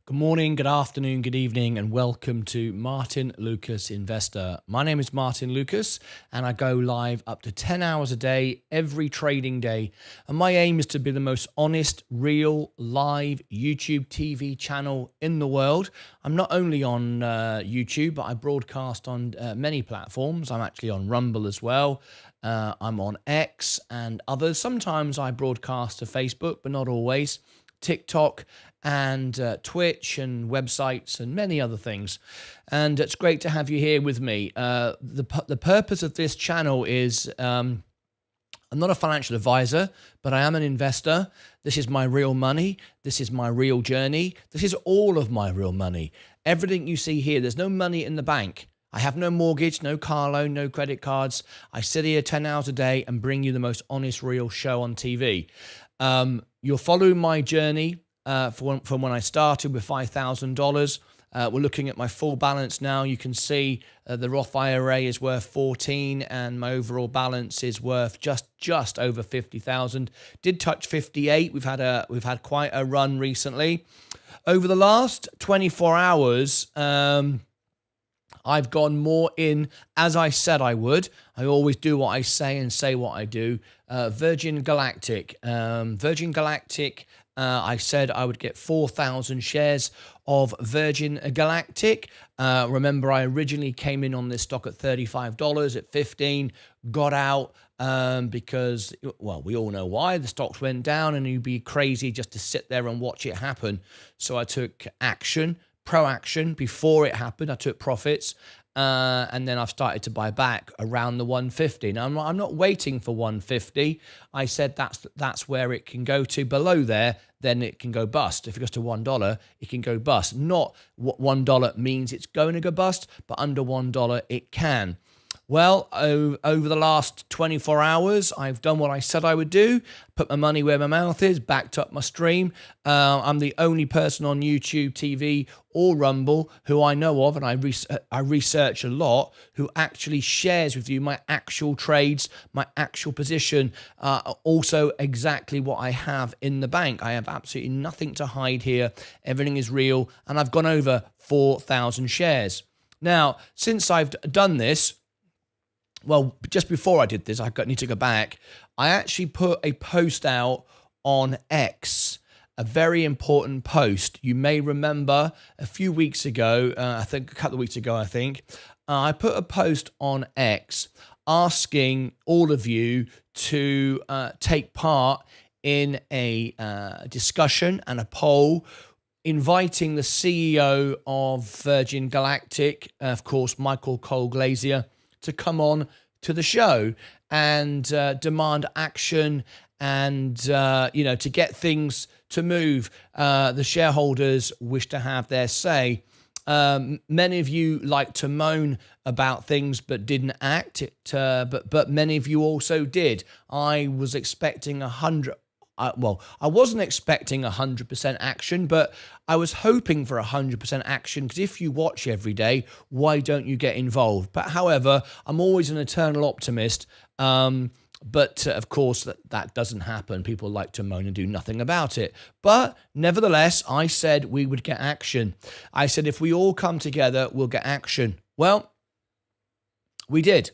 Good morning, good afternoon, good evening, and welcome to Martyn Lucas Investor. My name is Martyn Lucas, and I go live up to 10 hours a day, every trading day. And my aim is to be the most honest, real, live YouTube TV channel in the world. I'm not only on YouTube, but I broadcast on many platforms. I'm actually on Rumble as well. I'm on X and others. Sometimes I broadcast to Facebook, but not always. TikTok and Twitch and websites and many other things. And it's great to have you here with me. The purpose of this channel is I'm not a financial advisor, but I am an investor. This is my real money. This is my real journey. This is all of my real money. Everything you see here, there's no money in the bank. I have no mortgage, no car loan, no credit cards. I sit here 10 hours a day and bring you the most honest, real show on TV. You'll follow my journey from when I started with $5,000. We're looking at my full balance now. You can see the Roth IRA is worth 14, and my overall balance is worth just over 50,000. Did touch 58. We've had quite a run recently. Over the last 24 hours, I've gone more in as I said I would. I always do what I say and say what I do. Virgin Galactic. I said I would get 4,000 shares of Virgin Galactic. Remember, I originally came in on this stock at $35, at 15, got out because, well, we all know why. The stocks went down and you'd be crazy just to sit there and watch it happen. So I took action. Pro-action before it happened. I took profits, and then I've started to buy back around the 150. Now I'm not waiting for 150. I said that's where it can go to. Below there, then it can go bust. If it goes to $1, it can go bust. Not what $1 means it's going to go bust, but under $1 it can. Well, over the last 24 hours, I've done what I said I would do, put my money where my mouth is, backed up my stream. I'm the only person on YouTube TV or Rumble who I know of, and I research a lot, who actually shares with you my actual trades, my actual position, also exactly what I have in the bank. I have absolutely nothing to hide here. Everything is real, and I've gone over 4,000 shares. Now, since I've done this, well, just before I did this, need to go back. I actually put a post out on X, a very important post. You may remember a few weeks ago, a couple of weeks ago, I put a post on X asking all of you to take part in a discussion and a poll, inviting the CEO of Virgin Galactic, of course, Michael Cole-Glazier, to come on to the show and demand action and, to get things to move. The shareholders wish to have their say. Many of you like to moan about things but didn't act. But many of you also did. I was expecting 100. I wasn't expecting 100% action, but I was hoping for 100% action, because if you watch every day, why don't you get involved? But however, I'm always an eternal optimist. But of course, that doesn't happen. People like to moan and do nothing about it. But nevertheless, I said we would get action. I said if we all come together, we'll get action. Well, we did.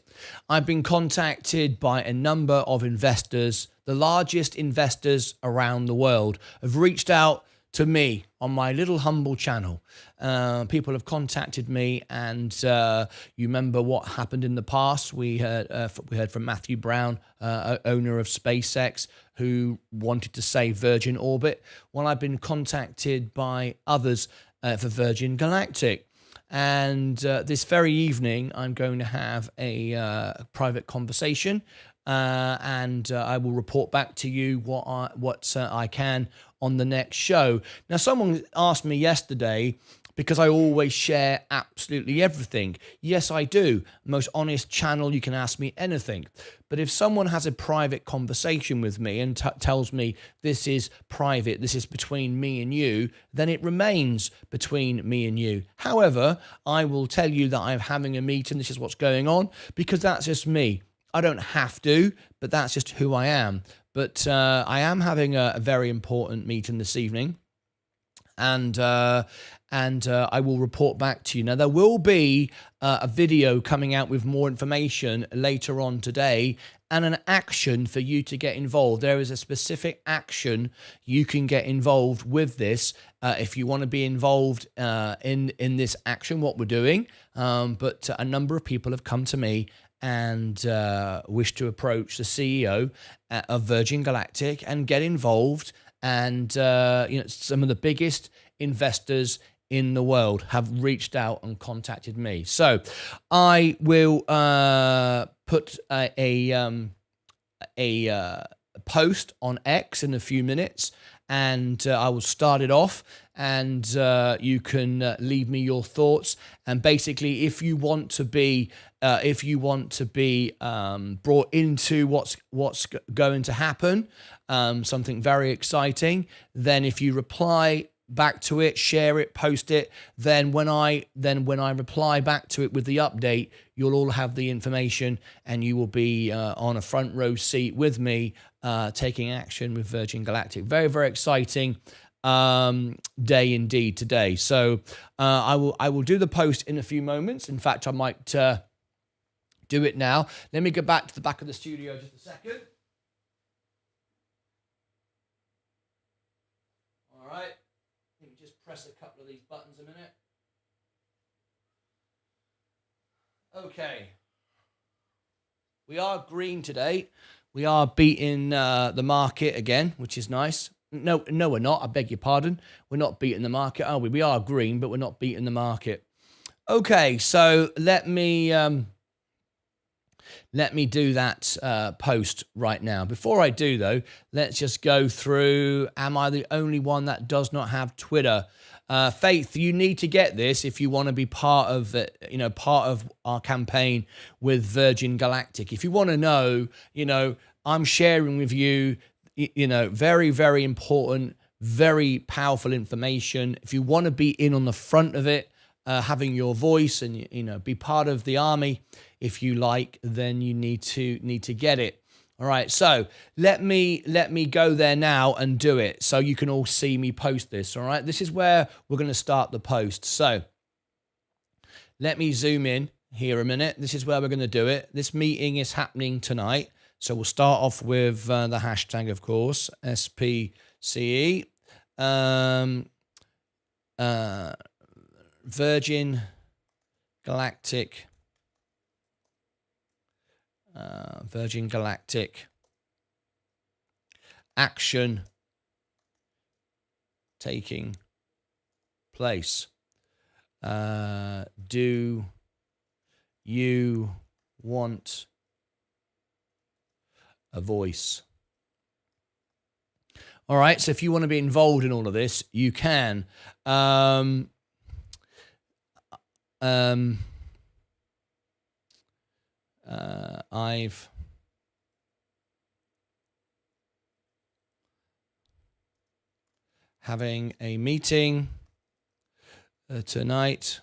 I've been contacted by a number of investors. The largest investors around the world have reached out to me on my little humble channel. People have contacted me, and you remember what happened in the past. We heard from Matthew Brown, owner of SpaceX, who wanted to save Virgin Orbit. Well, I've been contacted by others for Virgin Galactic. And this very evening, I'm going to have a private conversation, and I will report back to you what I can on the next show. Now, someone asked me yesterday, because I always share absolutely everything. Yes, I do. Most honest channel, you can ask me anything. But if someone has a private conversation with me and tells me this is private, this is between me and you, then it remains between me and you. However, I will tell you that I'm having a meeting, this is what's going on, because that's just me. I don't have to, but that's just who I am. But I am having a very important meeting this evening. and I will report back to you. Now, there will be a video coming out with more information later on today and an action for you to get involved. There is a specific action you can get involved with this if you want to be involved in this action, what we're doing. But a number of people have come to me and wish to approach the CEO of Virgin Galactic and get involved. And some of the biggest investors in the world have reached out and contacted me. So I will put a post on X in a few minutes, and I will start it off, and you can leave me your thoughts. And basically, if you want to be brought into what's going to happen, something very exciting, then if you reply back to it, share it, post it, then when I reply back to it with the update, you'll all have the information, and you will be on a front row seat with me taking action with Virgin Galactic. Very, very exciting day indeed today. So I will do the post in a few moments. In fact, I might do it now. Let me get back to the back of the studio just a second. All right. Let me just press a couple of these buttons a minute. Okay. We are green today. We are beating the market again, which is nice. No, we're not. I beg your pardon. We're not beating the market, are we? We are green, but we're not beating the market. Okay, so let me do that post right now. Before I do, though, let's just go through. Am I the only one that does not have Twitter? Faith, you need to get this if you want to be part of our campaign with Virgin Galactic. If you want to know, I'm sharing with you, very, very important, very powerful information. If you want to be in on the front of it, having your voice and be part of the army, if you like, then you need to get it. All right, so let me go there now and do it so you can all see me post this. All right, this is where we're going to start the post. So let me zoom in here a minute. This is where we're going to do it. This meeting is happening tonight. So we'll start off with the hashtag, of course, SPCE. Virgin Galactic. Virgin Galactic action taking place. Do you want a voice? All right, so if you want to be involved in all of this, you can. I've having a meeting tonight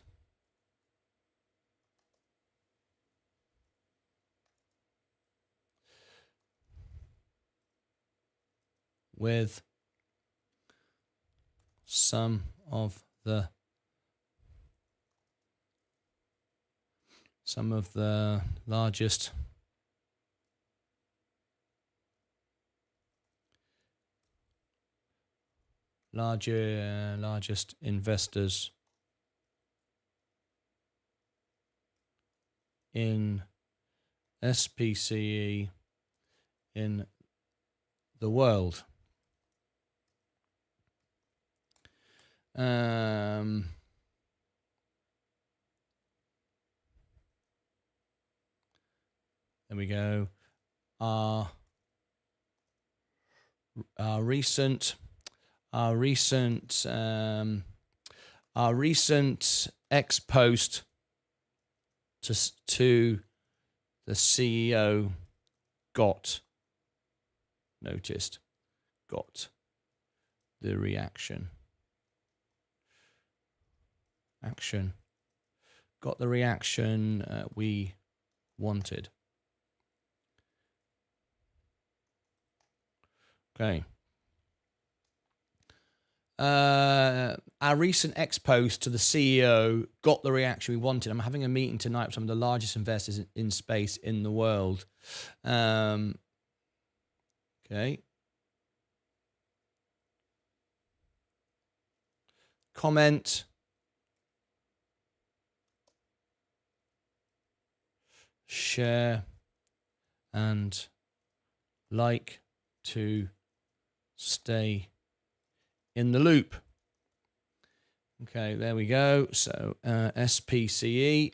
with some of the largest investors in SPCE in the world. There we go. Our recent X post to the CEO got noticed, got the reaction. Got the reaction we wanted. Okay. our recent X post to the CEO got the reaction we wanted. I'm having a meeting tonight with some of the largest investors in space in the world. Okay. Comment. Share. And like to stay in the loop. Okay, there we go. So SPCE,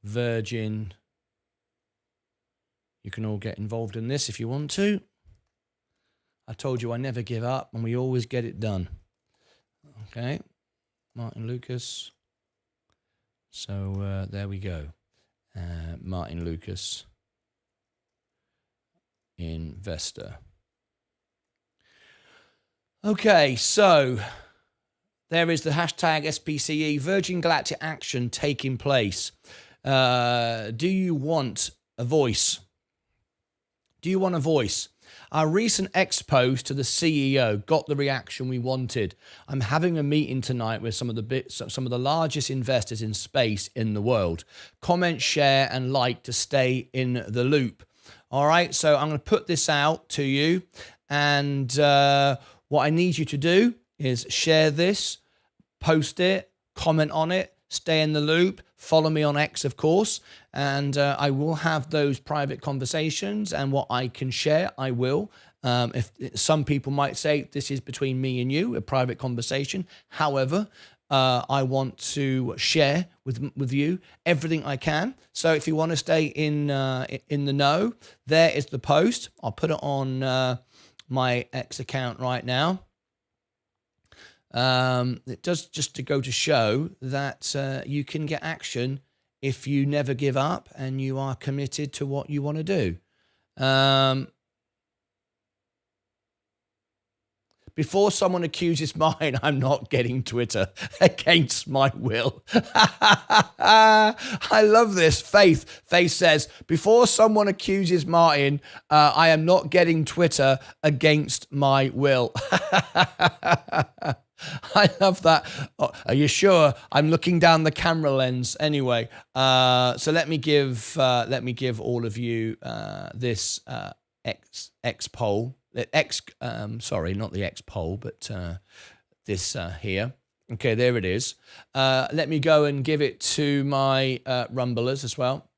Virgin. You can all get involved in this if you want to. I told you I never give up and we always get it done. Okay, Martyn Lucas. So there we go. Martyn Lucas Investor. Okay, so there is the hashtag SPCE, Virgin Galactic action taking place. Do you want a voice? Do you want a voice? Our recent X post to the CEO got the reaction we wanted. I'm having a meeting tonight with some of the largest investors in space in the world. Comment, share, and like to stay in the loop. All right, so I'm going to put this out to you, and what I need you to do is share this, post it, comment on it, stay in the loop, follow me on X, of course, and I will have those private conversations, and what I can share, I will. If some people might say this is between me and you, a private conversation. However, I want to share with you everything I can. So if you want to stay in the know, there is the post. I'll put it on my X account right now. It does just to go to show that you can get action if you never give up and you are committed to what you want to do. Before someone accuses mine, I'm not getting Twitter against my will. I love this. Faith says, before someone accuses Martyn, I am not getting Twitter against my will. I love that. Oh, are you sure? I'm looking down the camera lens anyway. So let me give all of you this X poll. Sorry, not the X poll, but this here. Okay, there it is. Let me go and give it to my Rumblers as well.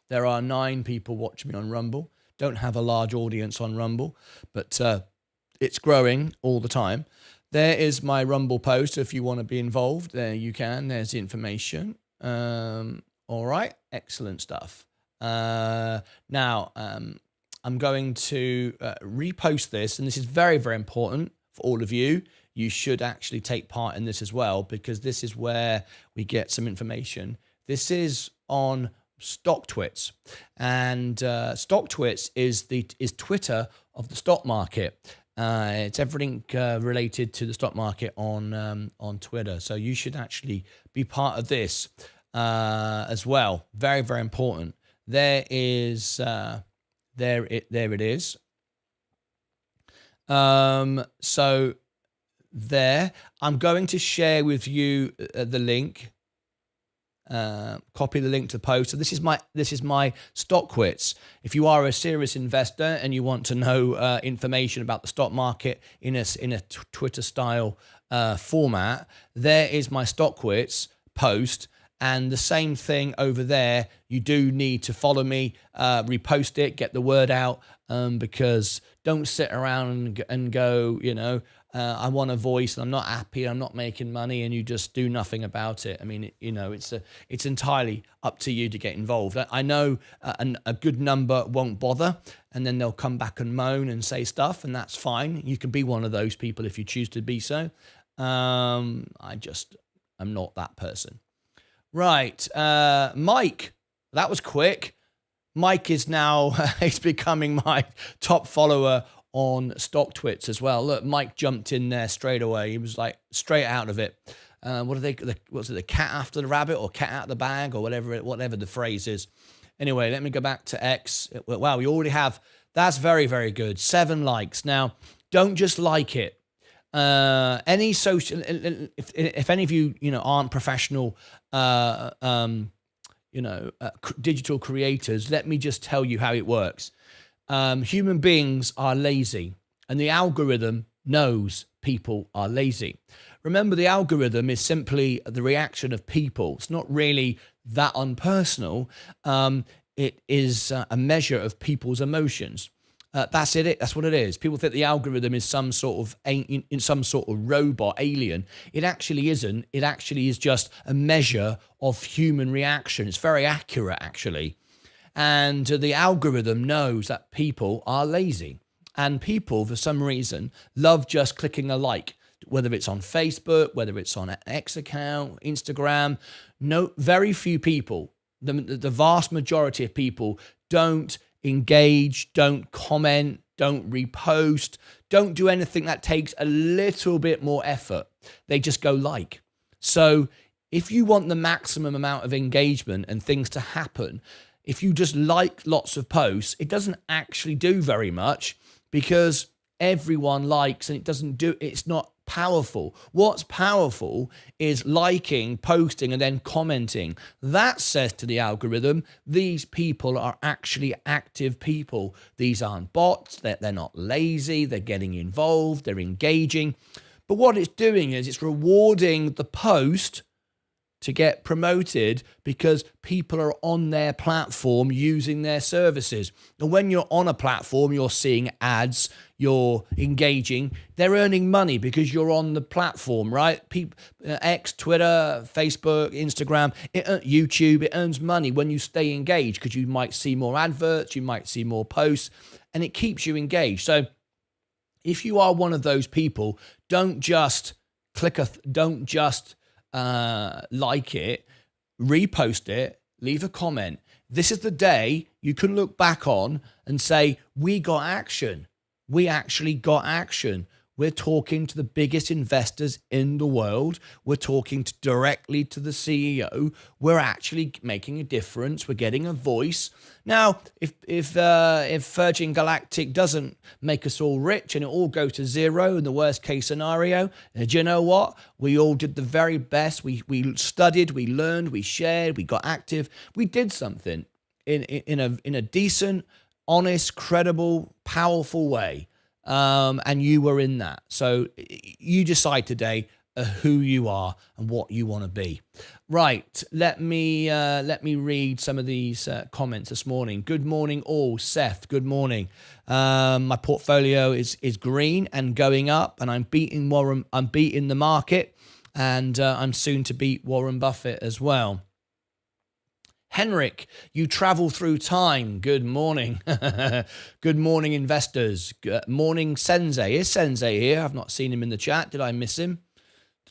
There are 9 people watching me on Rumble. Don't have a large audience on Rumble, but it's growing all the time. There is my Rumble post. If you want to be involved, there you can. There's the information. All right, excellent stuff. Now, I'm going to repost this, and this is very, very important for all of you. You should actually take part in this as well, because this is where we get some information. This is on StockTwits, and StockTwits is Twitter of the stock market. It's everything related to the stock market on Twitter. So you should actually be part of this as well. Very, very important. There is. There it is. So there, I'm going to share with you the link. Copy the link to the post. So this is my StockTwits. If you are a serious investor and you want to know information about the stock market in a Twitter style format, there is my StockTwits post. And the same thing over there, you do need to follow me, repost it, get the word out, because don't sit around and go, I want a voice and I'm not happy, I'm not making money, and you just do nothing about it. I mean, it's entirely up to you to get involved. I know a good number won't bother, and then they'll come back and moan and say stuff, and that's fine. You can be one of those people if you choose to be so. I'm not that person. Right, Mike, that was quick. Mike is now, he's becoming my top follower on StockTwits as well. Look, Mike jumped in there straight away. He was like straight out of it. What's it, the cat after the rabbit, or cat out of the bag, or whatever the phrase is. Anyway, let me go back to X. Wow, we already have, that's very, very good. 7 likes. Now, don't just like it. Any social, if any of you, aren't professional, digital creators, let me just tell you how it works. Human beings are lazy, and the algorithm knows people are lazy. Remember, the algorithm is simply the reaction of people. It's not really that unpersonal. It is a measure of people's emotions. That's it. That's what it is. People think the algorithm is some sort of robot alien. It actually isn't. It actually is just a measure of human reaction. It's very accurate, actually. And the algorithm knows that people are lazy. And people, for some reason, love just clicking a like, whether it's on Facebook, whether it's on an X account, Instagram. No, very few people, the vast majority of people don't engage, don't comment, don't repost, don't do anything that takes a little bit more effort. They just go like. So if you want the maximum amount of engagement and things to happen, if you just like lots of posts, it doesn't actually do very much because everyone likes and it's not powerful. What's powerful is liking, posting, and then commenting. That says to the algorithm, these people are actually active people. These aren't bots. They're not lazy. They're getting involved. They're engaging. But what it's doing is it's rewarding the post to get promoted because people are on their platform using their services. And when you're on a platform, you're seeing ads, you're engaging, they're earning money because you're on the platform, right? X, Twitter, Facebook, Instagram, YouTube, it earns money when you stay engaged because you might see more adverts, you might see more posts, and it keeps you engaged. So if you are one of those people, don't just like it, repost it, leave a comment. This is the day you can look back on and say, we got action. We actually got action. We're talking to the biggest investors in the world. We're talking directly to the CEO. We're actually making a difference. We're getting a voice. Now, if Virgin Galactic doesn't make us all rich and it all goes to zero in the worst case scenario, do you know what? We all did the very best. We studied, we learned, we shared, we got active. We did something in a decent, honest, credible, powerful way. And you were in that. So you decide today who you are and what you want to be. Right. Let me read some of these comments this morning. Good morning, all. Seth, good morning. My portfolio is green and going up, and I'm beating the market, and I'm soon to beat Warren Buffett as well. Henrik, you travel through time. Good morning. Good morning, investors. Good morning, Sensei. Is Sensei here? I've not seen him in the chat. Did I miss him?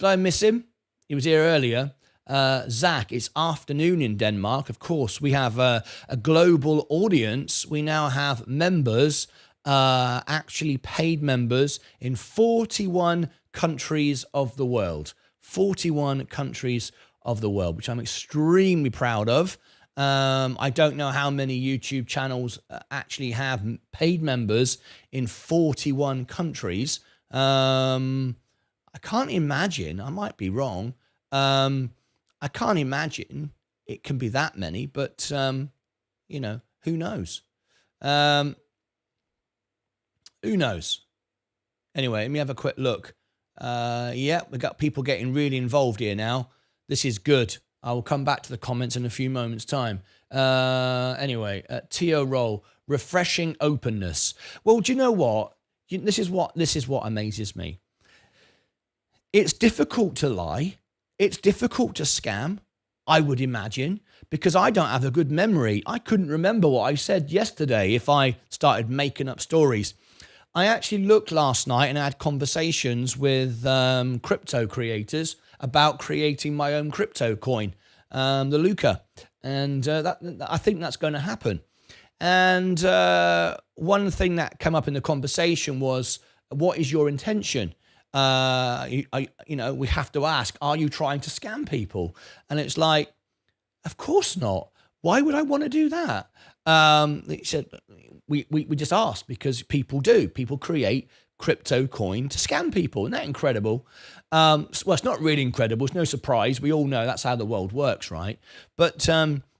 He was here earlier. Zach, it's afternoon in Denmark. Of course, we have a global audience. We now have members, actually paid members in 41 countries of the world. 41 countries of the world, which I'm extremely proud of. I don't know how many YouTube channels actually have paid members in 41 countries. I can't imagine, I might be wrong. I can't imagine it can be that many, but, who knows? Who knows? Anyway, let me have a quick look. Yeah, we've got people getting really involved here now. This is good. I will come back to the comments in a few moments' time. Anyway, Tio Roll, refreshing openness. Well, do you know what? This is what amazes me. It's difficult to lie. It's difficult to scam, I would imagine, because I don't have a good memory. I couldn't remember what I said yesterday if I started making up stories. I actually looked last night and I had conversations with crypto creators about creating my own crypto coin, the Luca. And I think that's going to happen. And one thing that came up in the conversation was, what is your intention? We have to ask, are you trying to scam people? And it's like, of course not. Why would I want to do that? He said, we just ask because people create crypto coin to scam people. Isn't that incredible? Well, it's not really incredible. It's no surprise. We all know that's how the world works, right? But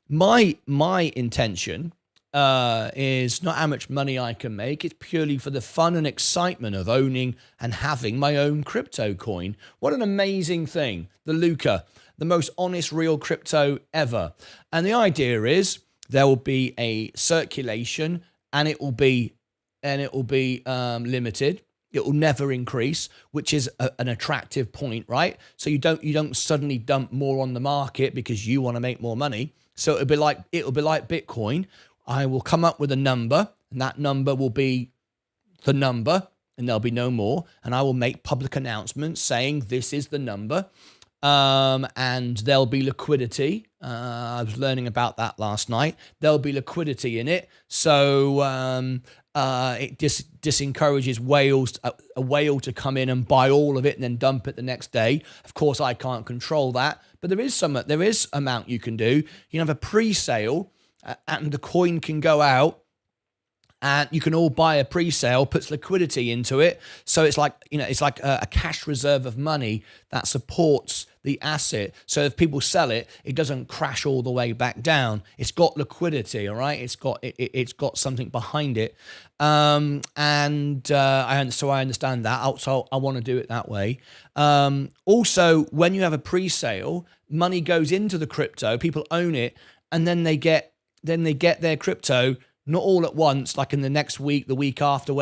my intention is not how much money I can make. It's purely for the fun and excitement of owning and having my own crypto coin. What an amazing thing. The Luca, the most honest, real crypto ever. And the idea is there will be a circulation and it will be limited. It will never increase, which is an attractive point, right? So you don't suddenly dump more on the market because you want to make more money. So it'll be like Bitcoin. I will come up with a number, and that number will be the number, and there'll be no more. And I will make public announcements saying this is the number, and there'll be liquidity. I was learning about that last night. There'll be liquidity in it, so it disencourages a whale to come in and buy all of it and then dump it the next day. Of course, I can't control that, but there is amount you can do. You can have a pre-sale. And the coin can go out and you can all buy a pre-sale, puts liquidity into it. So it's like a cash reserve of money that supports the asset. So if people sell it, it doesn't crash all the way back down. It's got liquidity, all right? It's got something behind it. So I understand that. So I want to do it that way. Also, when you have a pre-sale, money goes into the crypto, people own it, and then they get their crypto, not all at once, like in the next week, the week after.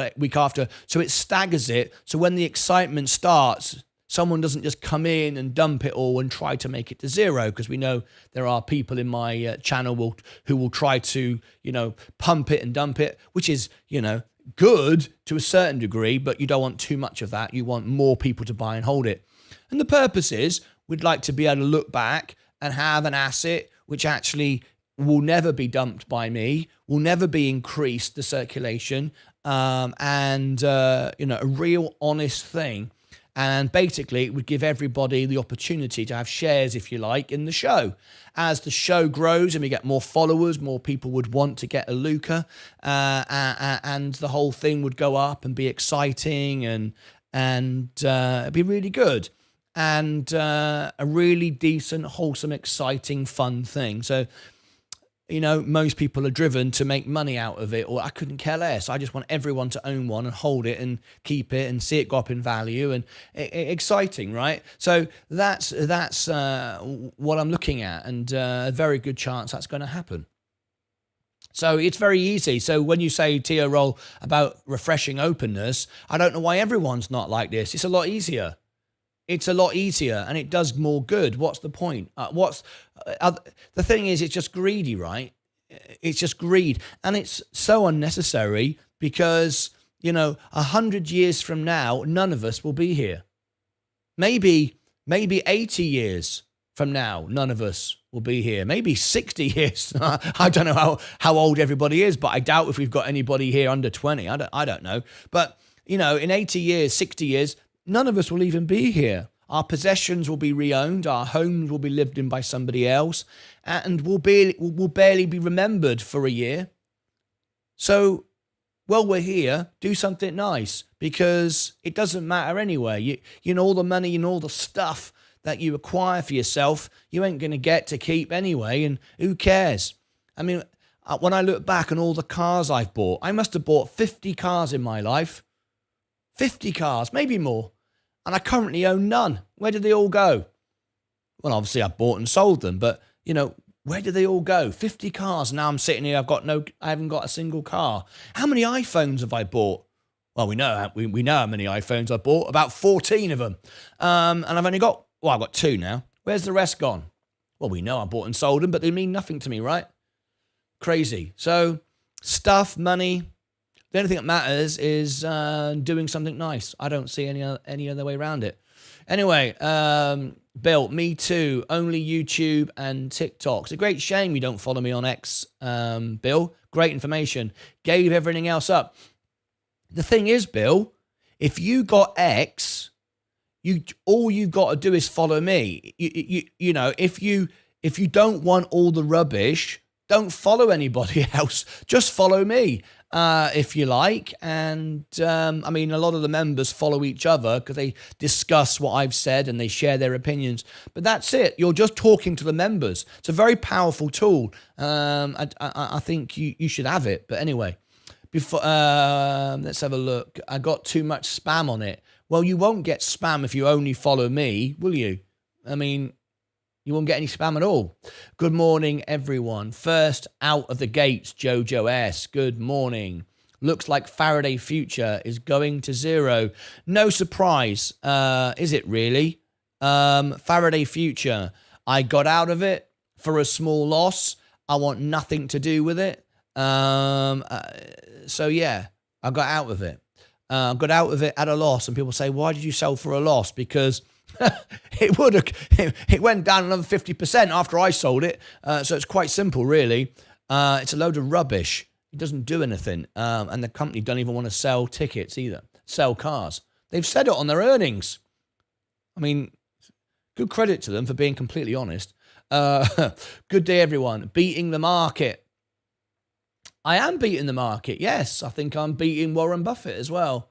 So it staggers it. So when the excitement starts, someone doesn't just come in and dump it all and try to make it to zero, because we know there are people in my channel who will try to, pump it and dump it, which is, good to a certain degree, but you don't want too much of that. You want more people to buy and hold it. And the purpose is we'd like to be able to look back and have an asset which actually will never be dumped by me, will never be increased, the circulation, and a real honest thing. And basically, it would give everybody the opportunity to have shares, if you like, in the show. As the show grows and we get more followers, more people would want to get a Luca, and the whole thing would go up and be exciting and it'd be really good. And a really decent, wholesome, exciting, fun thing. So, most people are driven to make money out of it, or I couldn't care less. I just want everyone to own one and hold it and keep it and see it go up in value, and exciting, right? So that's what I'm looking at, and a very good chance that's going to happen. So it's very easy. So when you say, Tio Roll, about refreshing openness, I don't know why everyone's not like this. It's a lot easier. It's a lot easier and it does more good. What's the point? The thing is, it's just greedy, right? It's just greed. And it's so unnecessary because, 100 years from now, none of us will be here. Maybe 80 years from now, none of us will be here. Maybe 60 years. I don't know how old everybody is, but I doubt if we've got anybody here under 20. I don't know. But, in 80 years, 60 years, none of us will even be here. Our possessions will be reowned. Our homes will be lived in by somebody else, and we'll barely be remembered for a year. So, while we're here, do something nice, because it doesn't matter anyway. All the money and all the stuff that you acquire for yourself, you ain't going to get to keep anyway, and who cares? I mean, when I look back on all the cars I've bought, I must have bought 50 cars in my life. 50 cars, maybe more. And I currently own none. Where did they all go? Well, obviously I bought and sold them, but where did they all go? 50 cars. Now I'm sitting here, I haven't got a single car. How many iPhones have I bought? Well, we know how many iPhones I bought, about 14 of them. And I've got 2 now. Where's the rest gone? Well, we know I bought and sold them, but they mean nothing to me, right? Crazy. So stuff, money, the only thing that matters is doing something nice. I don't see any other way around it. Anyway, Bill, me too. Only YouTube and TikTok. It's a great shame you don't follow me on X, Bill. Great information. Gave everything else up. The thing is, Bill, if you got X, all you've got to do is follow me. If you don't want all the rubbish, don't follow anybody else. Just follow me. if you like. And I mean, a lot of the members follow each other because they discuss what I've said and they share their opinions. But that's it. You're just talking to the members. It's a very powerful tool. I think you should have it. But anyway, before let's have a look. I got too much spam on it. Well, you won't get spam if you only follow me, will you? I mean, you won't get any spam at all. Good morning, everyone. First out of the gates, Jojo S. Good morning. Looks like Faraday Future is going to zero. No surprise, is it really? Faraday Future, I got out of it for a small loss. I want nothing to do with it. So yeah, I got out of it. Got out of it at a loss. And people say, why did you sell for a loss? Because it went down another 50% after I sold it. So it's quite simple, really. It's a load of rubbish. It doesn't do anything. And the company don't even want to sell tickets either, sell cars. They've said it on their earnings. I mean, good credit to them for being completely honest. Good day, everyone. Beating the market. I am beating the market. Yes, I think I'm beating Warren Buffett as well.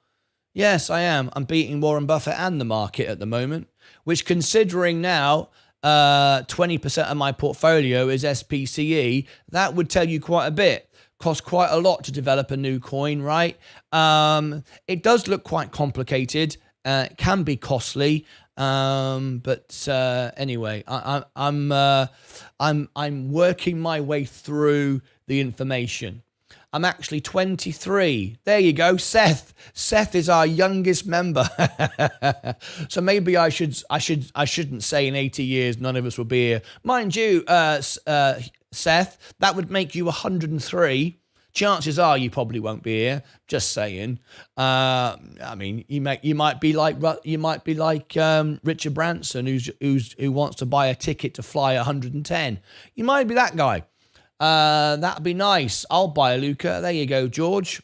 Yes, I am. I'm beating Warren Buffett and the market at the moment, which considering now 20% of my portfolio is SPCE, that would tell you quite a bit. Costs quite a lot to develop a new coin, right? It does look quite complicated. It can be costly. But anyway, I'm working my way through the information. I'm actually 23. There you go, Seth. Seth is our youngest member. So maybe I shouldn't say in 80 years none of us will be here. Mind you, Seth, that would make you 103. Chances are you probably won't be here. Just saying. I mean, you might be like Richard Branson, who wants to buy a ticket to fly 110. You might be that guy. That'd be nice. I'll buy a Luca. There you go, George.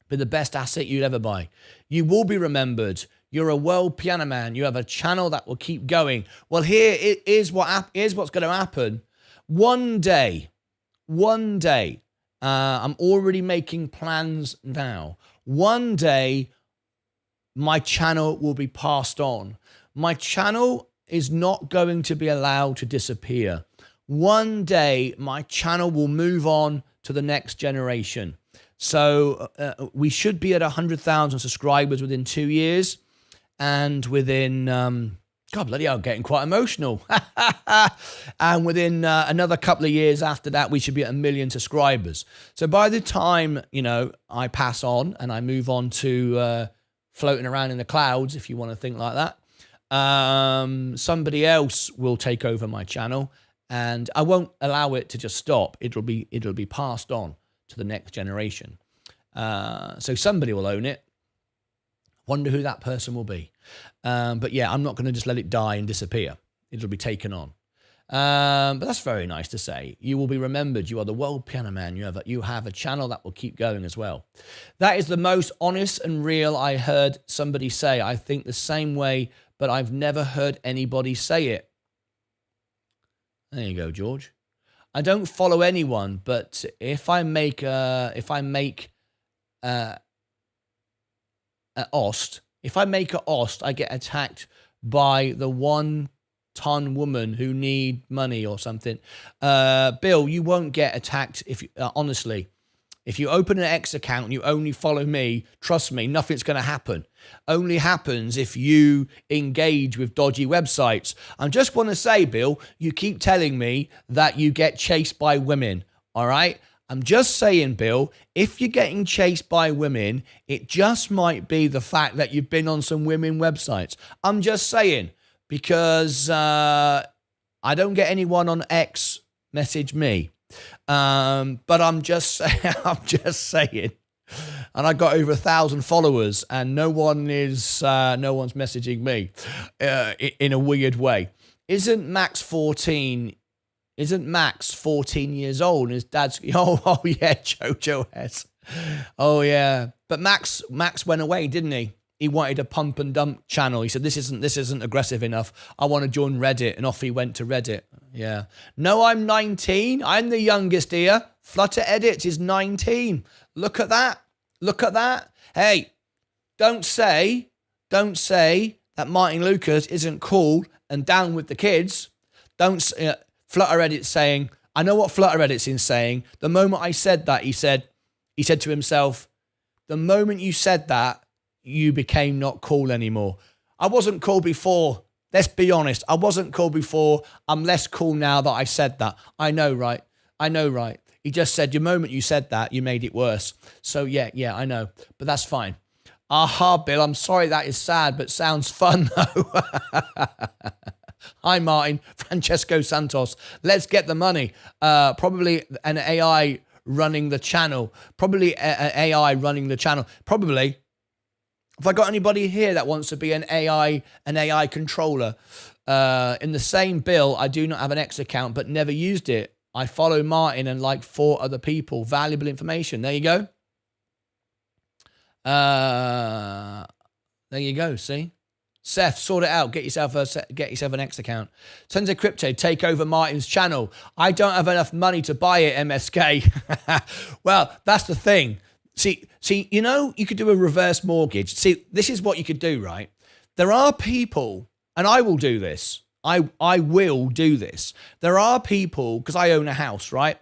Be the best asset you'd ever buy. You will be remembered. You're a world piano man. You have a channel that will keep going. Well, here's what's going to happen. One day. I'm already making plans now. One day, my channel will be passed on. My channel is not going to be allowed to disappear. One day, my channel will move on to the next generation. So we should be at 100,000 subscribers within 2 years. And within, God bloody hell, I'm getting quite emotional. And within another couple of years after that, we should be at 1 million subscribers. So by the time, I pass on and I move on to floating around in the clouds, if you want to think like that, somebody else will take over my channel. And I won't allow it to just stop. It'll be passed on to the next generation. So somebody will own it. Wonder who that person will be. But yeah, I'm not going to just let it die and disappear. It'll be taken on. But that's very nice to say. You will be remembered. You are the world piano man. You have a channel that will keep going as well. That is the most honest and real I heard somebody say. I think the same way, but I've never heard anybody say it. There you go, George. I don't follow anyone, but if I make a Ost, I get attacked by the 1-ton woman who need money or something. Bill, you won't get attacked if honestly. If you open an X account and you only follow me, trust me, nothing's going to happen. Only happens if you engage with dodgy websites. I just want to say, Bill, you keep telling me that you get chased by women, all right? I'm just saying, Bill, if you're getting chased by women, it just might be the fact that you've been on some women websites. I'm just saying, because I don't get anyone on X message me. But I'm just saying, and I got over 1,000 followers, and no one's messaging me in a weird way. Isn't Max 14 years old? And his dad's oh yeah, Jojo S. Oh yeah, but Max went away, didn't he? He wanted a pump and dump channel. He said, this isn't aggressive enough. I want to join Reddit. And off he went to Reddit. Yeah. No, I'm 19. I'm the youngest here. Flutter Edits is 19. Look at that. Look at that. Hey, don't say that Martyn Lucas isn't cool and down with the kids. Don't Flutter Edit's saying, I know what Flutter Edit's is saying. The moment I said that, he said to himself, the moment you said that, you became not cool anymore. I wasn't cool before. Let's be honest. I wasn't cool before. I'm less cool now that I said that. I know, right? I know, right? He just said, the moment you said that, you made it worse. So yeah, I know. But that's fine. Aha, Bill, I'm sorry that is sad, but sounds fun though. Hi, Martin. Francesco Santos. Let's get the money. Probably an AI running the channel. Probably an AI running the channel. Probably. Have I got anybody here that wants to be an AI controller? In the same bill, I do not have an X account, but never used it. I follow Martin and like 4 other people. Valuable information. There you go. There you go. See, Seth, sort it out. Get yourself an X account. Sensei Crypto, take over Martin's channel. I don't have enough money to buy it. MSK. Well, that's the thing. See, you know, you could do a reverse mortgage. See, this is what you could do, right? There are people, and I will do this. I will do this. There are people, because I own a house, right?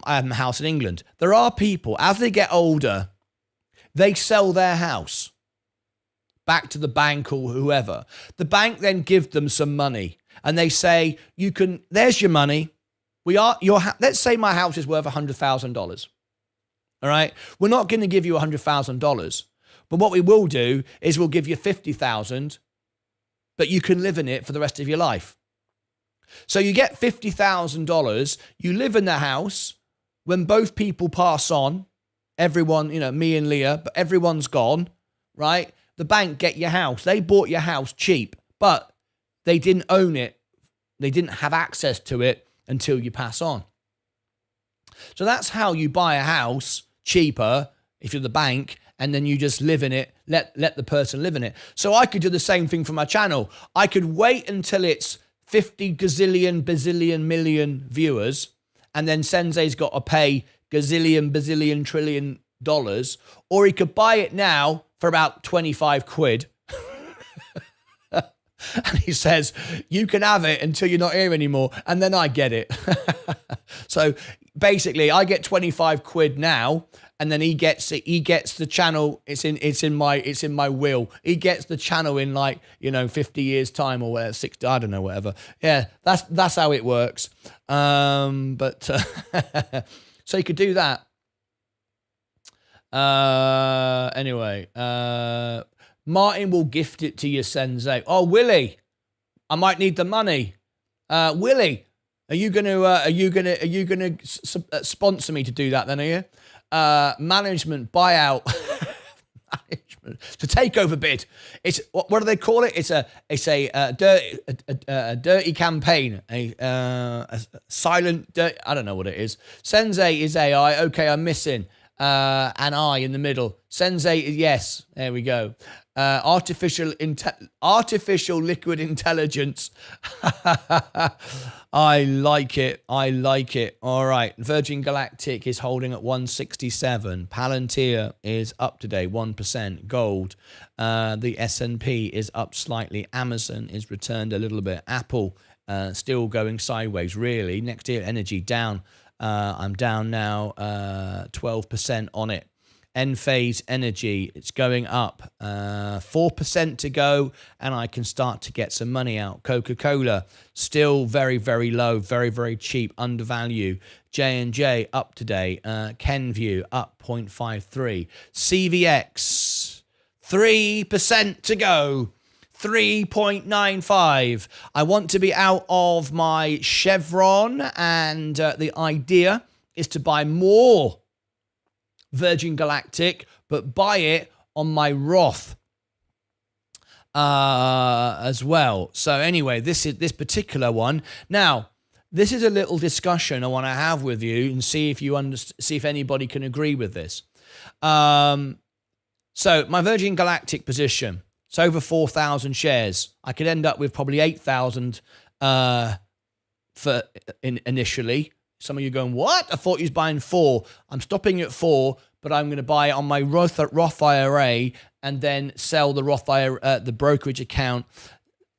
I have a house in England. There are people, as they get older, they sell their house back to the bank or whoever. The bank then give them some money, and they say, there's your money. Let's say my house is worth $100,000. All right. We're not going to give you $100,000, but what we will do is we'll give you $50,000, but you can live in it for the rest of your life. So you get $50,000. You live in the house. When both people pass on, everyone, you know, me and Leah, but everyone's gone, right? The bank get your house. They bought your house cheap, but they didn't own it. They didn't have access to it until you pass on. So that's how you buy a house cheaper if you're the bank, and then you just live in it, let the person live in it. So I could do the same thing for my channel. I could wait until it's 50 gazillion, bazillion, million viewers, and then Sensei's got to pay gazillion, bazillion, trillion dollars, or he could buy it now for about 25 quid. And he says, you can have it until you're not here anymore. And then I get it. So basically I get 25 quid now, and then he gets the channel. It's in my will. He gets the channel in 50 years time or whatever, 60, I don't know, whatever. Yeah, that's how it works. So you could do that. Anyway, Martin will gift it to you, Sensei. Oh, Willie, I might need the money. Willie, are you gonna sponsor me to do that then? Are you? Management buyout. Management to takeover bid. It's what do they call it? It's a dirty campaign. A silent dirty. I don't know what it is. Sensei is AI. Okay, I'm missing. And I in the middle. Sensei is yes. There we go. Artificial liquid intelligence. I like it. All right. Virgin Galactic is holding at 167. Palantir is up today, 1%. Gold. The S&P is up slightly. Amazon is returned a little bit. Apple still going sideways, really. Next year, energy down. I'm down now 12% on it. Enphase Energy, it's going up 4% to go, and I can start to get some money out. Coca-Cola, still very, very low, very, very cheap, undervalue. J&J up today. Kenvue up 0.53. CVX, 3% to go. 3.95. I want to be out of my Chevron, and the idea is to buy more Virgin Galactic, but buy it on my Roth as well. So anyway, this particular one. Now, this is a little discussion I want to have with you and see if see if anybody can agree with this. So my Virgin Galactic position. It's over 4,000 shares. I could end up with probably 8,000 initially. Some of you going, what? I thought you was buying 4. I'm stopping at 4, but I'm going to buy it on my Roth IRA and then sell the Roth IRA, the brokerage account.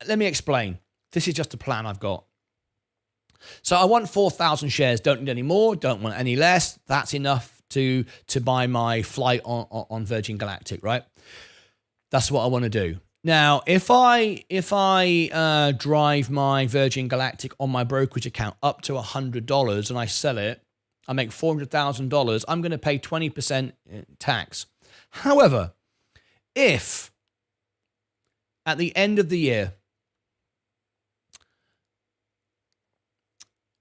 Let me explain. This is just a plan I've got. So I want 4,000 shares. Don't need any more. Don't want any less. That's enough to buy my flight on Virgin Galactic, right? That's what I want to do. Now, if I drive my Virgin Galactic on my brokerage account up to $100 and I sell it, I make $400,000. I'm going to pay 20% tax. However, if at the end of the year,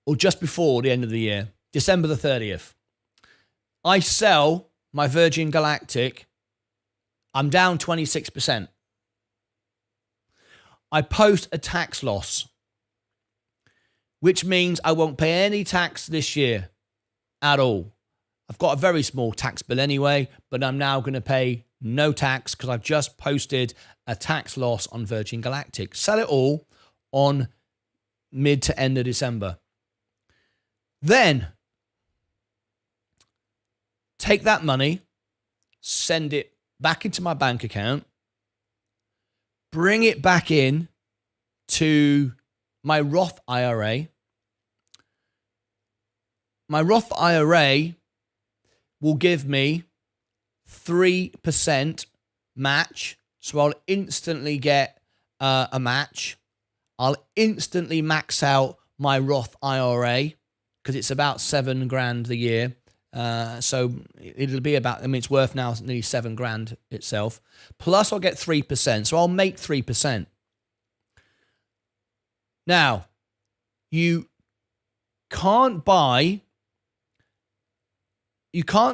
or just before the end of the year, December the 30th, I sell my Virgin Galactic, I'm down 26%. I post a tax loss, which means I won't pay any tax this year at all. I've got a very small tax bill anyway, but I'm now going to pay no tax because I've just posted a tax loss on Virgin Galactic. Sell it all on mid to end of December. Then take that money, send it back into my bank account, bring it back in to my Roth IRA. My Roth IRA will give me 3% match. So I'll instantly get a match. I'll instantly max out my Roth IRA because it's about $7,000 a year. So it'll be about, it's worth now nearly $7,000 itself. Plus I'll get 3%. So I'll make 3%. Now, you can't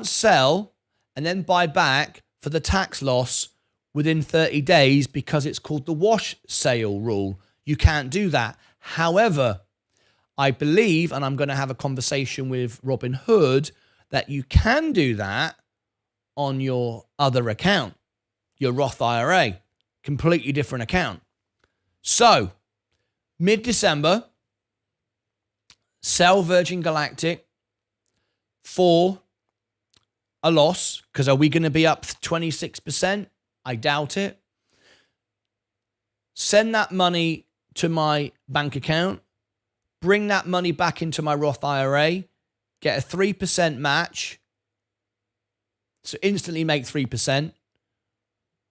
sell and then buy back for the tax loss within 30 days because it's called the wash sale rule. You can't do that. However, I believe, and I'm going to have a conversation with Robinhood, that you can do that on your other account, your Roth IRA, completely different account. So, mid-December, sell Virgin Galactic for a loss, because are we going to be up 26%? I doubt it. Send that money to my bank account, bring that money back into my Roth IRA, get a 3% match, so instantly make 3%,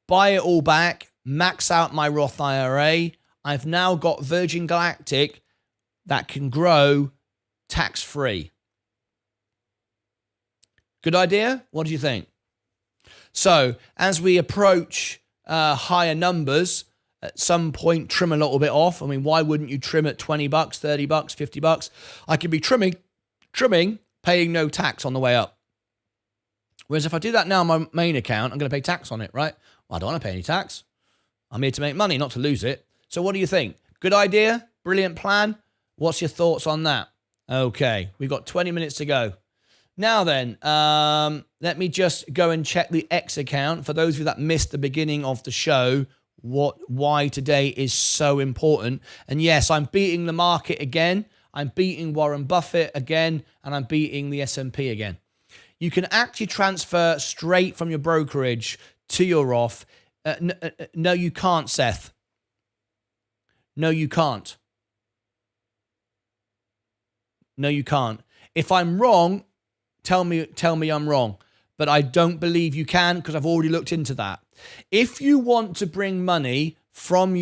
buy it all back, max out my Roth IRA. I've now got Virgin Galactic that can grow tax-free. Good idea? What do you think? So as we approach higher numbers, at some point trim a little bit off. I mean, why wouldn't you trim at $20, $30, $50? I could be trimming, paying no tax on the way up. Whereas if I do that now on my main account, I'm going to pay tax on it, right? Well, I don't want to pay any tax. I'm here to make money, not to lose it. So what do you think? Good idea? Brilliant plan? What's your thoughts on that? Okay, we've got 20 minutes to go. Now then, let me just go and check the X account. For those of you that missed the beginning of the show, why today is so important. And yes, I'm beating the market again. I'm beating Warren Buffett again, and I'm beating the S&P again. You can actually transfer straight from your brokerage to your Roth. No, you can't, Seth. No, you can't. No, you can't. If I'm wrong, tell me I'm wrong. But I don't believe you can because I've already looked into that. If you want to bring money from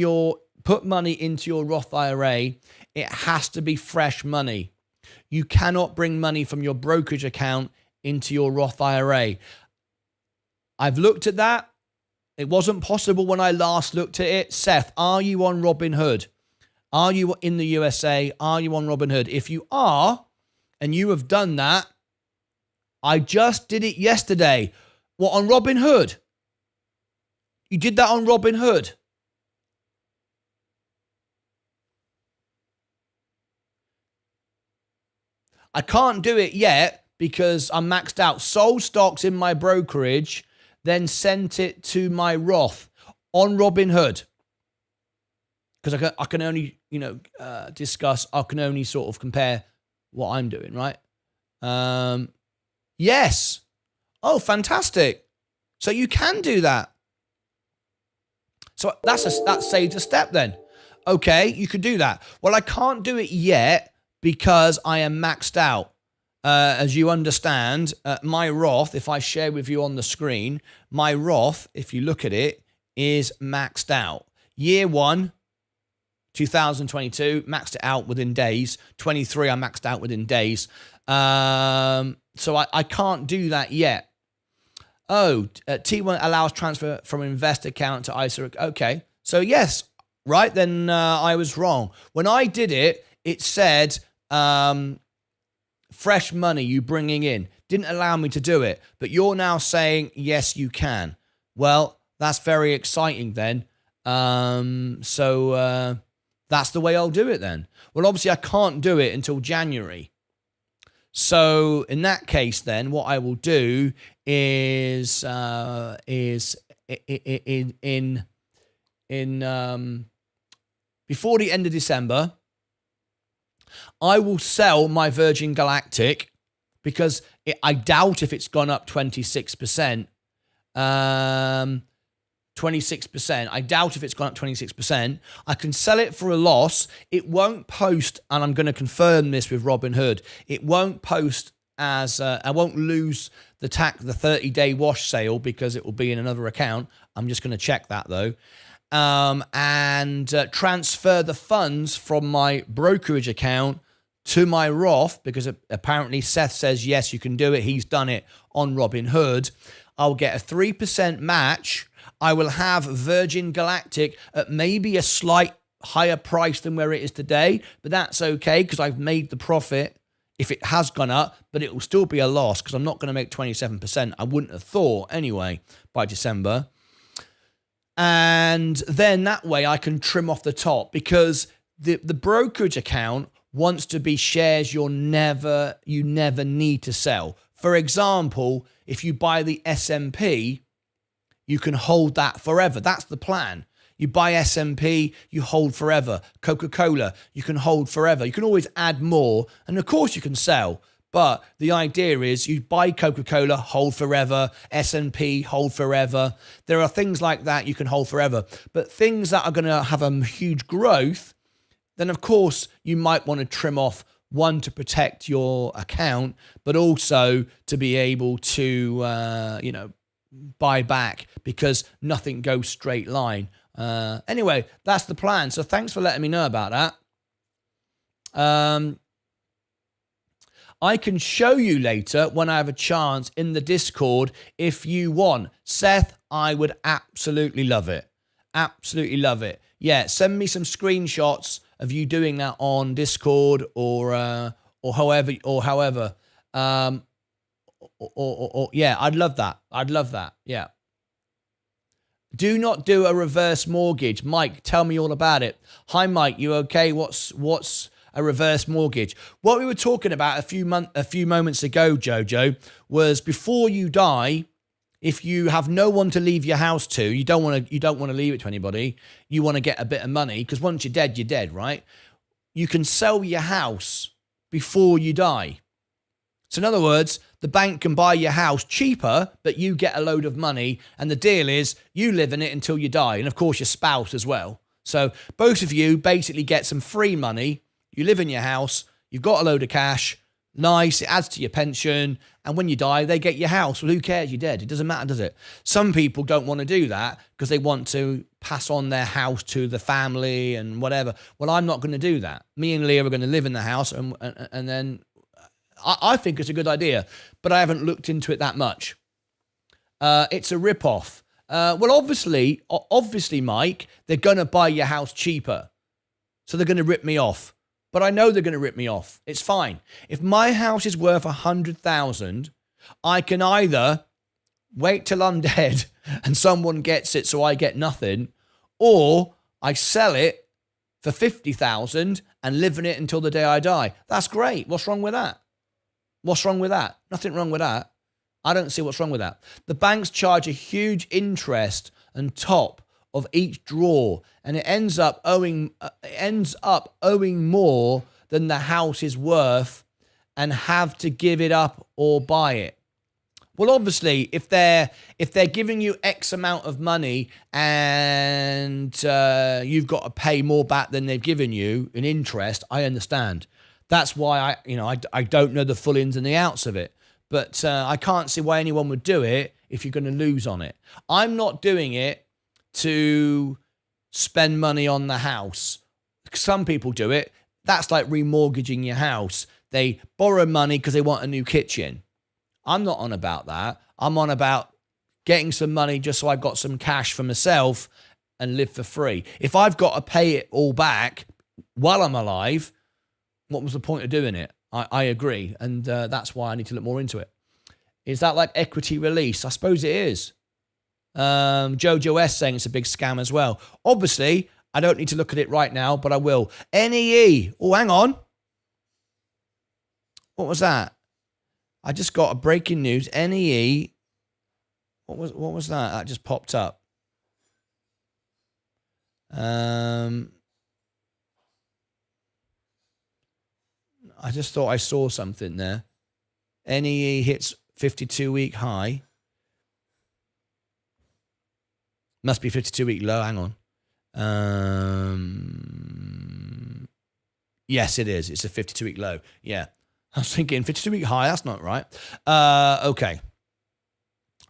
put money into your Roth IRA, it has to be fresh money. You cannot bring money from your brokerage account into your Roth IRA. I've looked at that. It wasn't possible when I last looked at it. Seth, are you on Robinhood? Are you in the USA? Are you on Robinhood? If you are, and you have done that, I just did it yesterday. What, on Robinhood? You did that on Robinhood? I can't do it yet because I'm maxed out. Sold stocks in my brokerage, then sent it to my Roth on Robinhood. Because I can only, discuss, I can only sort of compare what I'm doing, right? Yes. Oh, fantastic. So you can do that. So that saves a step then. Okay, you could do that. Well, I can't do it yet because I am maxed out. As you understand, my Roth, if I share with you on the screen, my Roth, if you look at it, is maxed out. Year 1, 2022, maxed it out within days. 23, I maxed out within days. So I can't do that yet. Oh, T1 allows transfer from investor account to ISA. Okay, so yes, right, then I was wrong. When I did it, it said fresh money you bringing in. Didn't allow me to do it, but you're now saying, yes, you can. Well, that's very exciting then. So that's the way I'll do it then. Well, obviously I can't do it until January. So in that case, then what I will do is before the end of December, I will sell my Virgin Galactic because I doubt if it's gone up 26%. 26%. I doubt if it's gone up 26%. I can sell it for a loss. It won't post, and I'm going to confirm this with Robinhood. It won't post as I won't lose the 30-day wash sale because it will be in another account. I'm just going to check that though. And transfer the funds from my brokerage account to my Roth because apparently Seth says, yes, you can do it. He's done it on Robinhood. I'll get a 3% match. I will have Virgin Galactic at maybe a slight higher price than where it is today, but that's okay because I've made the profit if it has gone up, but it will still be a loss because I'm not going to make 27%. I wouldn't have thought anyway by December. And then that way I can trim off the top because the brokerage account wants to be shares you never need to sell. For example, if you buy the S&P, you can hold that forever. That's the plan. You buy S&P, you hold forever. Coca-Cola, you can hold forever. You can always add more. And of course you can sell. But the idea is you buy Coca-Cola, hold forever. S&P, hold forever. There are things like that you can hold forever. But things that are going to have a huge growth, then of course you might want to trim off one to protect your account, but also to be able to, buy back because nothing goes straight line. Anyway, that's the plan. So thanks for letting me know about that. I can show you later when I have a chance in the Discord if you want. Seth, I would absolutely love it. Absolutely love it. Yeah, send me some screenshots of you doing that on Discord or however. Yeah, I'd love that. I'd love that. Yeah. Do not do a reverse mortgage. Mike, tell me all about it. Hi, Mike. You okay? What's a reverse mortgage? What we were talking about a few moments ago, Jojo, was before you die, if you have no one to leave your house to, you don't want to leave it to anybody. You want to get a bit of money because once you're dead, right? You can sell your house before you die. So in other words, the bank can buy your house cheaper, but you get a load of money. And the deal is you live in it until you die. And of course, your spouse as well. So both of you basically get some free money. You live in your house. You've got a load of cash. Nice. It adds to your pension. And when you die, they get your house. Well, who cares? You're dead. It doesn't matter, does it? Some people don't want to do that because they want to pass on their house to the family and whatever. Well, I'm not going to do that. Me and Leah are going to live in the house and then I think it's a good idea, but I haven't looked into it that much. It's a rip-off. Well, obviously, Mike, they're going to buy your house cheaper. So they're going to rip me off. But I know they're going to rip me off. It's fine. If my house is worth 100,000, I can either wait till I'm dead and someone gets it so I get nothing, or I sell it for 50,000 and live in it until the day I die. That's great. What's wrong with that? What's wrong with that? Nothing wrong with that. I don't see what's wrong with that. The banks charge a huge interest on top of each draw, and it ends up owing more than the house is worth, and have to give it up or buy it. Well, obviously, if they're giving you X amount of money and you've got to pay more back than they've given you in interest, I understand. That's why I don't know the full ins and the outs of it. But I can't see why anyone would do it if you're going to lose on it. I'm not doing it to spend money on the house. Some people do it. That's like remortgaging your house. They borrow money because they want a new kitchen. I'm not on about that. I'm on about getting some money just so I've got some cash for myself and live for free. If I've got to pay it all back while I'm alive, what was the point of doing it? I agree. And that's why I need to look more into it. Is that like equity release? I suppose it is. Jojo S saying it's a big scam as well. Obviously, I don't need to look at it right now, but I will. NEE. Oh, hang on. What was that? I just got a breaking news. NEE. What was that? That just popped up. I just thought I saw something there. NEE hits 52-week high. Must be 52-week low. Hang on. Yes, it is. It's a 52-week low. Yeah. I was thinking 52-week high. That's not right. Okay.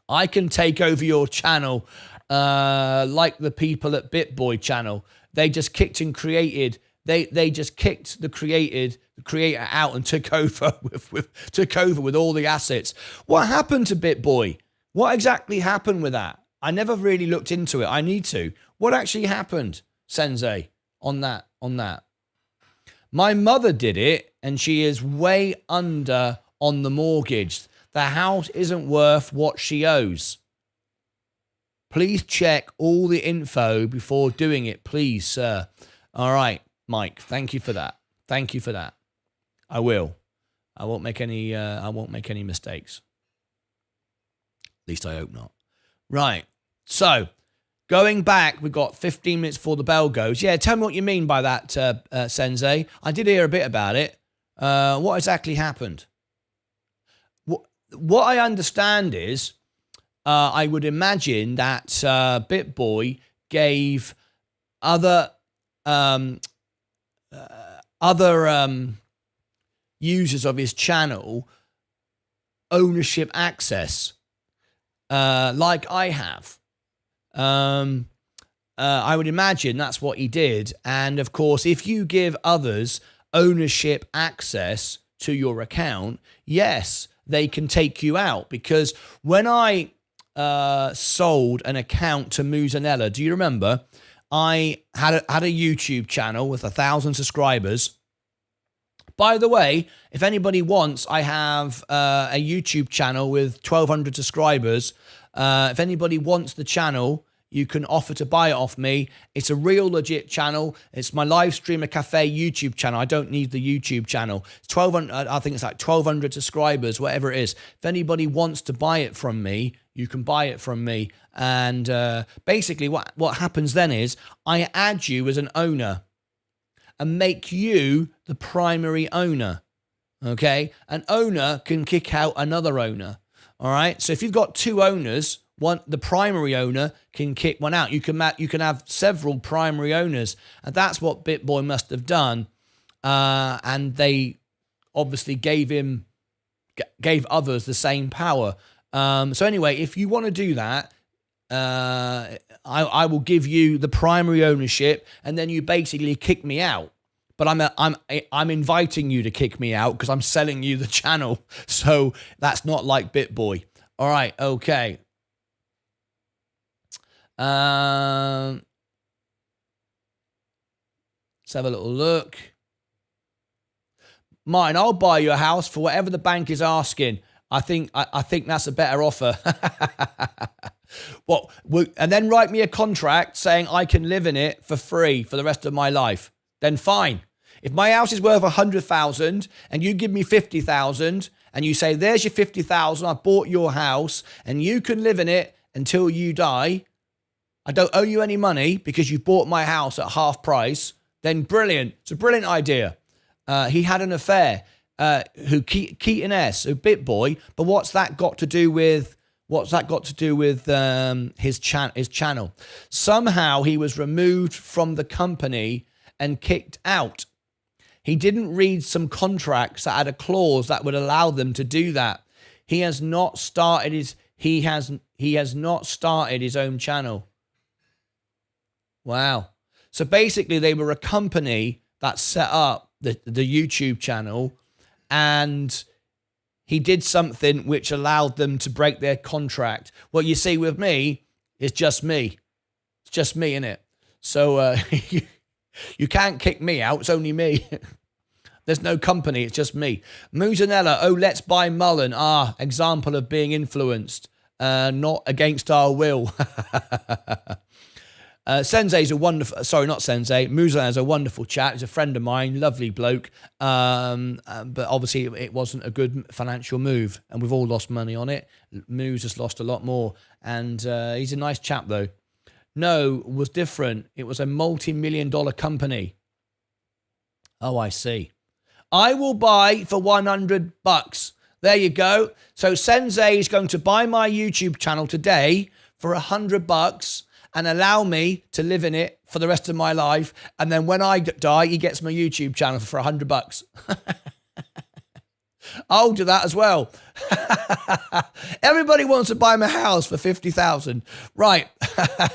I can take over your channel like the people at BitBoy channel. They just kicked and created. They just kicked the creator out and took over with all the assets. What happened to BitBoy? What exactly happened with that? I never really looked into it. I need to. What actually happened, Sensei, on that? My mother did it, and she is way under on the mortgage. The house isn't worth what she owes. Please check all the info before doing it, please, sir. All right, Mike. Thank you for that. Thank you for that. I will. I won't make any. I won't make any mistakes. At least I hope not. Right. So, going back, we've got 15 minutes before the bell goes. Yeah, tell me what you mean by that, Sensei. I did hear a bit about it. What exactly happened? What I understand is, I would imagine that BitBoy gave other users of his channel ownership access, like I have. I would imagine that's what he did. And of course, if you give others ownership access to your account, yes, they can take you out. Because when I sold an account to Muzanella, do you remember? I had a YouTube channel with 1,000 subscribers. By the way, if anybody wants, I have a YouTube channel with 1,200 subscribers. If anybody wants the channel, you can offer to buy it off me. It's a real legit channel. It's my Live Streamer Cafe YouTube channel. I don't need the YouTube channel. It's 1,200. I think it's like 1,200 subscribers, whatever it is. If anybody wants to buy it from me, you can buy it from me. And basically what happens then is I add you as an owner and make you the primary owner. Okay? An owner can kick out another owner. All right? So if you've got two owners, the primary owner can kick one out. You can have several primary owners, and that's what BitBoy must have done. And they obviously gave others the same power. So anyway, if you want to do that, I will give you the primary ownership, and then you basically kick me out. But I'm inviting you to kick me out because I'm selling you the channel. So that's not like BitBoy. All right, okay. Let's have a little look. Martyn, I'll buy you a house for whatever the bank is asking. I think that's a better offer. And then write me a contract saying I can live in it for free for the rest of my life. Then fine. If my house is worth 100,000 and you give me 50,000 and you say, there's your 50,000, I bought your house and you can live in it until you die. I don't owe you any money because you bought my house at half price. Then brilliant. It's a brilliant idea. He had an affair. Keaton S, who BitBoy, but what's that got to do with his channel? Somehow he was removed from the company and kicked out. He didn't read some contracts that had a clause that would allow them to do that. He has not started his own channel. Wow. So basically they were a company that set up the YouTube channel, and he did something which allowed them to break their contract. Well, you see, with me, it's just me. It's just me, innit? So you can't kick me out. It's only me. There's no company. It's just me. Muzanella, oh, let's buy Mullen. Example of being influenced, not against our will. Sensei's a wonderful, sorry, not Sensei, Muzan is a wonderful chap. He's a friend of mine, lovely bloke. But obviously it wasn't a good financial move, and we've all lost money on it. Muz has lost a lot more, and he's a nice chap though. No, was different. It was a multi-million-dollar company. Oh, I see. I will buy for $100. There you go. So Sensei is going to buy my YouTube channel today for $100 and allow me to live in it for the rest of my life. And then when I die, he gets my YouTube channel for $100. I'll do that as well. Everybody wants to buy my house for 50,000. Right.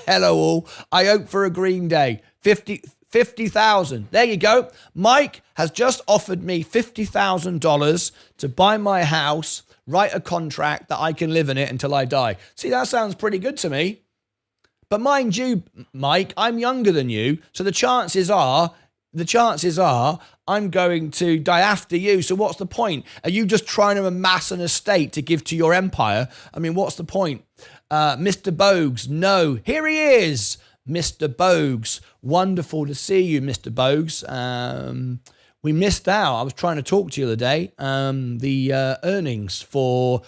Hello all. I hope for a green day. 50,000. There you go. Mike has just offered me $50,000 to buy my house, write a contract that I can live in it until I die. See, that sounds pretty good to me. But mind you, Mike, I'm younger than you, so the chances are I'm going to die after you. So what's the point? Are you just trying to amass an estate to give to your empire? I mean, what's the point? Mr. Bogues, no. Here he is, Mr. Bogues. Wonderful to see you, Mr. Bogues. We missed out. I was trying to talk to you the other day. The earnings for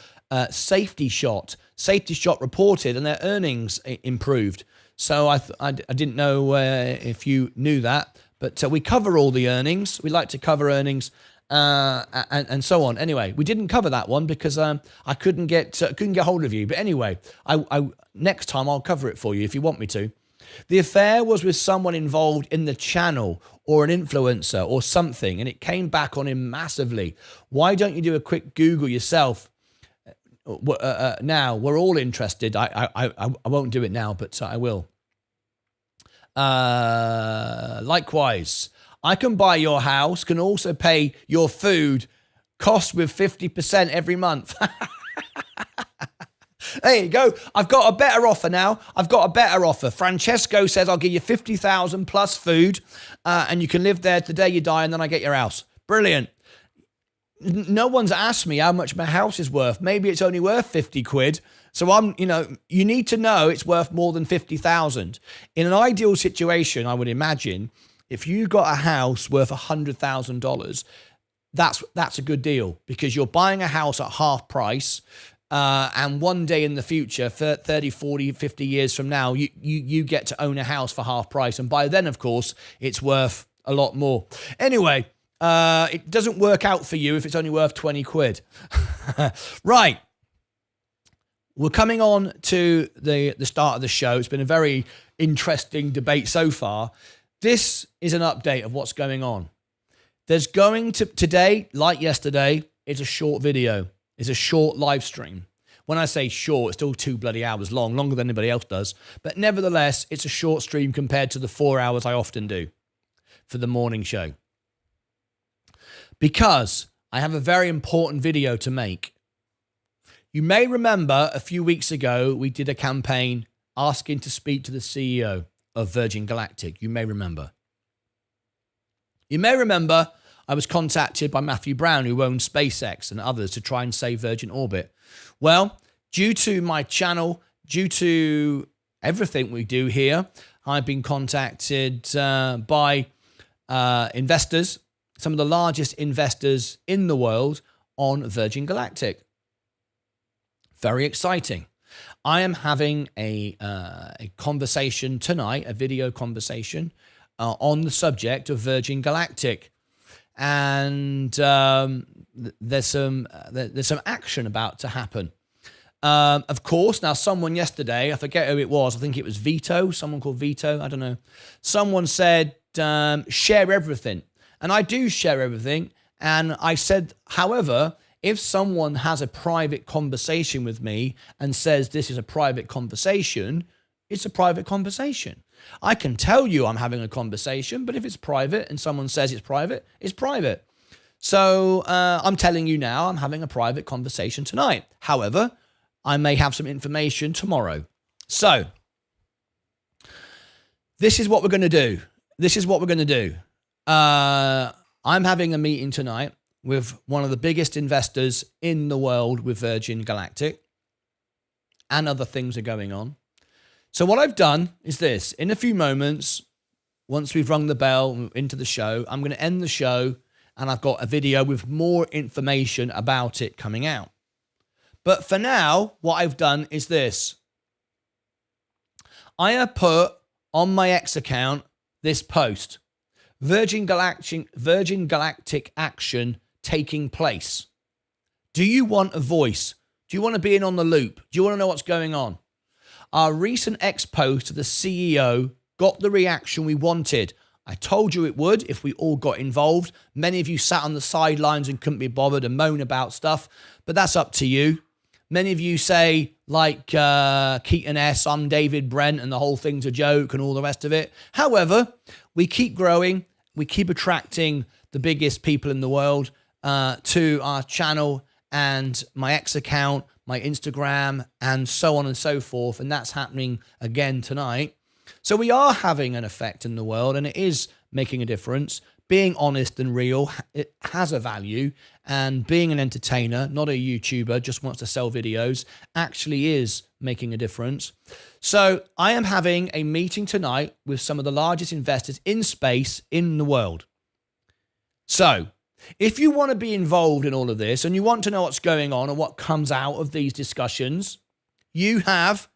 Safety Shot. Safety Shot reported, and their earnings improved. So I didn't know if you knew that, but we cover all the earnings. We like to cover earnings and so on. Anyway, we didn't cover that one because I couldn't get hold of you. But anyway, I next time I'll cover it for you if you want me to. The affair was with someone involved in the channel or an influencer or something, and it came back on him massively. Why don't you do a quick Google yourself? Now we're all interested. I won't do it now, but I will. Likewise, I can buy your house, can also pay your food cost with 50% every month. There you go. I've got a better offer now. Francesco says I'll give you 50,000 plus food, and you can live there the day you die, and then I get your house. Brilliant. No one's asked me how much my house is worth. Maybe it's only worth 50 quid. So you need to know it's worth more than 50,000. In an ideal situation, I would imagine, if you got a house worth $100,000, that's a good deal, because you're buying a house at half price. And one day in the future, 30, 40, 50 years from now, you get to own a house for half price. And by then, of course, it's worth a lot more. Anyway, it doesn't work out for you if it's only worth 20 quid. Right. We're coming on to the start of the show. It's been a very interesting debate so far. This is an update of what's going on. There's going to, today, like yesterday, it's a short video. It's a short live stream. When I say short, it's still 2 bloody hours long, longer than anybody else does. But nevertheless, it's a short stream compared to the 4 hours I often do for the morning show. Because I have a very important video to make. You may remember a few weeks ago, we did a campaign asking to speak to the CEO of Virgin Galactic. You may remember. I was contacted by Matthew Brown, who owns SpaceX and others, to try and save Virgin Orbit. Well, due to my channel, due to everything we do here, I've been contacted by investors, some of the largest investors in the world on Virgin Galactic. Very exciting. I am having a conversation tonight, a video conversation on the subject of Virgin Galactic. And there's some action about to happen. Of course, now someone yesterday, I forget who it was, I think it was Vito, someone called Vito, I don't know. Someone said, share everything. And I do share everything. And I said, however, if someone has a private conversation with me and says this is a private conversation, it's a private conversation. I can tell you I'm having a conversation, but if it's private and someone says it's private, it's private. So I'm telling you now I'm having a private conversation tonight. However, I may have some information tomorrow. So this is what we're going to do. I'm having a meeting tonight with one of the biggest investors in the world with Virgin Galactic, and other things are going on. So what I've done is this. In a few moments, once we've rung the bell into the show, I'm going to end the show, and I've got a video with more information about it coming out. But for now, what I've done is this. I have put on my X account this post. Virgin Galactic action taking place. Do you want a voice? Do you want to be in on the loop? Do you want to know what's going on? Our recent X post to the CEO got the reaction we wanted. I told you it would if we all got involved. Many of you sat on the sidelines and couldn't be bothered and moan about stuff, but that's up to you. Many of you say, like Keaton S., I'm David Brent, and the whole thing's a joke and all the rest of it. However, we keep growing. We keep attracting the biggest people in the world to our channel and my X account, my Instagram, and so on and so forth. And that's happening again tonight. So we are having an effect in the world, and it is making a difference. Being honest and real, it has a value, and being an entertainer, not a YouTuber, just wants to sell videos, actually is making a difference. So I am having a meeting tonight with some of the largest investors in space in the world. So if you want to be involved in all of this and you want to know what's going on and what comes out of these discussions, you have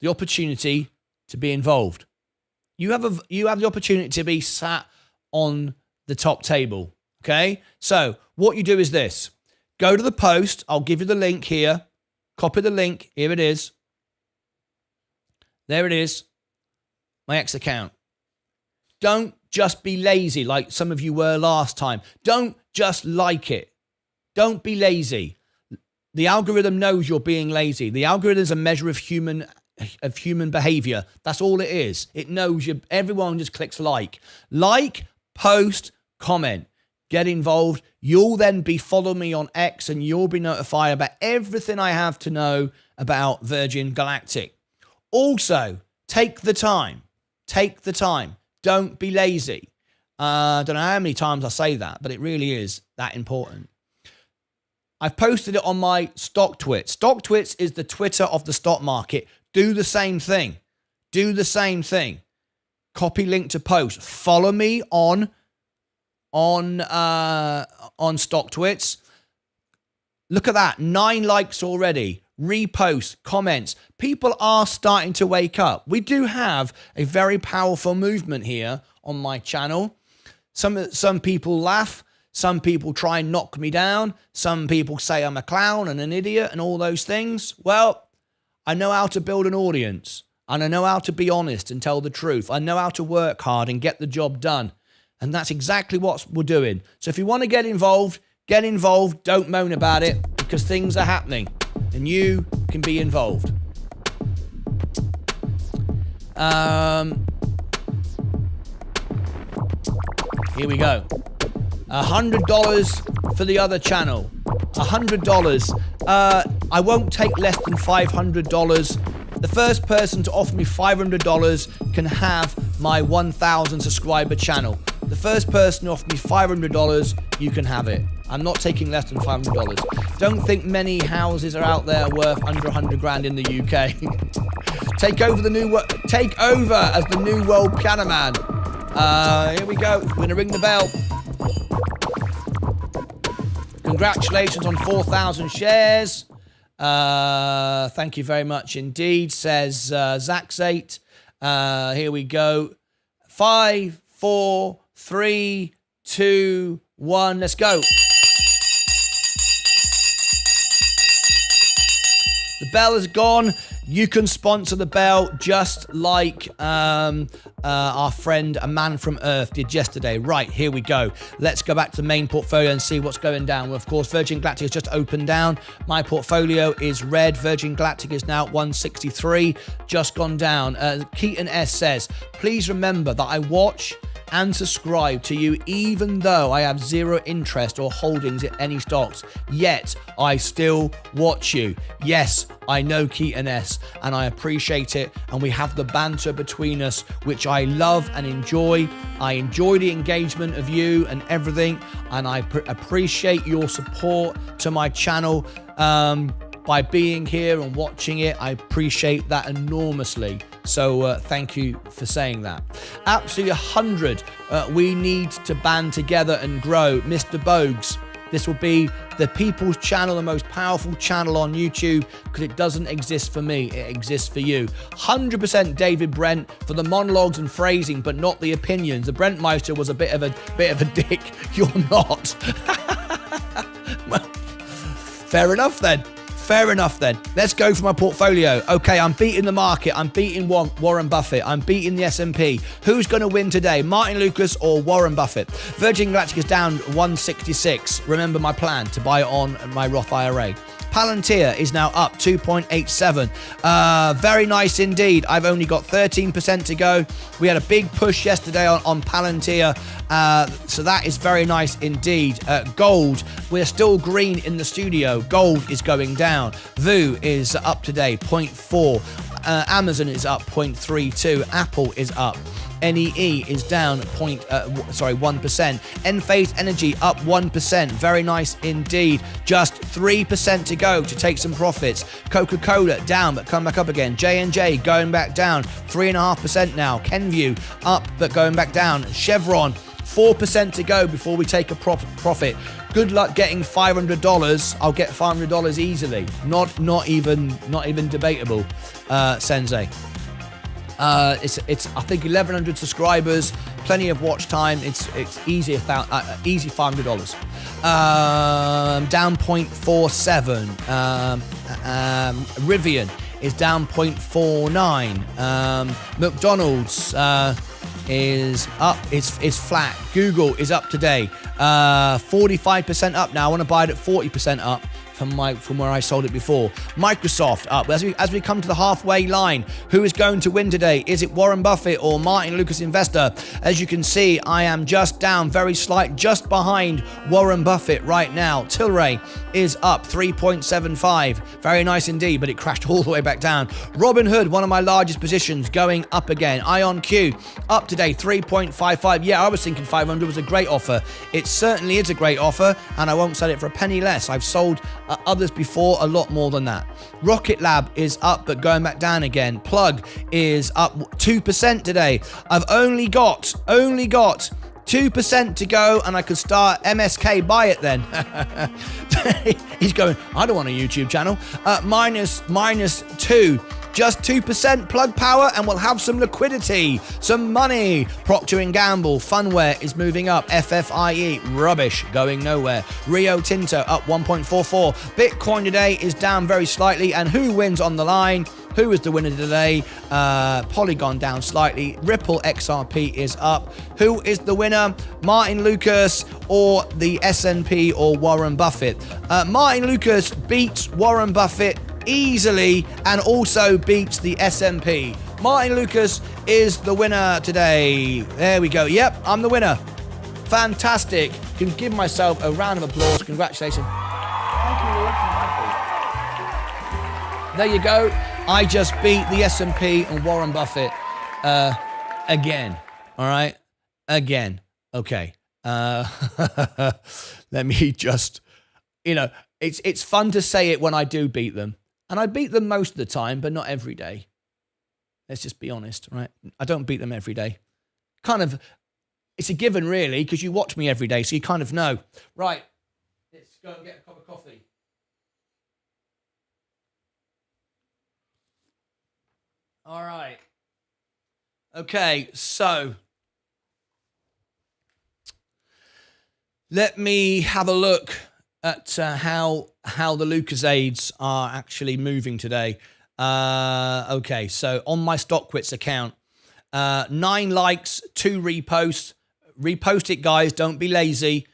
the opportunity to be involved. You have the opportunity to be sat on the top table. Okay. So what you do is this. Go to the post. I'll give you the link here. Copy the link. Here it is. There it is. My X account. Don't just be lazy like some of you were last time. Don't just like it. Don't be lazy. The algorithm knows you're being lazy. The algorithm is a measure of human behavior. That's all it is. It knows you. Everyone just clicks like, post, comment, get involved. You'll then be following me on X, and you'll be notified about everything I have to know about Virgin Galactic. Also, take the time. Don't be lazy. I don't know how many times I say that, but it really is that important. I've posted it on my StockTwits. StockTwits is the Twitter of the stock market. Do the same thing. Copy link to post. Follow me on StockTwits. Look at that. 9 likes already. Repost, comments. People are starting to wake up. We do have a very powerful movement here on my channel. Some people laugh. Some people try and knock me down. Some people say I'm a clown and an idiot and all those things. Well, I know how to build an audience, and I know how to be honest and tell the truth. I know how to work hard and get the job done. And that's exactly what we're doing. So if you want to get involved, don't moan about it, because things are happening and you can be involved. Here we go. $100 for the other channel. $100. I won't take less than $500. The first person to offer me $500 can have my 1,000 subscriber channel. The first person to offer me $500, you can have it. I'm not taking less than $500. Don't think many houses are out there worth under 100 grand in the UK. Take over as the new world piano man. Here we go. We're going to ring the bell. Congratulations on 4,000 shares. Thank you very much indeed, says Zax8. Here we go. 5, 4, 3, 2, 1. Let's go. bell is gone. You can sponsor the bell just like our friend, a man from Earth, did yesterday. Right, here we go. Let's go back to the main portfolio and see what's going down. Well, of course, Virgin Galactic has just opened down. My portfolio is red. Virgin Galactic is now at 163, just gone down. Keaton S says, please remember that I watch and subscribe to you even though I have zero interest or holdings in any stocks, yet I still watch you. Yes, I know, Keaton S, and I appreciate it, and we have the banter between us, which I love and enjoy. I enjoy the engagement of you and everything, and I appreciate your support to my channel by being here and watching it. I appreciate that enormously. So thank you for saying that. Absolutely 100. We need to band together and grow. Mr. Bogues, this will be the people's channel, the most powerful channel on YouTube, because it doesn't exist for me. It exists for you. 100% David Brent for the monologues and phrasing, but not the opinions. The Brentmeister was a bit of a dick. You're not. Fair enough then. Fair enough then. Let's go for my portfolio. Okay, I'm beating the market. I'm beating Warren Buffett. I'm beating the S&P. Who's going to win today? Martyn Lucas or Warren Buffett? Virgin Galactic is down 166. Remember my plan to buy it on my Roth IRA. Palantir is now up 2.87. Very nice indeed. I've only got 13% to go. We had a big push yesterday on Palantir. So that is very nice indeed. Gold, we're still green in the studio. Gold is going down. VU is up today, 0.4. Amazon is up 0.32. Apple is up. NEE is down 1%. Enphase Energy up 1%. Very nice indeed. Just 3% to go to take some profits. Coca-Cola down but come back up again. J&J going back down 3.5% now. Kenvue up but going back down. Chevron 4% to go before we take a profit. Good luck getting $500. I'll get $500 easily. Not even debatable, Sensei. It's I think 1,100 subscribers, plenty of watch time. It's easy easy $500. Down 0.47. Rivian is down 0.49. McDonald's is up. It's flat. Google is up today. 45% up now. I want to buy it at 40% up from where I sold it before. Microsoft up. As we come to the halfway line, who is going to win today? Is it Warren Buffett or Martyn Lucas Investor? As you can see, I am just down very slight, just behind Warren Buffett right now. Tilray is up 3.75. Very nice indeed, but it crashed all the way back down. Robinhood, one of my largest positions, going up again. IonQ up today 3.55. Yeah, I was thinking 500 was a great offer. It certainly is a great offer, and I won't sell it for a penny less. I've sold others before a lot more than that. Rocket Lab is up but going back down again. Plug is up 2% today. I've only got 2% to go, and I could start MSK. Buy it then. He's going, I don't want a YouTube channel. Minus 2. Just 2% Plug Power, and we'll have some liquidity, some money. Procter & Gamble, Funware is moving up. FFIE, rubbish, going nowhere. Rio Tinto up 1.44. Bitcoin today is down very slightly, and who wins on the line? Who is the winner today? Polygon down slightly. Ripple XRP is up. Who is the winner? Martyn Lucas or the S&P or Warren Buffett? Martyn Lucas beats Warren Buffett easily and also beats the S&P. Martyn Lucas is the winner today. There we go. Yep, I'm the winner. Fantastic. Can give myself a round of applause. Congratulations. Thank you, Lord. There you go. I just beat the S&P and Warren Buffett again. All right? Again. Okay. Let me just, it's fun to say it when I do beat them. And I beat them most of the time, but not every day. Let's just be honest, right? I don't beat them every day. Kind of, it's a given really, because you watch me every day, so you kind of know. Right, let's go and get a cup of coffee. All right. Okay, so let me have a look at how the Lucasades are actually moving today. Okay, so on my StockTwits account, 9 likes, 2 reposts. Repost it, guys. Don't be lazy.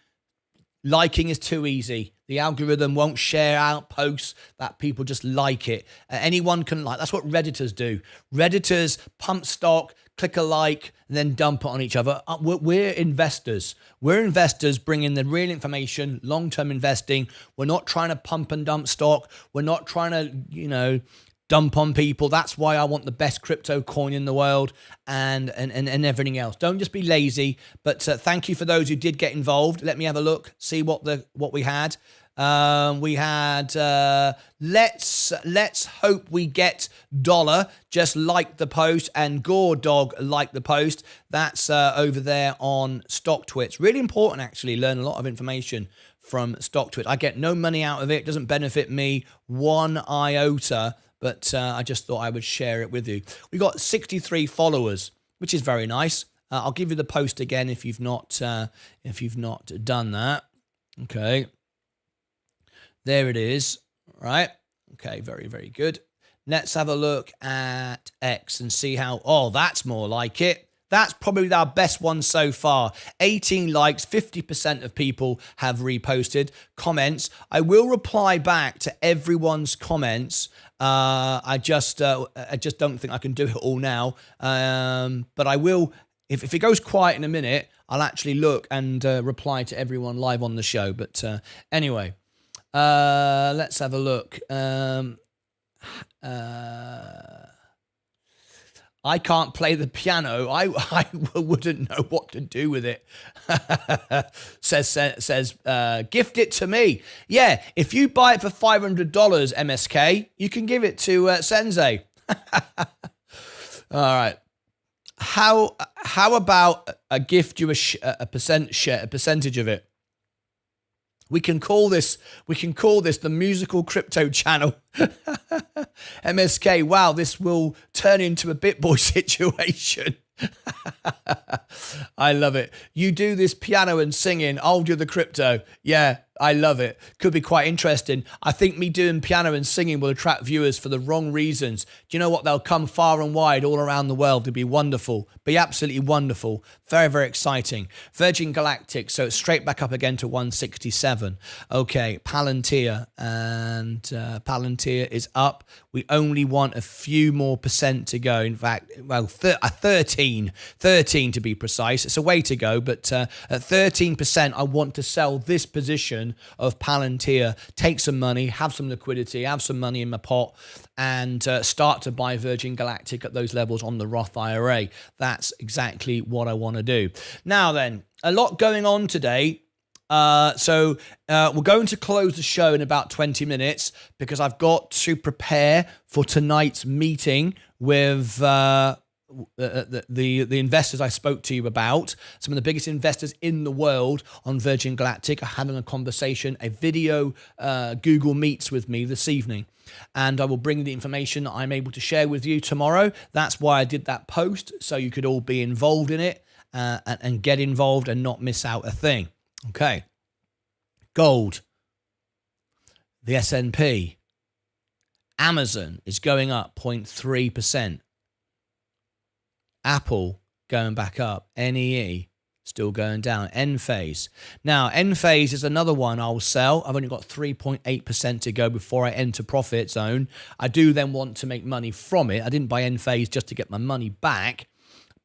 Liking is too easy. The algorithm won't share out posts that people just like it. Anyone can like. That's what Redditors do. Redditors pump stock, click a like, and then dump it on each other. We're investors. We're investors bringing the real information, long-term investing. We're not trying to pump and dump stock. We're not trying to, dump on people. That's why I want the best crypto coin in the world and everything else. Don't just be lazy. But thank you for those who did get involved. Let me have a look, see what we had. We had let's hope we get dollar, just like the post, and Gore Dog like the post. That's over there on StockTwits. Really important, actually. Learn a lot of information from StockTwits. I get no money out of it. It doesn't benefit me one iota. But I just thought I would share it with you. We got 63 followers, which is very nice. I'll give you the post again if you've not done that. Okay, there it is. Right. Okay, very, very good. Let's have a look at X and see how. Oh, that's more like it. That's probably our best one so far. 18 likes, 50% of people have reposted. Comments. I will reply back to everyone's comments. I just don't think I can do it all now. But I will. If it goes quiet in a minute, I'll actually look and reply to everyone live on the show. But anyway, let's have a look. I can't play the piano. I wouldn't know what to do with it. says gift it to me. Yeah, if you buy it for $500, MSK, you can give it to Sensei. All right. How about a gift you a percentage of it? We can call this the musical crypto channel. MSK, wow, this will turn into a BitBoy situation. I love it. You do this piano and singing, I'll do the crypto. Yeah, I love it. Could be quite interesting. I think me doing piano and singing will attract viewers for the wrong reasons. Do you know what? They'll come far and wide all around the world. It'll be wonderful. Be absolutely wonderful. Very, very exciting. Virgin Galactic, so it's straight back up again to 167. Okay, Palantir, and Palantir is up. We only want a few more percent to go. In fact, well, 13 to be precise. It's a way to go, but at 13%, I want to sell this position of Palantir, take some money, have some liquidity, have some money in my pot, and start to buy Virgin Galactic at those levels on the Roth IRA. That's exactly what I want to do. Now then, a lot going on today. So we're going to close the show in about 20 minutes because I've got to prepare for tonight's meeting with the investors I spoke to you about. Some of the biggest investors in the world on Virgin Galactic are having a conversation, a video Google Meets with me this evening. And I will bring the information that I'm able to share with you tomorrow. That's why I did that post, so you could all be involved in it and get involved and not miss out a thing. Okay. Gold. The S&P. Amazon is going up 0.3%. Apple going back up. NEE still going down. Enphase. Now, Enphase is another one I'll sell. I've only got 3.8% to go before I enter profit zone. I do then want to make money from it. I didn't buy Enphase just to get my money back,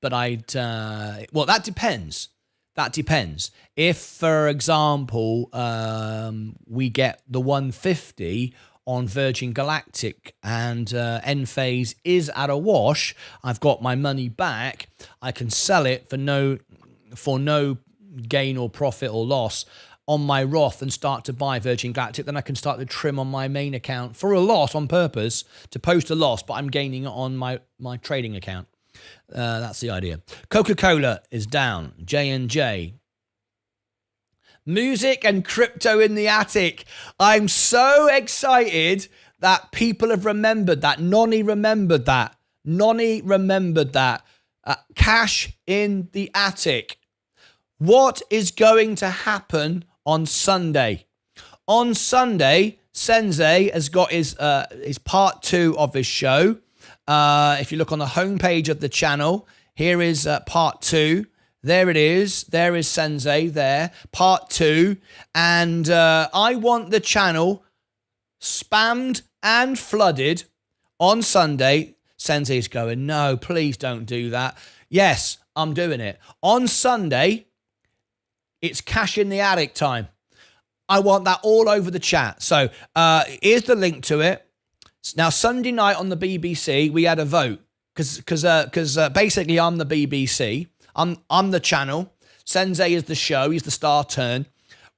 but well, that depends. That depends. If, for example, we get the 150 on Virgin Galactic and Enphase is at a wash, I've got my money back, I can sell it for no gain or profit or loss on my Roth and start to buy Virgin Galactic. Then I can start to trim on my main account for a loss on purpose to post a loss, but I'm gaining it on my trading account. That's the idea. Coca-Cola is down. J&J. Music and crypto in the attic. I'm so excited that people have remembered that. Nonny remembered that. Cash in the attic. What is going to happen on Sunday? on Sunday, Sensei has got his part 2 of his show. If you look on the homepage of the channel, here is part 2. There it is. There is Sensei there, part 2. And I want the channel spammed and flooded on Sunday. Sensei's going, no, please don't do that. Yes, I'm doing it. On Sunday, it's cash in the attic time. I want that all over the chat. So here's the link to it. Now, Sunday night on the BBC, we had a vote because basically I'm the BBC. I'm the channel. Sensei is the show. He's the star turn,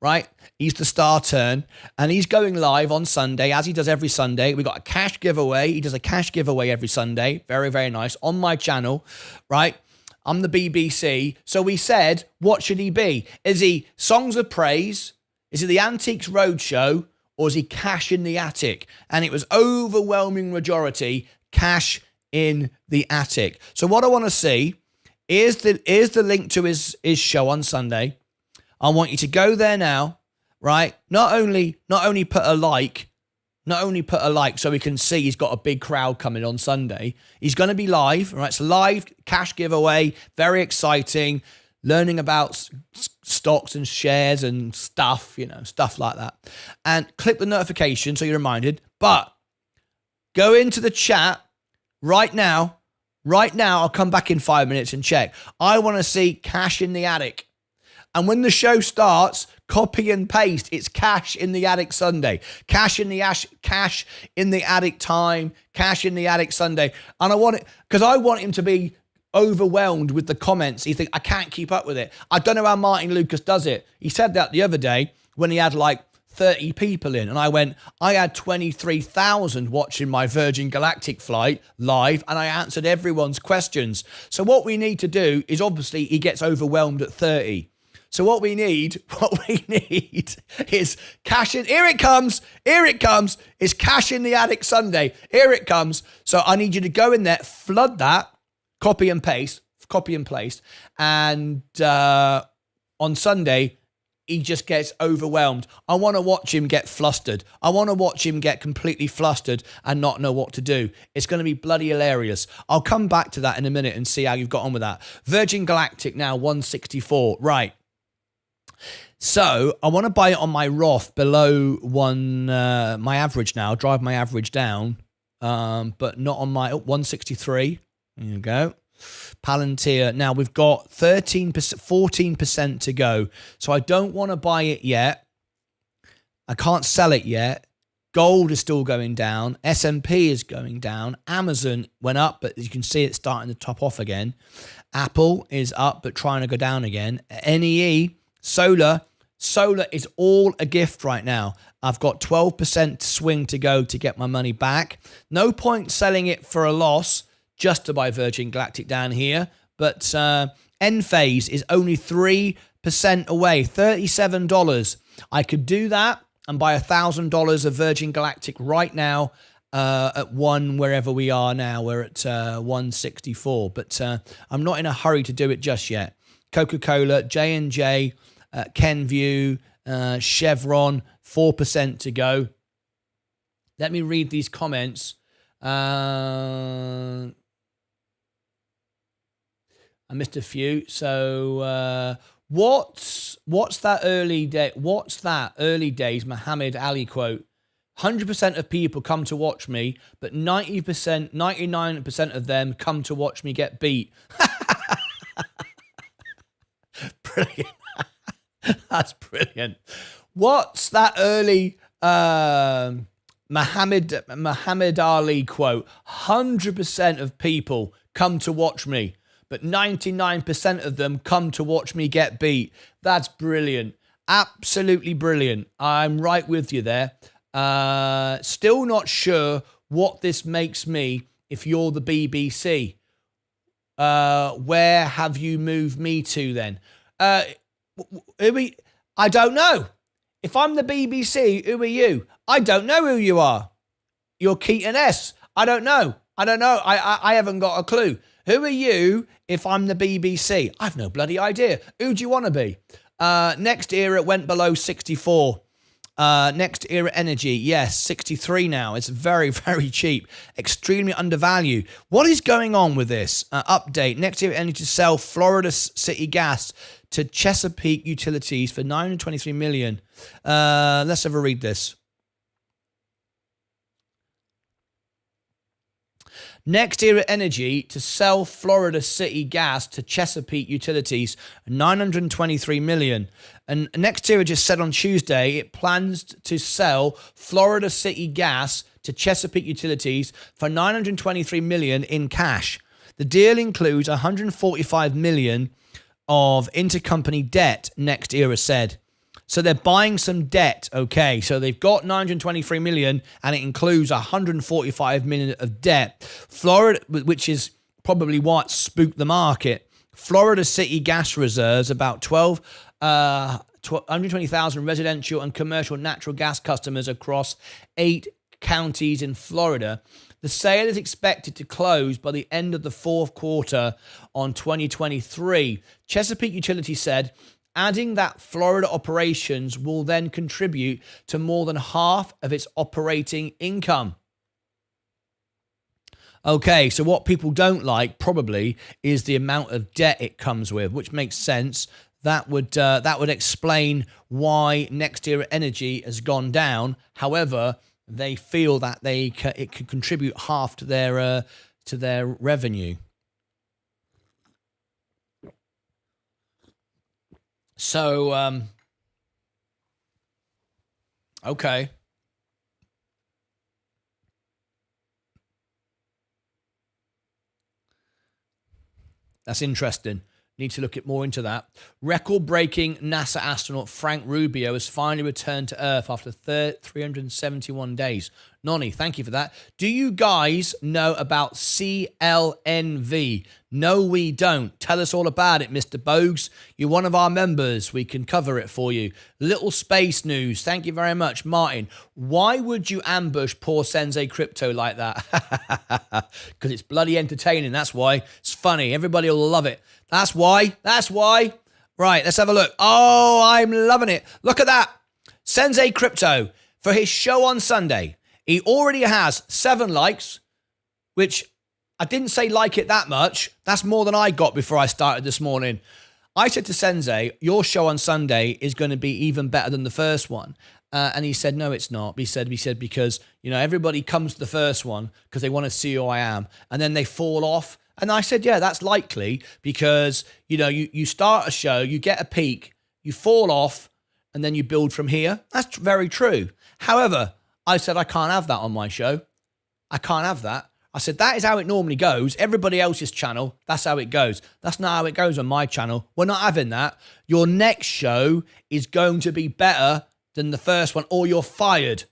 right? He's the star turn. And he's going live on Sunday, as he does every Sunday. We got a cash giveaway. He does a cash giveaway every Sunday. Very, very nice. On my channel, right? I'm the BBC. So we said, what should he be? Is he Songs of Praise? Is it the Antiques Roadshow? Or is he Cash in the Attic? And it was overwhelming majority Cash in the Attic. So what I want to see is the link to his show on Sunday. I want you to go there now, right? Not only put a like so we can see he's got a big crowd coming on Sunday. He's going to be live, right? It's a live cash giveaway, very exciting, learning about stocks and shares and stuff, stuff like that. And click the notification so you're reminded. But go into the chat right now. Right now, I'll come back in 5 minutes and check. I want to see Cash in the Attic. And when the show starts, copy and paste. It's Cash in the Attic Sunday. Cash in the Attic time. Cash in the Attic Sunday. And I want it because I want him to be overwhelmed with the comments. He thinks, I can't keep up with it. I don't know how Martyn Lucas does it. He said that the other day when he had like 30 people in. And I had 23,000 watching my Virgin Galactic flight live, and I answered everyone's questions. So what we need to do is obviously he gets overwhelmed at 30. So what we need is cash in. Here it comes. It's Cash in the Attic Sunday. Here it comes. So I need you to go in there, flood that, copy and paste. And on Sunday, he just gets overwhelmed. I want to watch him get flustered. I want to watch him get completely flustered and not know what to do. It's going to be bloody hilarious. I'll come back to that in a minute and see how you've got on with that. Virgin Galactic now 164. Right. So I want to buy it on my Roth below my average now. Drive my average down, but not on my 163. There you go. Palantir. Now we've got 13%, 14% to go. So I don't want to buy it yet. I can't sell it yet. Gold is still going down. S&P is going down. Amazon went up, but you can see it's starting to top off again. Apple is up, but trying to go down again. NEE, solar is all a gift right now. I've got 12% swing to go to get my money back. No point selling it for a loss just to buy Virgin Galactic down here. But Enphase is only 3% away, $37. I could do that and buy $1,000 of Virgin Galactic right now at wherever we are now. We're at 164, but I'm not in a hurry to do it just yet. Coca-Cola, J&J, Kenvue, Chevron, 4% to go. Let me read these comments. I missed a few. So what's that early day? What's that early days Muhammad Ali quote? 100% of people come to watch me, but 90%, 99% of them come to watch me get beat. Brilliant. That's brilliant. What's that early Muhammad Ali quote? 100% of people come to watch me, but 99% of them come to watch me get beat. That's brilliant. Absolutely brilliant. I'm right with you there. Still not sure what this makes me if you're the BBC. Where have you moved me to then? I don't know. If I'm the BBC, who are you? I don't know who you are. You're Keaton S. I don't know. I haven't got a clue. Who are you if I'm the BBC? I've no bloody idea. Who do you want to be? Next era, it went below 64. Next Era Energy, yes, 63 now. It's very, very cheap. Extremely undervalued. What is going on with this? Update. Next Era Energy to sell Florida City Gas to Chesapeake Utilities for $923 million. Let's have a read this. Next Era Energy to sell Florida City Gas to Chesapeake Utilities, $923 million. And Next Era just said on Tuesday it plans to sell Florida City Gas to Chesapeake Utilities for $923 million in cash. The deal includes $145 million of intercompany debt, Next Era said. So they're buying some debt, okay? So they've got $923 million, and it includes $145 million of debt. Florida, which is probably what spooked the market. Florida City gas reserves about 120,000 residential and commercial natural gas customers across 8 counties in Florida. The sale is expected to close by the end of the fourth quarter on 2023. Chesapeake Utility said, adding that Florida operations will then contribute to more than half of its operating income. Okay, so what people don't like probably is the amount of debt it comes with, which makes sense. That would explain why Next Era Energy has gone down. However, they feel that it can contribute half to their revenue. So, okay. That's interesting. Need to look more into that. Record-breaking NASA astronaut Frank Rubio has finally returned to Earth after 371 days. Nonny, thank you for that. Do you guys know about CLNV? No, we don't. Tell us all about it, Mr. Bogues. You're one of our members. We can cover it for you. Little space news. Thank you very much, Martin. Why would you ambush poor Sensei Crypto like that? Because it's bloody entertaining. That's why. It's funny. Everybody will love it. That's why. That's why. Right, let's have a look. Oh, I'm loving it. Look at that. Sensei Crypto, for his show on Sunday, he already has 7 likes, which I didn't say like it that much. That's more than I got before I started this morning. I said to Sensei, your show on Sunday is going to be even better than the first one. And he said, no, it's not. He said, because, everybody comes to the first one because they want to see who I am. And then they fall off. And I said, yeah, that's likely because, you start a show, you get a peak, you fall off, and then you build from here. That's very true. However, I said, I can't have that on my show. I can't have that. I said, that is how it normally goes. Everybody else's channel, that's how it goes. That's not how it goes on my channel. We're not having that. Your next show is going to be better than the first one, or you're fired.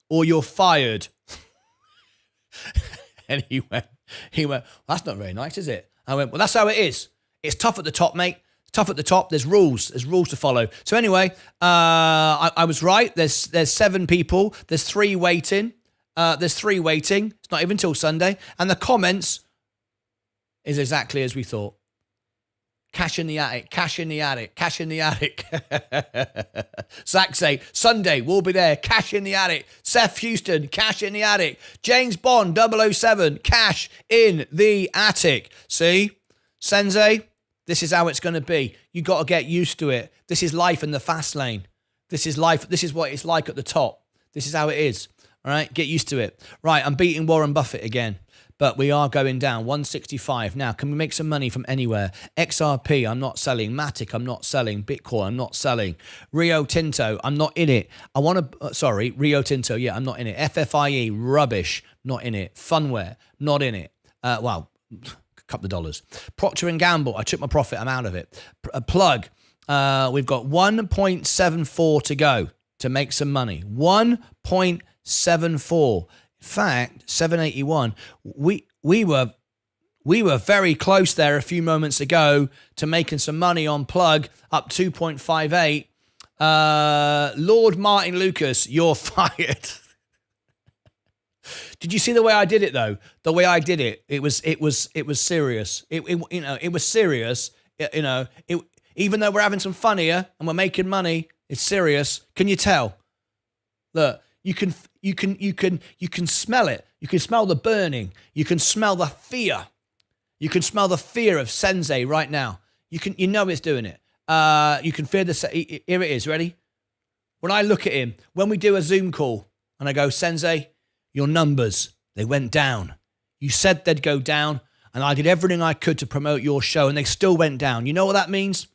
Or you're fired. And he went, well, that's not very nice, is it? I went, well, that's how it is. It's tough at the top, mate. Tough at the top. There's rules to follow. So anyway, I was right. There's 7 people. There's 3 waiting. It's not even till Sunday. And the comments is exactly as we thought. Cash in the attic, cash in the attic, cash in the attic. Zach say, Sunday, we'll be there, cash in the attic. Seth Houston, cash in the attic. James Bond, 007, cash in the attic. See? Sensei, this is how it's going to be. You got to get used to it. This is life in the fast lane. This is life. This is what it's like at the top. This is how it is. All right? Get used to it. Right, I'm beating Warren Buffett again. But we are going down, 165. Now, can we make some money from anywhere? XRP, I'm not selling. Matic, I'm not selling. Bitcoin, I'm not selling. Rio Tinto, I'm not in it. Rio Tinto, yeah, I'm not in it. FFIE, rubbish, not in it. Funware, not in it. A couple of dollars. Procter & Gamble, I took my profit, I'm out of it. Plug, we've got 1.74 to go to make some money. 1.74. Fact, 781. We were very close there a few moments ago to making some money on Plug, up 2.58. Lord Martyn Lucas, you're fired. Did you see the way I did it though? The way I did it, it was serious. It was serious. Even though we're having some fun here and we're making money, it's serious. Can you tell? Look, you can smell it. You can smell the burning. You can smell the fear. You can smell the fear of Sensei right now. You know it's doing it. You can feel the, here it is, ready? When I look at him, when we do a Zoom call and I go, Sensei, your numbers, they went down. You said they'd go down and I did everything I could to promote your show and they still went down. You know what that means?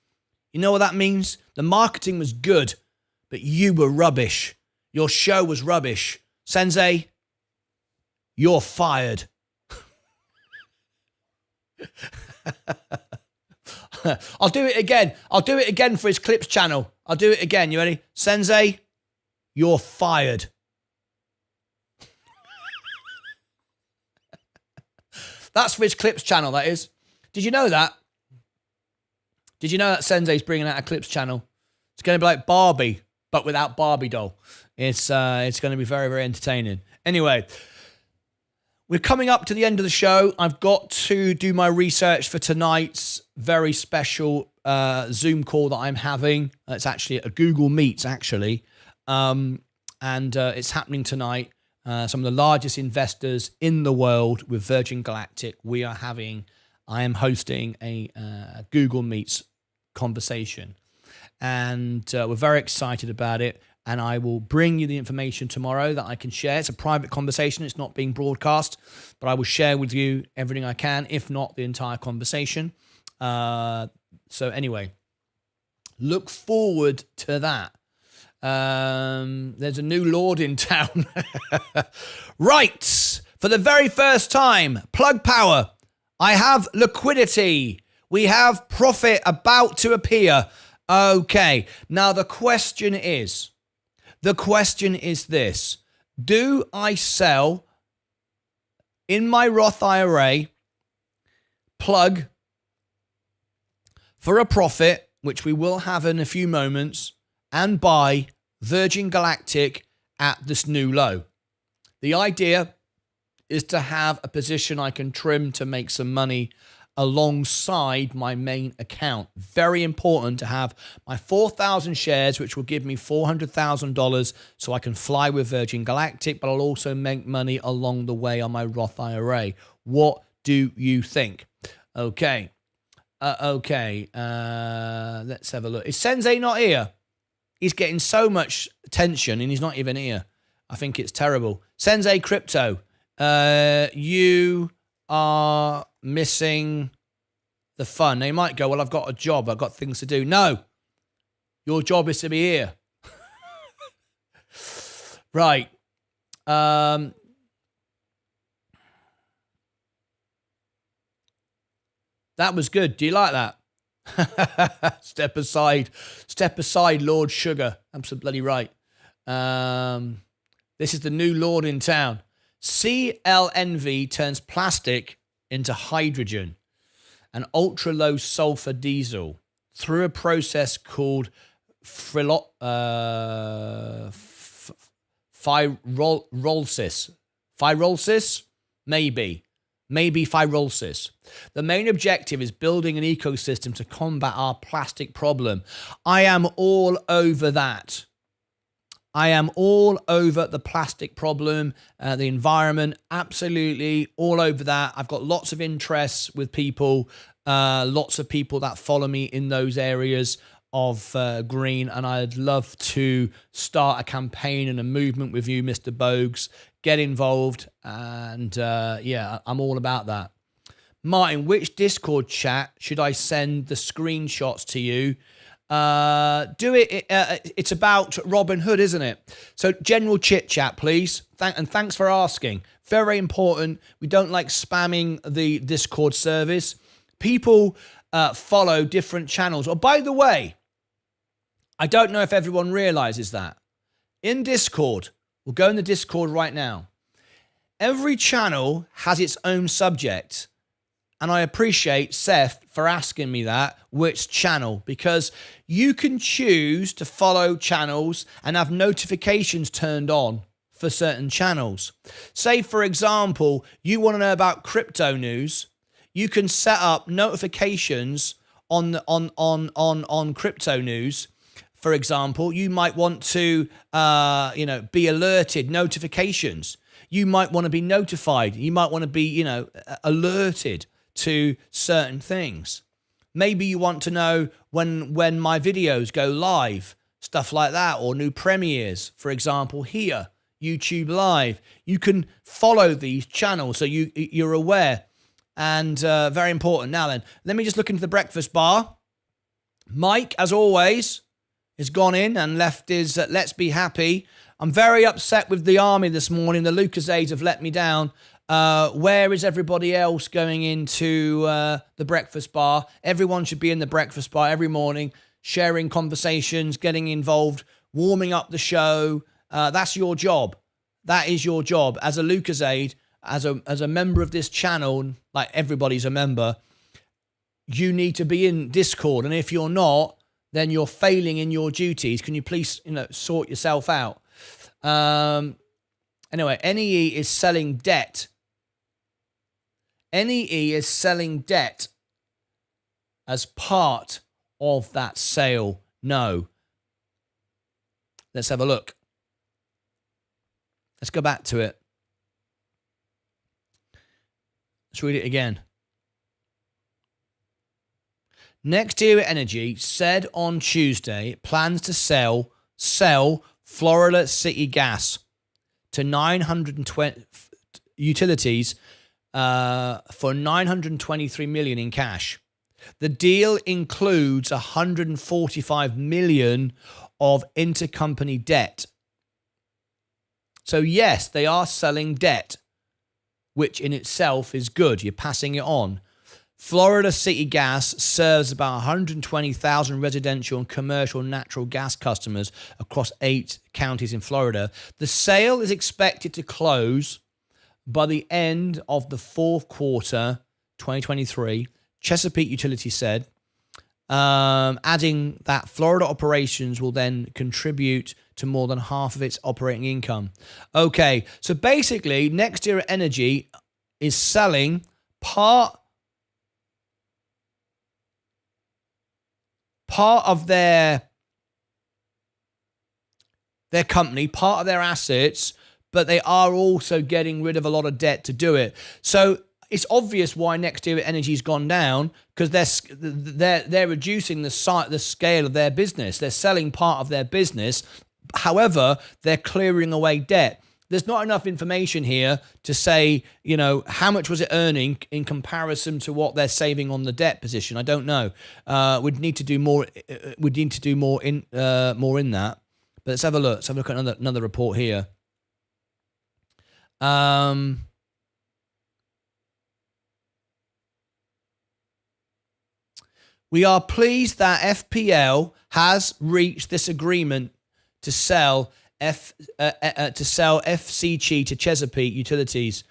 You know what that means? The marketing was good, but you were rubbish. Your show was rubbish. Sensei, you're fired. I'll do it again. I'll do it again for his Clips channel. I'll do it again. You ready? Sensei, you're fired. That's for his Clips channel, that is. Did you know that? Did you know that Sensei's bringing out a Clips channel? It's going to be like Barbie, but without Barbie doll. It's going to be very, very entertaining. Anyway, we're coming up to the end of the show. I've got to do my research for tonight's very special Zoom call that I'm having. It's actually a Google Meet, actually. And it's happening tonight. Some of the largest investors in the world with Virgin Galactic. I am hosting a Google Meets conversation. And we're very excited about it. And I will bring you the information tomorrow that I can share. It's a private conversation. It's not being broadcast. But I will share with you everything I can, if not the entire conversation. So anyway, look forward to that. There's a new lord in town. Right. For the very first time, Plug Power. I have liquidity. We have profit about to appear. Okay. Now the question is this. Do I sell in my Roth IRA Plug for a profit, which we will have in a few moments, and buy Virgin Galactic at this new low? The idea is to have a position I can trim to make some money alongside my main account. Very important to have my 4,000 shares, which will give me $400,000 so I can fly with Virgin Galactic, but I'll also make money along the way on my Roth IRA. What do you think? Okay. Let's have a look. Is Sensei not here? He's getting so much attention and he's not even here. I think it's terrible. Sensei Crypto, you are missing the fun. They might go, well, I've got a job. I've got things to do. No, your job is to be here. Right. That was good. Do you like that? Step aside, Lord Sugar. Absolutely right. This is the new lord in town. CLNV turns plastic into hydrogen and ultra low sulfur diesel through a process called pyrolysis. Pyrolysis? Maybe pyrolysis. The main objective is building an ecosystem to combat our plastic problem. I am all over that. I am all over the plastic problem, the environment, absolutely all over that. I've got lots of interests with people, lots of people that follow me in those areas of green, and I'd love to start a campaign and a movement with you, Mr. Bogues. Get involved, and yeah, I'm all about that. Martyn, which Discord chat should I send the screenshots to you? Do it. It's about Robinhood, isn't it? So general chit chat, please. And thanks for asking. Very important. We don't like spamming the Discord service. People follow different channels. Oh, by the way, I don't know if everyone realizes that. In Discord, we'll go in the Discord right now. Every channel has its own subject. And I appreciate Seth for asking me that, which channel, because you can choose to follow channels and have notifications turned on for certain channels. Say, for example, you want to know about crypto news. You can set up notifications on crypto news, for example, you might want to be alerted, notifications. You might want to be notified. You might want to be alerted to certain things. Maybe you want to know when my videos go live, stuff like that, or new premieres, for example, here, YouTube Live. You can follow these channels so you're aware, and very important. Now then, let me just look into the breakfast bar. Mike, as always, has gone in and left his let's be happy. I'm very upset with the army this morning. The Lucasades have let me down. Where is everybody else going into the breakfast bar? Everyone should be in the breakfast bar every morning, sharing conversations, getting involved, warming up the show. That's your job. That is your job as a Lucasade, as a member of this channel. Like everybody's a member. You need to be in Discord, and if you're not, then you're failing in your duties. Can you please, sort yourself out? Anyway, NEE is selling debt. NEE is selling debt as part of that sale. No. Let's have a look. Let's go back to it. Let's read it again. NextEra Energy said on Tuesday it plans to sell Florida City Gas to 920 utilities for $923 million in cash. The deal includes $145 million of intercompany debt. So yes, they are selling debt, which in itself is good. You're passing it on. Florida City Gas serves about 120,000 residential and commercial natural gas customers across 8 counties in Florida. The sale is expected to close by the end of the fourth quarter, 2023, Chesapeake Utility said, adding that Florida operations will then contribute to more than half of its operating income. Okay, so basically, NextEra Energy is selling part of their company, part of their assets, but they are also getting rid of a lot of debt to do it. So it's obvious why NextEra Energy's gone down, because they're reducing the scale of their business. They're selling part of their business. However, they're clearing away debt. There's not enough information here to say, how much was it earning in comparison to what they're saving on the debt position. I don't know. We'd need to do more. We'd need to do more in that. But let's have a look. Let's have a look at another report here. We are pleased that FPL has reached this agreement to sell FCG to Chesapeake Utilities.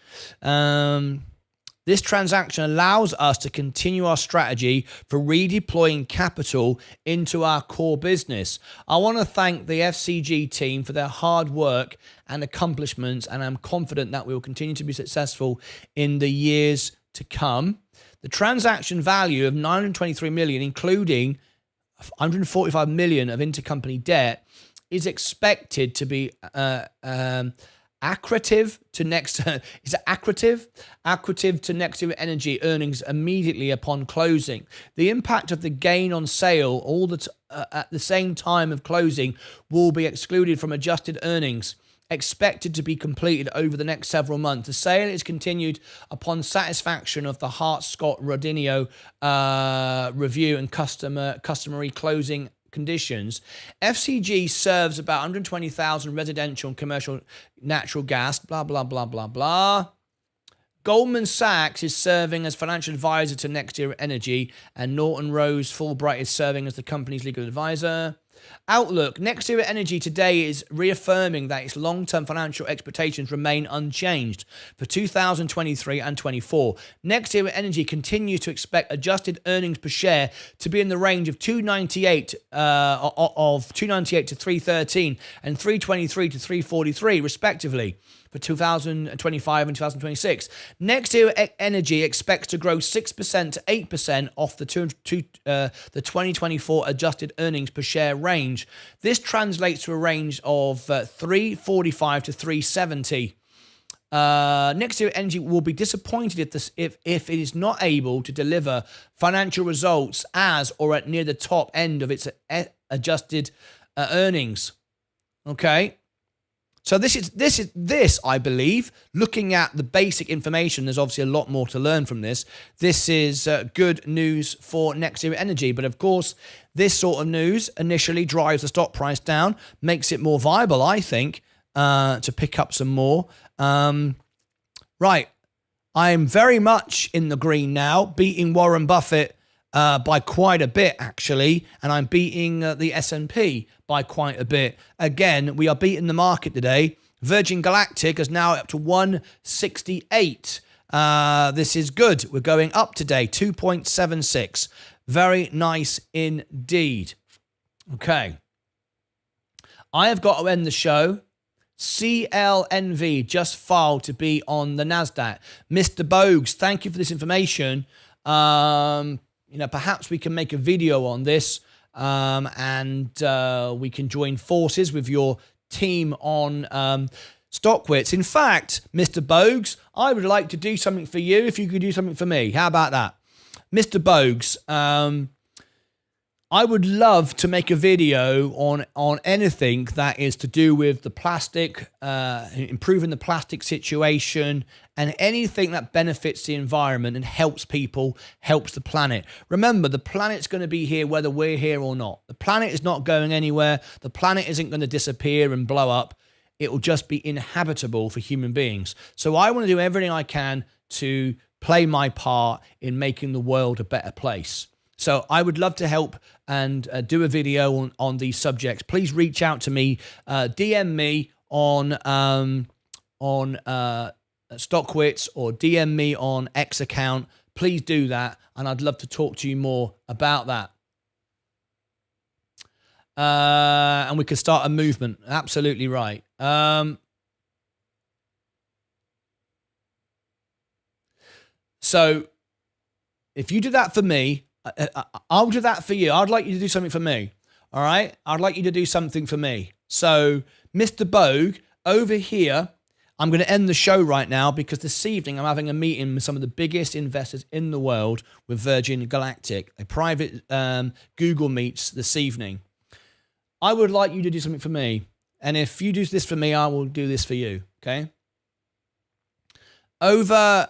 This transaction allows us to continue our strategy for redeploying capital into our core business. I want to thank the FCG team for their hard work and accomplishments, and I'm confident that we will continue to be successful in the years to come. The transaction value of $923 million, including $145 million of intercompany debt, is expected to be accretive to NextEra Energy earnings immediately upon closing. The impact of the gain on sale at the same time of closing will be excluded from adjusted earnings, expected to be completed over the next several months. The sale is continued upon satisfaction of the Hart-Scott-Rodino review and customary closing conditions. FCG serves about 120,000 residential and commercial natural gas, blah, blah, blah, blah, blah. Goldman Sachs is serving as financial advisor to NextEra Energy, and Norton Rose Fulbright is serving as the company's legal advisor. Outlook. NextEra Energy today is reaffirming that its long-term financial expectations remain unchanged for 2023 and 24. NextEra Energy continues to expect adjusted earnings per share to be in the range of $2.98 to $3.13 and $3.23 to $3.43 respectively. for 2025 and 2026. Next Year Energy expects to grow 6% to 8% off the 2024 adjusted earnings per share range. This translates to a range of 345 to 370. Next Year Energy will be disappointed if it is not able to deliver financial results as or at near the top end of its adjusted earnings. Okay, so this I believe, looking at the basic information, there's obviously a lot more to learn from this. This is good news for Next Year Energy, but of course, this sort of news initially drives the stock price down, makes it more viable, I think, to pick up some more. Right, I'm very much in the green now, beating Warren Buffett by quite a bit, actually, and I'm beating the S&P by quite a bit. Again, we are beating the market today. Virgin Galactic is now up to 168. This is good. We're going up today, 2.76. Very nice indeed. Okay. I have got to end the show. CLNV just filed to be on the NASDAQ. Mr. Bogues, thank you for this information. Perhaps we can make a video on this, and we can join forces with your team on StockWits. In fact, Mr. Bogues, I would like to do something for you if you could do something for me. How about that? Mr. Bogues, I would love to make a video on anything that is to do with the plastic, improving the plastic situation, and anything that benefits the environment and helps people, helps the planet. Remember, the planet's going to be here whether we're here or not. The planet is not going anywhere. The planet isn't going to disappear and blow up. It will just be inhabitable for human beings. So I want to do everything I can to play my part in making the world a better place. So I would love to help and do a video on these subjects. Please reach out to me, DM me on StockWits or DM me on X account. Please do that, and I'd love to talk to you more about that. And we could start a movement. Absolutely right. So if you do that for me, I'll do that for you. I'd like you to do something for me. All right? I'd like you to do something for me. So, Mr. Bogue, over here, I'm going to end the show right now because this evening I'm having a meeting with some of the biggest investors in the world with Virgin Galactic, a private Google Meets this evening. I would like you to do something for me. And if you do this for me, I will do this for you. Okay? Over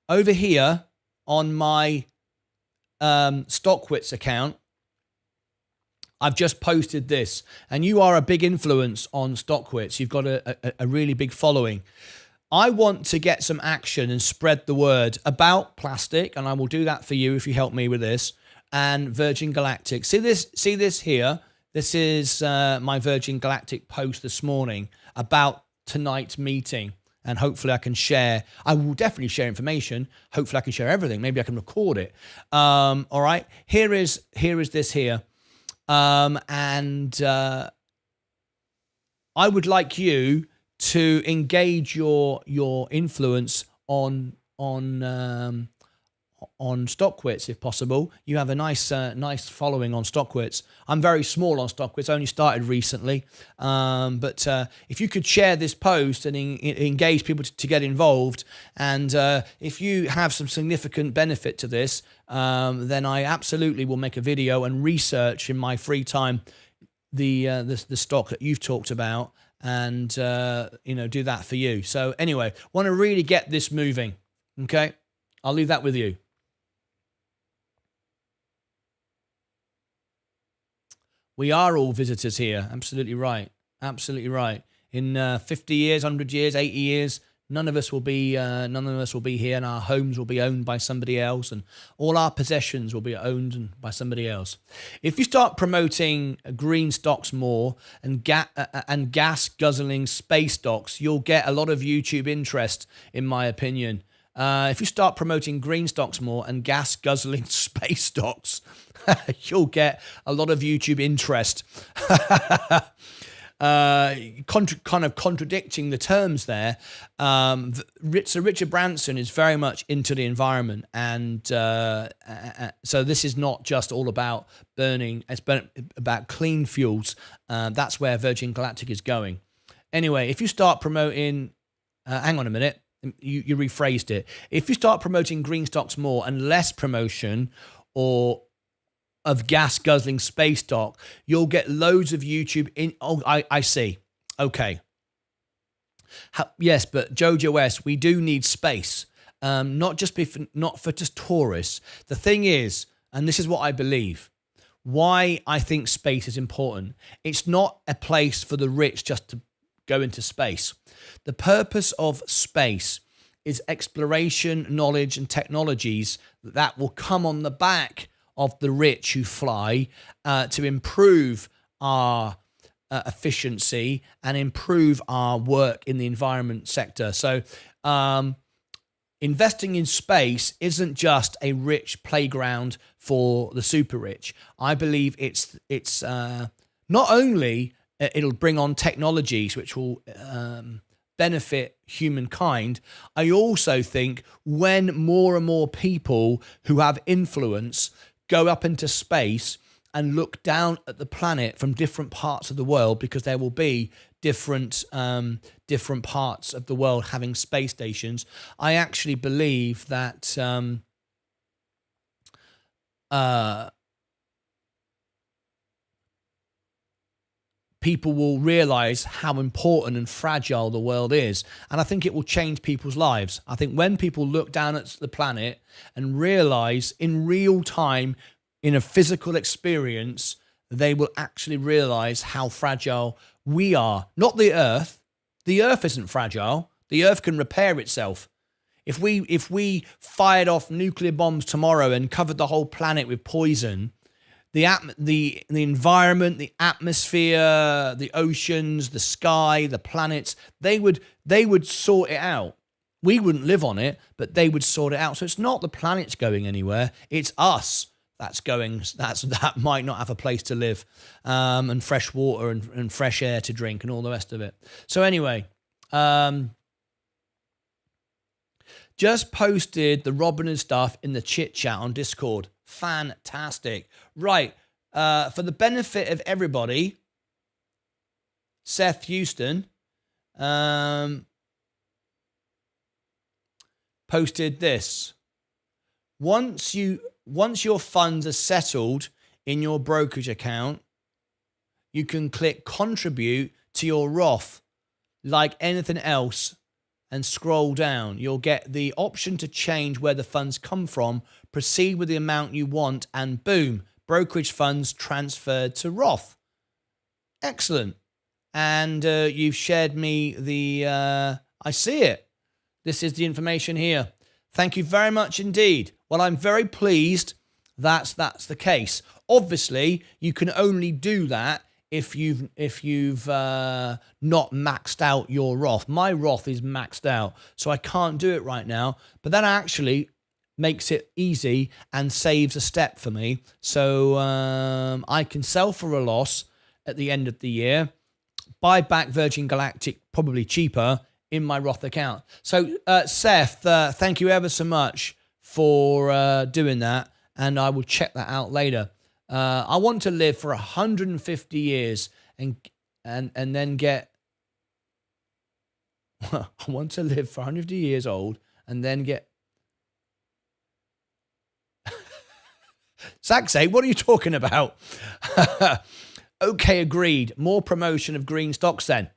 here on my StockWits account, I've just posted this, and you are a big influence on StockWits. You've got a really big following. I want to get some action and spread the word about plastic, and I will do that for you if you help me with this, and Virgin Galactic. See this here? This is my Virgin Galactic post this morning about tonight's meeting. And hopefully I can share. I will definitely share information. Hopefully I can share everything. Maybe I can record it. All right. Here is this here. And I would like you to engage your influence on StockWits if possible. You have a nice following on StockWits. I'm very small on StockWits. I only started recently. But if you could share this post and engage people to get involved, and if you have some significant benefit to this, then I absolutely will make a video and research in my free time the stock that you've talked about, and do that for you. So anyway, want to really get this moving. Okay, I'll leave that with you. We are all visitors here. Absolutely right. Absolutely right. In 50 years, 100 years, 80 years, none of us will be here, and our homes will be owned by somebody else, and all our possessions will be owned by somebody else. If you start promoting green stocks more and gas guzzling space stocks, you'll get a lot of YouTube interest, in my opinion. If you start promoting green stocks more and gas guzzling space stocks, you'll get a lot of YouTube interest. kind of contradicting the terms there. So Richard Branson is very much into the environment, and so this is not just all about burning. It's about clean fuels. That's where Virgin Galactic is going. Anyway, if you start promoting, hang on a minute, you rephrased it. If you start promoting green stocks more and less promotion or of gas guzzling space stock, you'll get loads of YouTube in. Oh, I see. Okay. Yes, but Jojo S, we do need space. Not for just tourists. The thing is, and this is what I believe, why I think space is important. It's not a place for the rich just to go into space. The purpose of space is exploration, knowledge, and technologies that will come on the back of the rich who fly to improve our efficiency and improve our work in the environment sector. So investing in space isn't just a rich playground for the super rich. I believe it's not only it'll bring on technologies which will benefit humankind. I also think when more and more people who have influence go up into space and look down at the planet from different parts of the world, because there will be different parts of the world having space stations. I actually believe that people will realize how important and fragile the world is. And I think it will change people's lives. I think when people look down at the planet and realize in real time, in a physical experience, they will actually realize how fragile we are. Not the Earth. The Earth isn't fragile. The Earth can repair itself. If we fired off nuclear bombs tomorrow and covered the whole planet with poison, the environment, the atmosphere, the oceans, the sky, the planets, they would sort it out. We wouldn't live on it, but they would sort it out. So it's not the planet's going anywhere. It's us that might not have a place to live, and fresh water and fresh air to drink and all the rest of it. So anyway, just posted the Robinhood stuff in the chit chat on Discord. Fantastic. Right. For the benefit of everybody, Seth Houston posted this. Once your funds are settled in your brokerage account, you can click contribute to your Roth like anything else and scroll down. You'll get the option to change where the funds come from, proceed with the amount you want, and boom, brokerage funds transferred to Roth. Excellent. And you've shared me I see it. This is the information here. Thank you very much indeed. Well, I'm very pleased that's the case. Obviously, you can only do that if you've not maxed out your Roth. My Roth is maxed out, so I can't do it right now. But that actually makes it easy and saves a step for me. So I can sell for a loss at the end of the year, buy back Virgin Galactic probably cheaper in my Roth account. So Seth, thank you ever so much for doing that, and I will check that out later. I want to live for 150 years and then get. I want to live for 150 years old and then get. Saxay, what are you talking about? Okay, agreed. More promotion of green stocks then.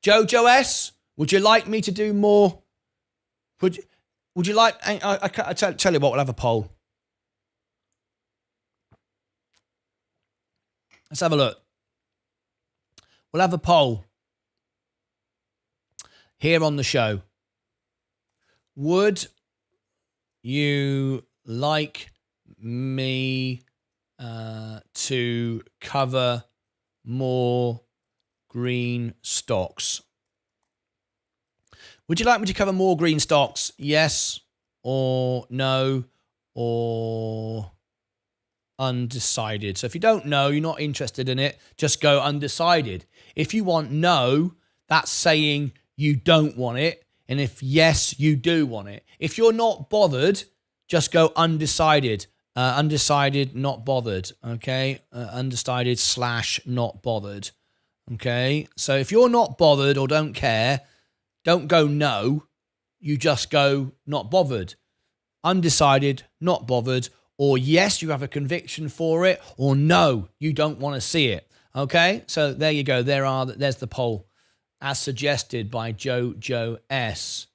Jojo S, would you like me to do more? Would you like? I tell you what, we'll have a poll. Let's have a look. We'll have a poll here on the show. Would you like me to cover more green stocks? Would you like me to cover more green stocks? Yes or no or undecided. So if you don't know, you're not interested in it, just go undecided. If you want no, that's saying you don't want it. And if yes, you do want it. If you're not bothered, just go undecided. Undecided, not bothered. Okay. Undecided / not bothered. Okay. So if you're not bothered or don't care, don't go no. You just go not bothered. Undecided, not bothered, or yes, you have a conviction for it, or no, you don't want to see it. Okay, so there you go. There's the poll, as suggested by Joe S.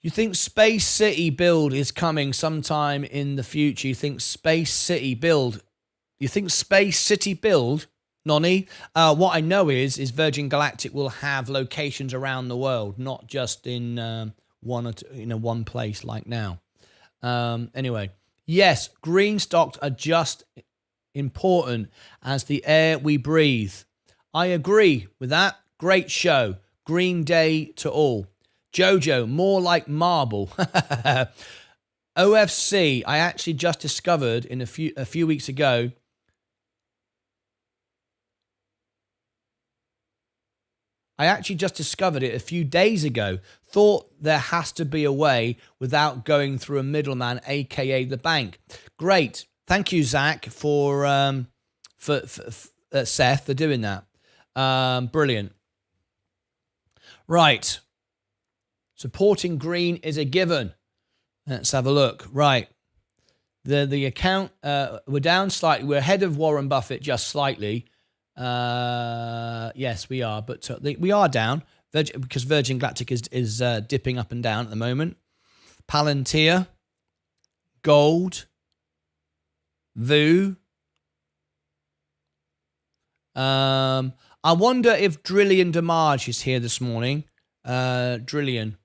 You think Space City build is coming sometime in the future? You think Space City build? You think Space City build, Nonny? What I know is Virgin Galactic will have locations around the world, not just in one place like now. Anyway, yes, green stocks are just important as the air we breathe. I agree with that. Great show. Green day to all. Jojo, more like marble. OFC, I actually just discovered a few weeks ago. I actually just discovered it a few days ago. Thought there has to be a way without going through a middleman, aka the bank. Great, thank you, Zach, for Seth for doing that. Brilliant. Right, supporting green is a given. Let's have a look. Right, the account we're down slightly. We're ahead of Warren Buffett just slightly. Yes, we are, but we are down because Virgin Galactic is dipping up and down at the moment. Palantir, gold, VU. I wonder if Drillian Demarge is here this morning. Drillian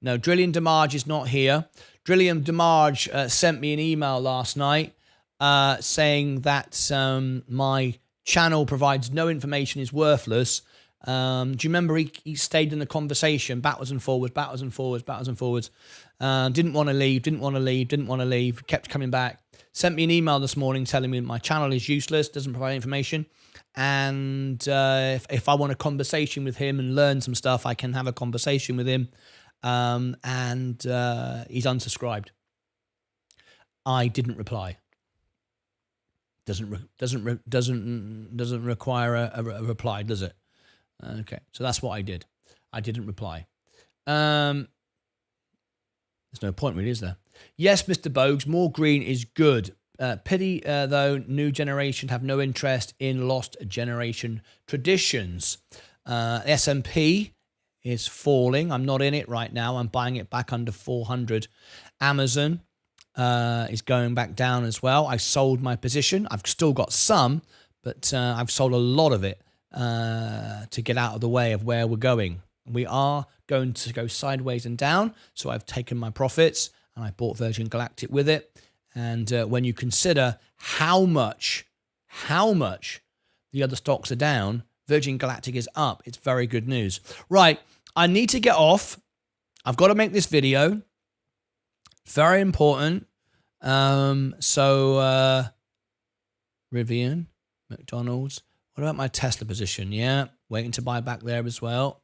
Demarge is not here. Drillian Demarge sent me an email last night saying that my channel provides no information, is worthless. Do you remember he stayed in the conversation backwards and forwards. Didn't want to leave, kept coming back. Sent me an email this morning telling me my channel is useless, doesn't provide information, and if I want a conversation with him and learn some stuff, I can have a conversation with him. And he's unsubscribed. I didn't reply. Doesn't require a reply, does it? Okay, so that's what I did. I didn't reply. There's no point really, is there? Yes, Mr. Bogues, more green is good. Pity, though, new generation have no interest in lost generation traditions. S&P is falling. I'm not in it right now. I'm buying it back under 400. Amazon is going back down as well. I sold my position. I've still got some, but I've sold a lot of it to get out of the way of where we're going. We are going to go sideways and down, so I've taken my profits and I bought Virgin Galactic with it. And when you consider how much the other stocks are down, Virgin Galactic is up. It's very good news. Right, I need to get off. I've got to make this video. Very important. Rivian, McDonald's. What about my Tesla position? Yeah, waiting to buy back there as well.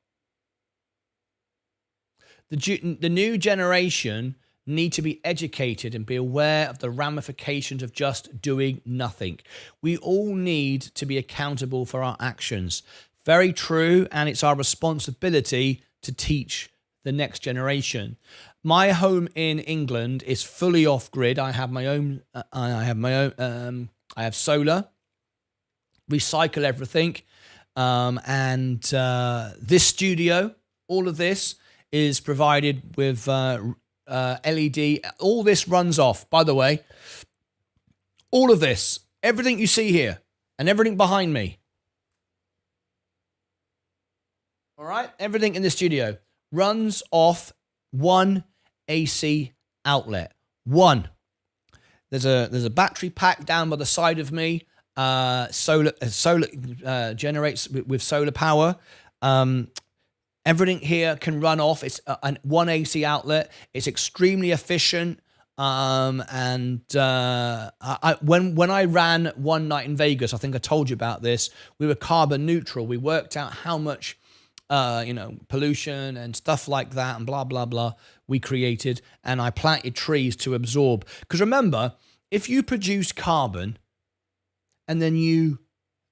The new generation need to be educated and be aware of the ramifications of just doing nothing. We all need to be accountable for our actions. Very true, and it's our responsibility to teach the next generation. My home in England is fully off grid. I have my own. I have solar. Recycle everything, and this studio, all of this is provided with LED. All this runs off. By the way, all of this, everything you see here, and everything behind me. All right, everything in the studio runs off one AC outlet. One. There's a battery pack down by the side of me. Solar generates with solar power. Everything here can run off. It's one AC outlet. It's extremely efficient. When I ran one night in Vegas, I think I told you about this. We were carbon neutral. We worked out how much, pollution and stuff like that, and blah blah blah, we created, and I planted trees to absorb. Because remember, if you produce carbon and then you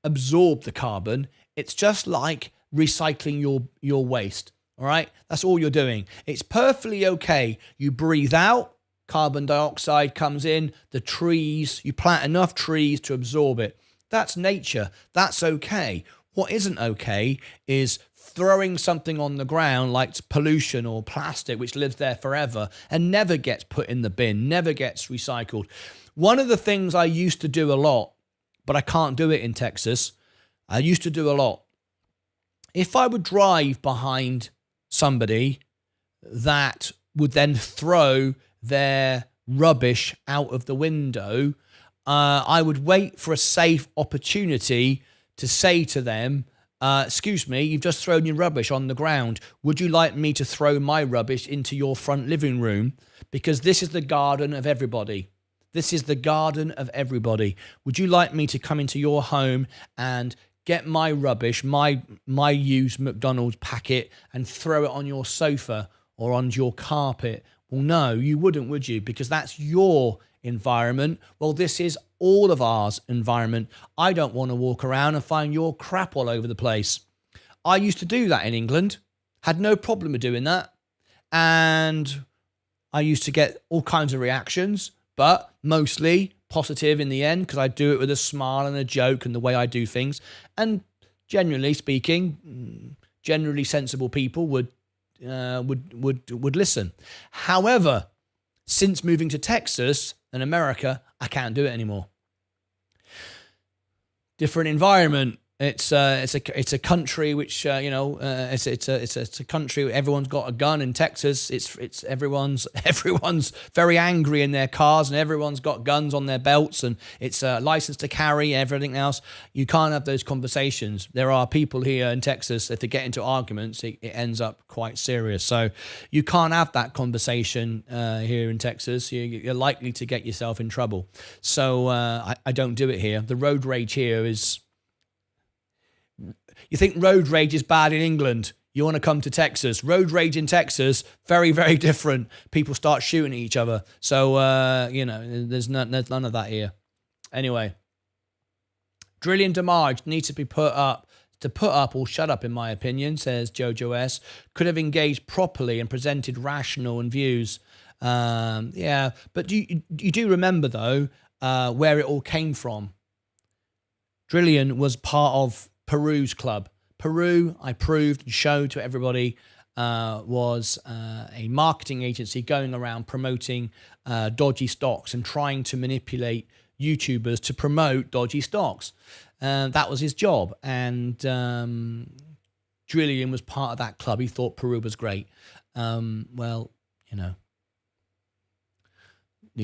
absorb the carbon, it's just like recycling your waste. All right, that's all you're doing. It's perfectly okay. You breathe out. Carbon dioxide comes in, the trees, you plant enough trees to absorb it. That's nature. That's okay. What isn't okay is throwing something on the ground like pollution or plastic, which lives there forever and never gets put in the bin, never gets recycled. One of the things I used to do a lot, but I can't do it in Texas, I used to do a lot. If I would drive behind somebody that would then throw their rubbish out of the window, I would wait for a safe opportunity to say to them, excuse me, you've just thrown your rubbish on the ground. Would you like me to throw my rubbish into your front living room? Because this is the garden of everybody. This is the garden of everybody. Would you like me to come into your home and get my rubbish, my used McDonald's packet, and throw it on your sofa or on your carpet? Well, no, you wouldn't, would you? Because that's your environment. Well, this is all of ours environment. I don't want to walk around and find your crap all over the place. I used to do that in England, had no problem with doing that. And I used to get all kinds of reactions, but mostly positive in the end, because I do it with a smile and a joke and the way I do things. And generally speaking, generally sensible people would listen. However, since moving to Texas and America, I can't do it anymore. Different environment. It's a country which it's a country. Everyone's got a gun in Texas. It's everyone's very angry in their cars, and everyone's got guns on their belts, and it's a license to carry. Everything else, you can't have those conversations. There are people here in Texas, if they get into arguments, it ends up quite serious. So you can't have that conversation here in Texas. You're likely to get yourself in trouble. So I don't do it here. The road rage here is. You think road rage is bad in England? You want to come to Texas. Road rage in Texas, very, very different. People start shooting at each other. So, there's none of that here. Anyway, drilling damage needs to be put up or shut up, in my opinion, says Jojo S. Could have engaged properly and presented rational and views. But you do remember, though, where it all came from. Drillian was part of Peru's club. Peru, I proved and showed to everybody, was a marketing agency going around promoting dodgy stocks and trying to manipulate YouTubers to promote dodgy stocks. That was his job. And Drillian was part of that club. He thought Peru was great. Need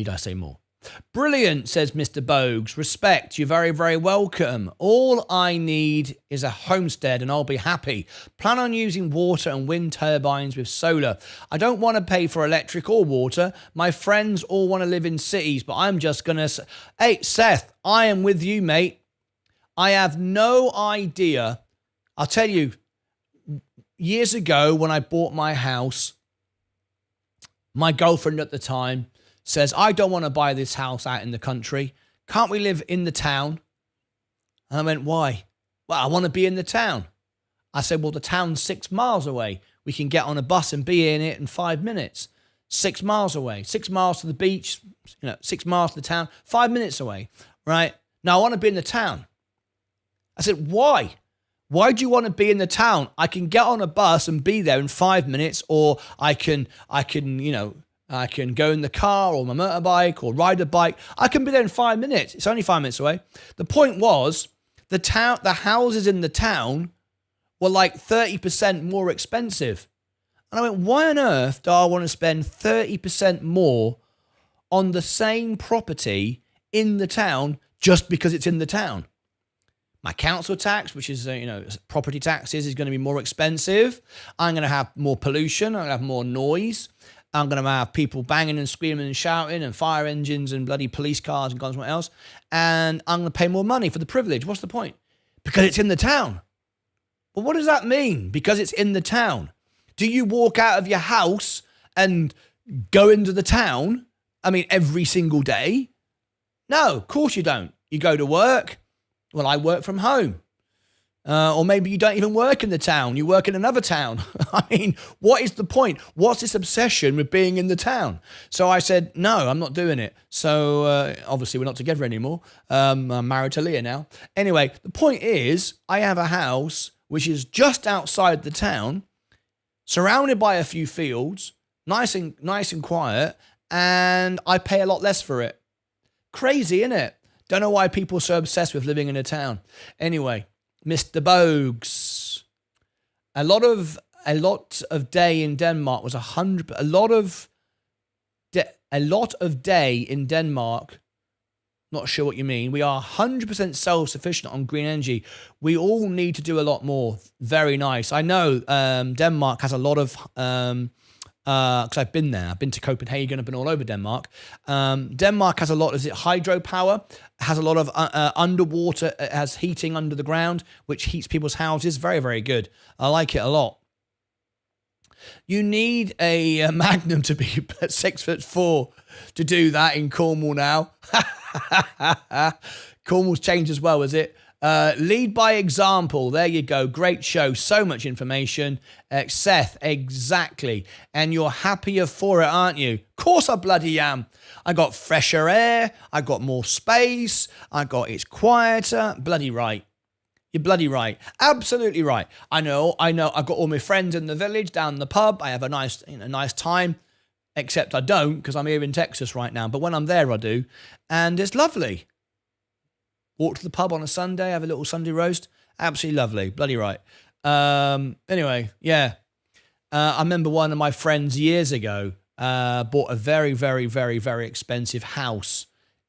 I say more? Brilliant, says Mr. Bogues. Respect, you're very, very welcome. All I need is a homestead and I'll be happy. Plan on using water and wind turbines with solar. I don't want to pay for electric or water. My friends all want to live in cities, but I'm just going to... Hey, Seth, I am with you, mate. I have no idea. I'll tell you, years ago when I bought my house, my girlfriend at the time says, I don't want to buy this house out in the country. Can't we live in the town? And I went, why? Well, I want to be in the town. I said, well, the town's 6 miles away. We can get on a bus and be in it in 5 minutes. 6 miles away, 6 miles to the beach, 6 miles to the town, 5 minutes away, right? Now I want to be in the town. I said, why? Why do you want to be in the town? I can get on a bus and be there in 5 minutes, or I can go in the car or my motorbike or ride a bike. I can be there in 5 minutes. It's only 5 minutes away. The point was, the houses in the town were like 30% more expensive. And I went, why on earth do I want to spend 30% more on the same property in the town just because it's in the town? My council tax, which is, property taxes, is going to be more expensive. I'm going to have more pollution. I'm going to have more noise. I'm going to have people banging and screaming and shouting and fire engines and bloody police cars and God knows what else. And I'm going to pay more money for the privilege. What's the point? Because it's in the town. Well, what does that mean? Because it's in the town. Do you walk out of your house and go into the town? I mean, every single day? No, of course you don't. You go to work. Well, I work from home. Or maybe you don't even work in the town. You work in another town. I mean, what is the point? What's this obsession with being in the town? So I said, no, I'm not doing it. So obviously we're not together anymore. I'm married to Leah now. Anyway, the point is I have a house which is just outside the town, surrounded by a few fields, nice and quiet, and I pay a lot less for it. Crazy, innit? Don't know why people are so obsessed with living in a town. Anyway, Mr. Bogues. A lot of day in Denmark was 100. A lot of day in Denmark. Not sure what you mean. We are 100% self-sufficient on green energy. We all need to do a lot more. Very nice. I know Denmark has a lot of. Because I've been there. I've been to Copenhagen. I've been all over Denmark. Denmark has a lot. Is it hydropower? Has a lot of underwater. It has heating under the ground, which heats people's houses. Very, very good. I like it a lot. You need a Magnum to be 6'4" to do that in Cornwall now. Cornwall's changed as well, is it? Lead by example. There you go. Great show. So much information. Seth, exactly. And you're happier for it, aren't you? Of course I bloody am. I got fresher air. I got more space. It's quieter. Bloody right. You're bloody right. Absolutely right. I know. I've got all my friends in the village, down the pub. I have a nice time. Except I don't, because I'm here in Texas right now. But when I'm there, I do. And it's lovely. Walk to the pub on a Sunday, have a little Sunday roast. Absolutely lovely. Bloody right. Anyway, yeah. I remember one of my friends years ago bought a very, very, very, very expensive house.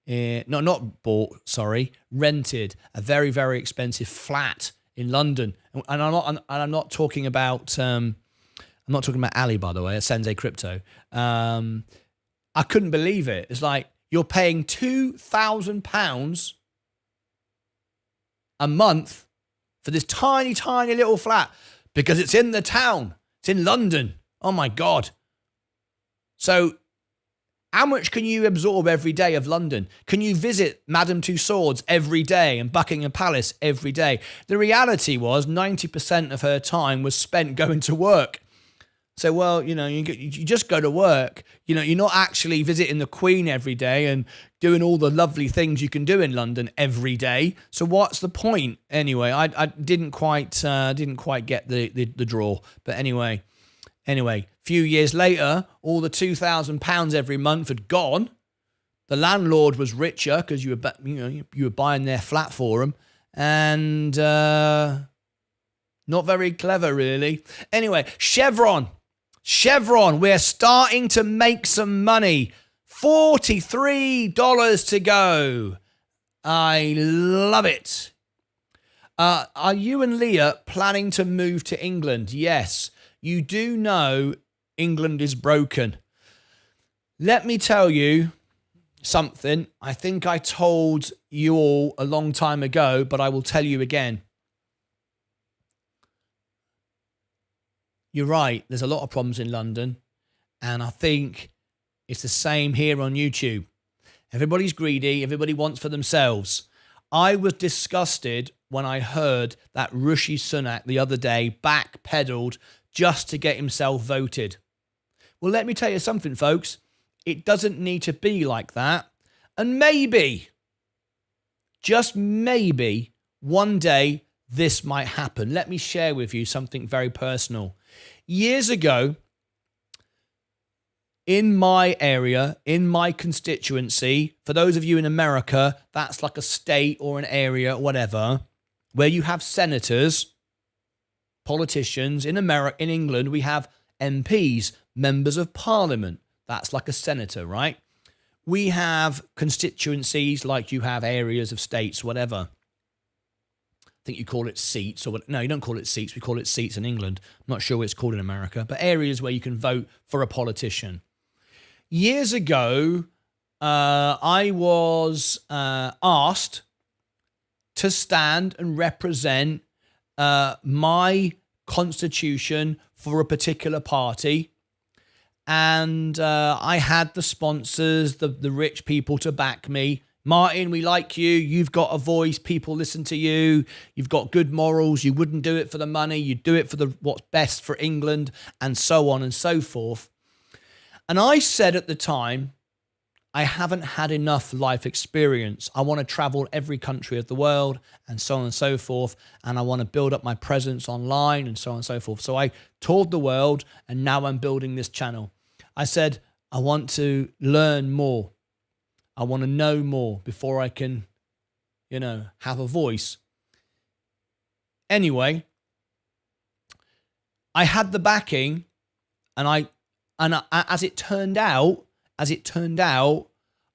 Rented a very, very expensive flat in London. And I'm not talking about Ali, by the way, at Sensei Crypto. I couldn't believe it. It's like you're paying £2,000 a month for this tiny, tiny little flat because it's in the town. It's in London. Oh my God. So how much can you absorb every day of London? Can you visit Madame Tussauds every day and Buckingham Palace every day? The reality was 90% of her time was spent going to work. So, well, you just go to work. You're not actually visiting the Queen every day and doing all the lovely things you can do in London every day. So what's the point? Anyway, I didn't quite get the draw. But anyway, few years later, all the £2,000 every month had gone. The landlord was richer because you were buying their flat for him, and not very clever, really. Anyway, Chevron, we're starting to make some money. $43 to go. I love it. Are you and Leah planning to move to England? Yes. You do know England is broken. Let me tell you something. I think I told you all a long time ago, but I will tell you again. You're right. There's a lot of problems in London. And I think it's the same here on YouTube. Everybody's greedy. Everybody wants for themselves. I was disgusted when I heard that Rishi Sunak the other day backpedaled just to get himself voted. Well, let me tell you something, folks. It doesn't need to be like that. And maybe, just maybe, one day this might happen. Let me share with you something very personal. Years ago, in my area, in my constituency, for those of you in America, that's like a state or an area, whatever, where you have senators, politicians. In America, in England, we have MPs, members of parliament. That's like a senator, right? We have constituencies like you have areas of states, whatever. I think you call it seats, or no, you don't call it seats. We call it seats in England. I'm not sure what it's called in America, but areas where you can vote for a politician. years ago, I was asked to stand and represent my constitution for a particular party. And I had the sponsors, the rich people to back me. Martyn, we like you. You've got a voice. People listen to you. You've got good morals. You wouldn't do it for the money. You'd do it for what's best for England, and so on and so forth. And I said at the time, I haven't had enough life experience. I want to travel every country of the world and so on and so forth. And I want to build up my presence online and so on and so forth. So I toured the world, and now I'm building this channel. I said, I want to learn more. I want to know more before I can, have a voice. Anyway, I had the backing, and as it turned out,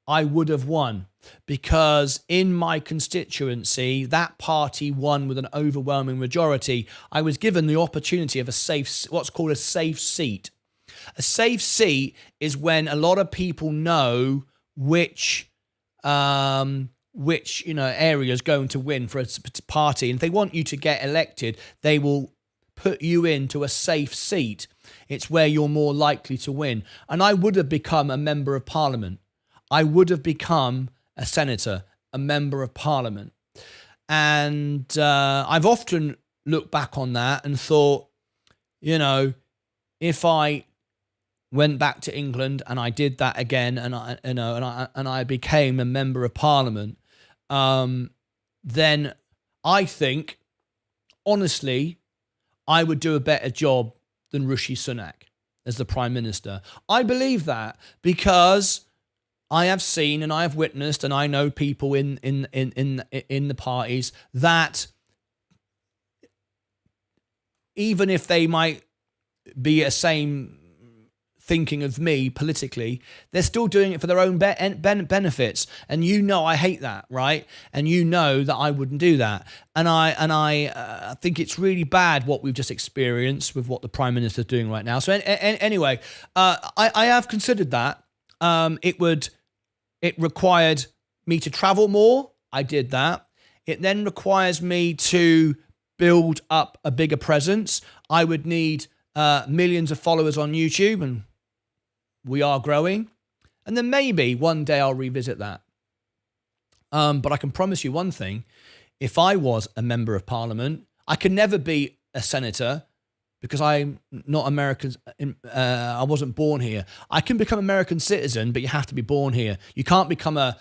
I would have won, because in my constituency, that party won with an overwhelming majority. I was given the opportunity of what's called a safe seat. A safe seat is when a lot of people know which area is going to win for a party, and if they want you to get elected, they will put you into a safe seat. It's where you're more likely to win. And I would have become a member of parliament. I would have become a senator, a member of parliament. And I've often looked back on that and thought, if I went back to England and I did that again, and I became a member of parliament, then I think, honestly, I would do a better job than Rishi Sunak as the Prime Minister. I believe that because I have seen and I have witnessed, and I know people in the parties that even if they might be a same thinking of me politically, they're still doing it for their own benefits. And I hate that, right? And that I wouldn't do that. And I think it's really bad what we've just experienced with what the Prime Minister is doing right now. So anyway, I have considered that. It required me to travel more. I did that. It then requires me to build up a bigger presence. I would need millions of followers on YouTube, and we are growing. And then maybe one day I'll revisit that. But I can promise you one thing. If I was a member of parliament, I could never be a senator because I'm not American. I wasn't born here. I can become American citizen, but you have to be born here. You can't become the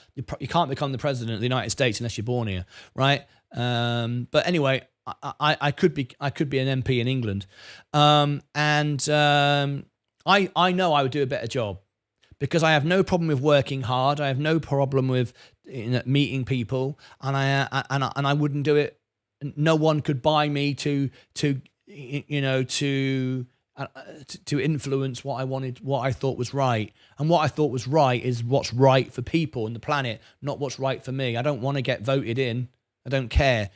president of the United States unless you're born here, right? But anyway, I could be an MP in England. I know I would do a better job because I have no problem with working hard. I have no problem with meeting people, and I wouldn't do it. No one could buy me to influence what I wanted, what I thought was right. And what I thought was right is what's right for people and the planet, not what's right for me. I don't want to get voted in. I don't care.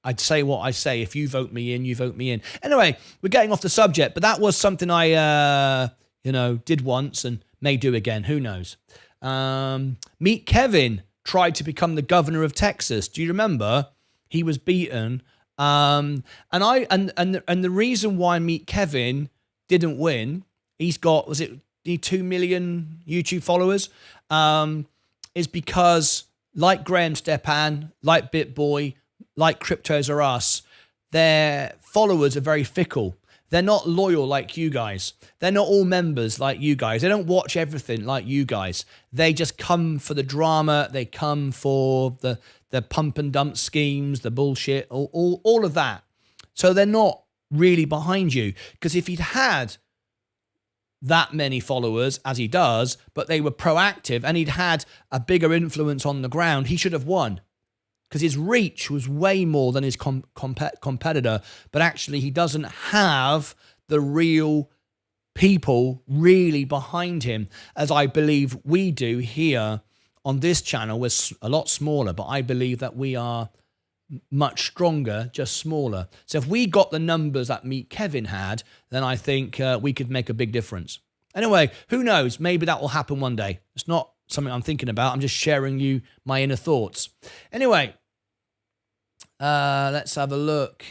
I'd say what I say. If you vote me in, you vote me in. Anyway, we're getting off the subject, but that was something I, did once and may do again. Who knows? Meet Kevin tried to become the governor of Texas. Do you remember? He was beaten. And the reason why Meet Kevin didn't win, he's got, 2 million YouTube followers, is because like Graham Stepan, like BitBoy, like Cryptos Are Us, their followers are very fickle. They're not loyal like you guys. They're not all members like you guys. They don't watch everything like you guys. They just come for the drama. They come for the pump and dump schemes, the bullshit, all of that. So they're not really behind you. Because if he'd had that many followers, as he does, but they were proactive and he'd had a bigger influence on the ground, he should have won. Because his reach was way more than his competitor, but actually he doesn't have the real people really behind him, as I believe we do here on this channel. We're a lot smaller, but I believe that we are much stronger, just smaller. So if we got the numbers that Meet Kevin had, then I think we could make a big difference. Anyway, who knows? Maybe that will happen one day. It's not something I'm thinking about. I'm just sharing you my inner thoughts. Anyway, let's have a look.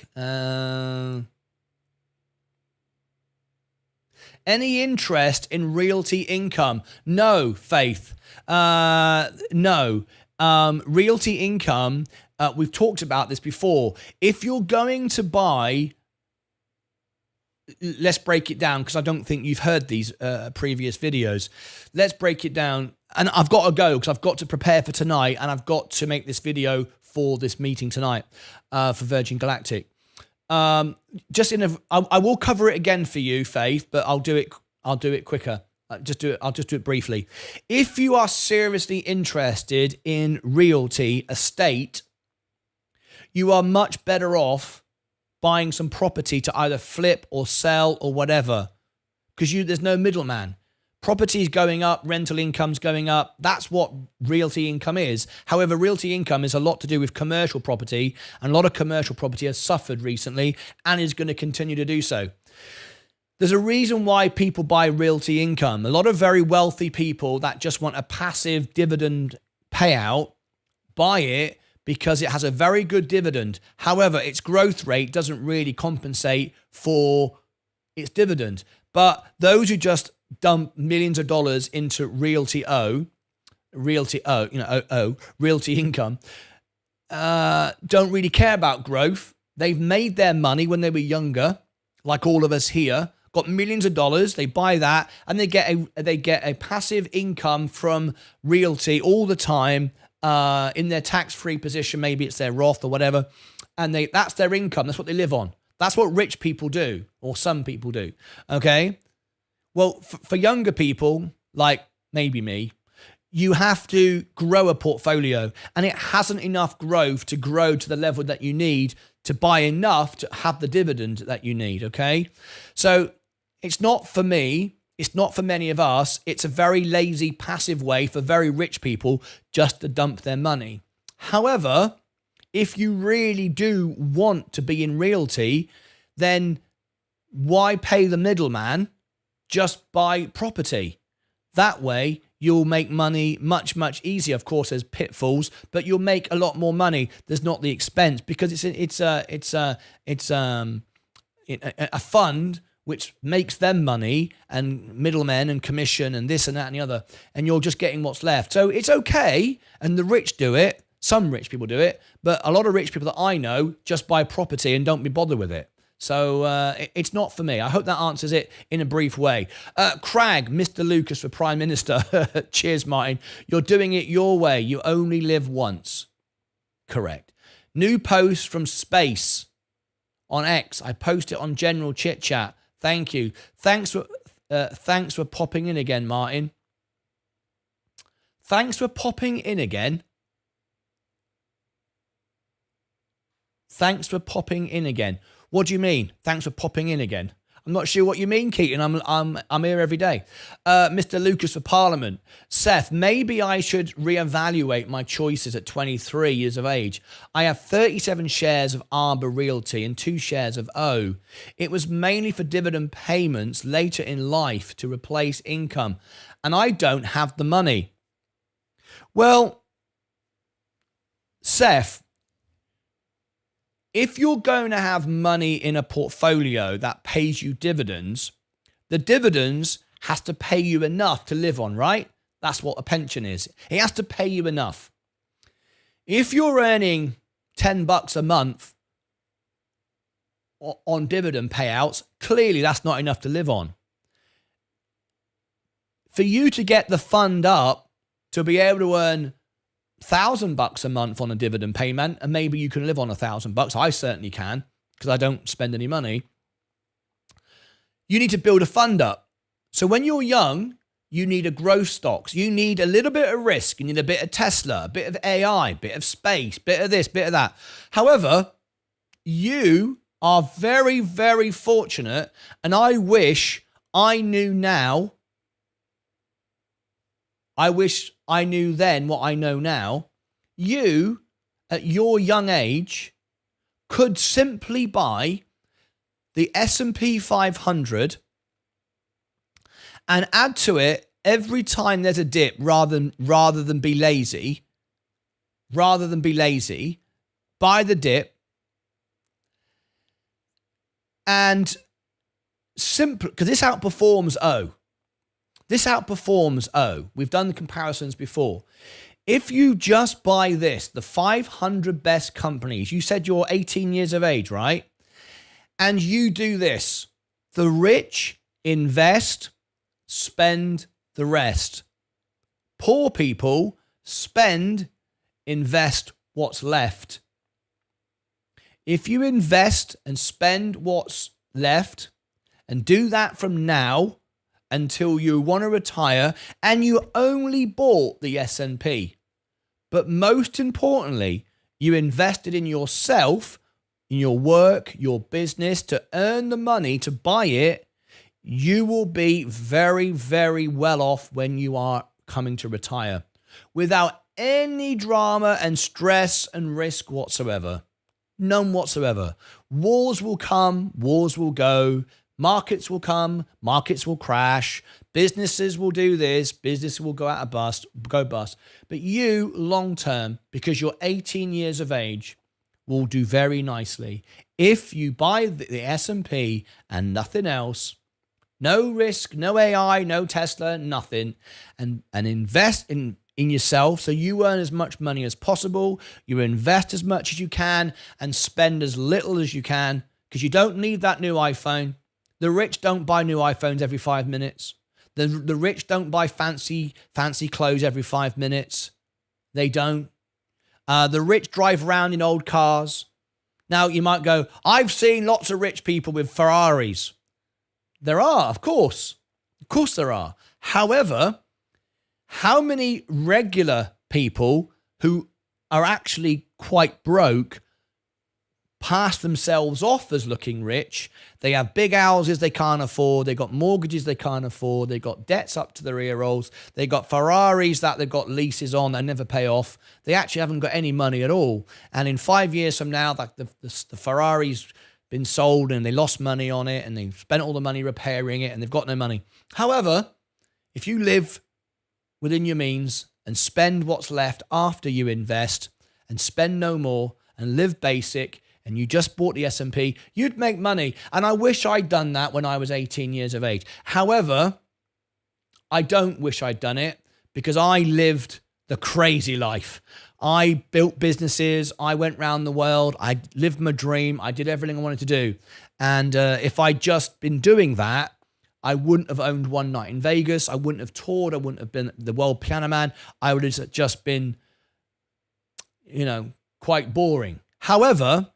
Any interest in realty income? No, Faith. No. Realty income, we've talked about this before. If you're going to buy, let's break it down because I don't think you've heard these previous videos. Let's break it down. And I've got to go because I've got to prepare for tonight and I've got to make this video for this meeting tonight for Virgin Galactic. I will cover it again for you, Faith, but I'll do it quicker. I'll just do it briefly. If you are seriously interested in realty estate, you are much better off buying some property to either flip or sell or whatever, because there's no middleman. Property is going up, rental income's going up. That's what realty income is. However, realty income is a lot to do with commercial property, and a lot of commercial property has suffered recently and is going to continue to do so. There's a reason why people buy realty income. A lot of very wealthy people that just want a passive dividend payout buy it because it has a very good dividend. However, its growth rate doesn't really compensate for its dividend. But those who just dump millions of dollars into realty income, don't really care about growth. They've made their money when they were younger, like all of us here, got millions of dollars. They buy that and they get a passive income from realty all the time in their tax-free position. Maybe it's their Roth or whatever, and that's their income. That's what they live on. That's what rich people do, or some people do. Okay. Well, for younger people, like maybe me, you have to grow a portfolio, and it hasn't enough growth to grow to the level that you need to buy enough to have the dividend that you need, okay? So it's not for me. It's not for many of us. It's a very lazy, passive way for very rich people just to dump their money. However, if you really do want to be in realty, then why pay the middleman? Just buy property. That way, you'll make money much, much easier. Of course, there's pitfalls, but you'll make a lot more money. There's not the expense because it's a fund which makes them money and middlemen and commission and this and that and the other, and you're just getting what's left. So it's okay, and the rich do it. Some rich people do it, but a lot of rich people that I know just buy property and don't be bothered with it. So it's not for me. I hope that answers it in a brief way. Crag, Mr. Lucas for Prime Minister. Cheers, Martyn. You're doing it your way. You only live once. Correct. New post from space on X. I post it on general chit chat. Thank you. Thanks for popping in again, Martyn. Thanks for popping in again. Thanks for popping in again. What do you mean? Thanks for popping in again. I'm not sure what you mean, Keaton. I'm here every day. Mr. Lucas for Parliament. Seth, maybe I should reevaluate my choices at 23 years of age. I have 37 shares of Arbor Realty and 2 shares of O. It was mainly for dividend payments later in life to replace income, and I don't have the money. Well, Seth, if you're going to have money in a portfolio that pays you dividends, the dividends has to pay you enough to live on, right? That's what a pension is. It has to pay you enough. If you're earning $10 a month on dividend payouts, clearly that's not enough to live on. For you to get the fund up to be able to earn $1,000 a month on a dividend payment, and maybe you can live on $1,000. I certainly can, because I don't spend any money. You need to build a fund up. So when you're young, you need a growth stocks. You need a little bit of risk. You need a bit of Tesla, a bit of AI, a bit of space, bit of this, bit of that. However, you are very, very fortunate, and I wish I knew now. I wish I knew then what I know now. You, at your young age, could simply buy the S&P 500 and add to it every time there's a dip, rather than be lazy, buy the dip, and simple, because this outperforms O. We've done the comparisons before. If you just buy this, the 500 best companies, you said you're 18 years of age, right? And you do this, the rich invest, spend the rest. Poor people spend, invest what's left. If you invest and spend what's left and do that from now until you want to retire, and you only bought the S&P, but most importantly, you invested in yourself, in your work, your business, to earn the money to buy it, you will be very, very well off when you are coming to retire without any drama and stress and risk whatsoever. None whatsoever. Wars will come, wars will go. Markets will come, markets will crash. Businesses will do this, business will go bust. But you, long term, because you're 18 years of age, will do very nicely. If you buy the S&P and nothing else, no risk, no AI, no Tesla, nothing, and invest in yourself, so you earn as much money as possible, you invest as much as you can, and spend as little as you can, because you don't need that new iPhone. The rich don't buy new iPhones every 5 minutes. The rich don't buy fancy clothes every 5 minutes. They don't. The rich drive around in old cars. Now, you might go, I've seen lots of rich people with Ferraris. There are, of course. Of course there are. However, how many regular people who are actually quite broke pass themselves off as looking rich? They have big houses they can't afford. They got mortgages they can't afford. They got debts up to their ear rolls. They got Ferraris that they've got leases on that never pay off. They actually haven't got any money at all. And in 5 years from now, like the Ferrari's been sold and they lost money on it and they've spent all the money repairing it and they've got no money. However, if you live within your means and spend what's left after you invest and spend no more and live basic, and you just bought the S&P, you'd make money. And I wish I'd done that when I was 18 years of age. However, I don't wish I'd done it because I lived the crazy life. I built businesses. I went around the world. I lived my dream. I did everything I wanted to do. And if I'd just been doing that, I wouldn't have owned one night in Vegas. I wouldn't have toured. I wouldn't have been the world piano man. I would have just been, quite boring. However,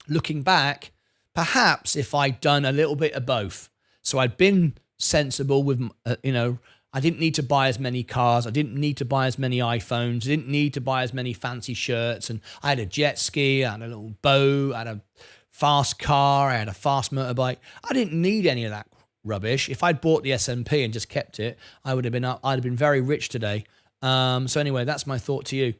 looking back, perhaps if I'd done a little bit of both. So I'd been sensible with, I didn't need to buy as many cars. I didn't need to buy as many iPhones. I didn't need to buy as many fancy shirts. And I had a jet ski, I had a little boat, I had a fast car, I had a fast motorbike. I didn't need any of that rubbish. If I'd bought the S&P and just kept it, I'd have been very rich today. So anyway, that's my thought to you.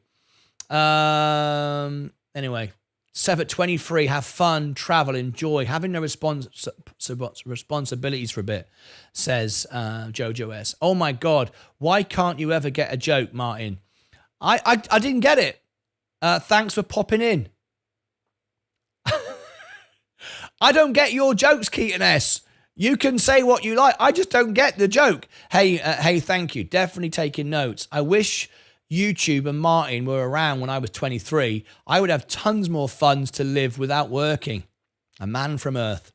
Anyway. 7:23, have fun, travel, enjoy, having no responsibilities for a bit, says Jojo S. Oh my God, why can't you ever get a joke, Martyn? I didn't get it. Thanks for popping in. I don't get your jokes, Keaton S. You can say what you like. I just don't get the joke. Hey, thank you. Definitely taking notes. I wish YouTube and Martyn were around when I was 23, I would have tons more funds to live without working. A man from Earth.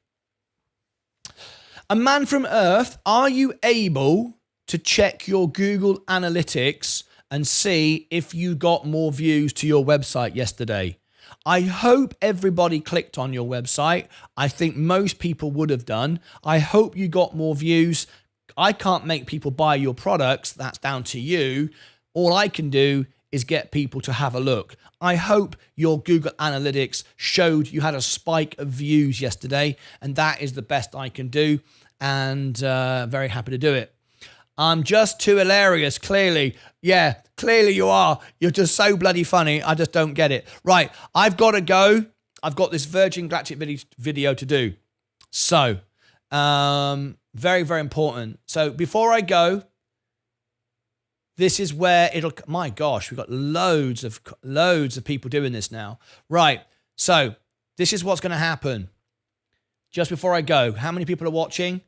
A man from Earth, are you able to check your Google Analytics and see if you got more views to your website yesterday? I hope everybody clicked on your website. I think most people would have done. I hope you got more views. I can't make people buy your products. That's down to you. All I can do is get people to have a look. I hope your Google Analytics showed you had a spike of views yesterday, and that is the best I can do, and very happy to do it. I'm just too hilarious, clearly. Yeah, clearly you are. You're just so bloody funny. I just don't get it. Right, I've got to go. I've got this Virgin Galactic video to do. So, Very, very important. So before I go, this is where my gosh, we've got loads of people doing this now. Right. So this is what's going to happen. Just before I go, how many people are watching?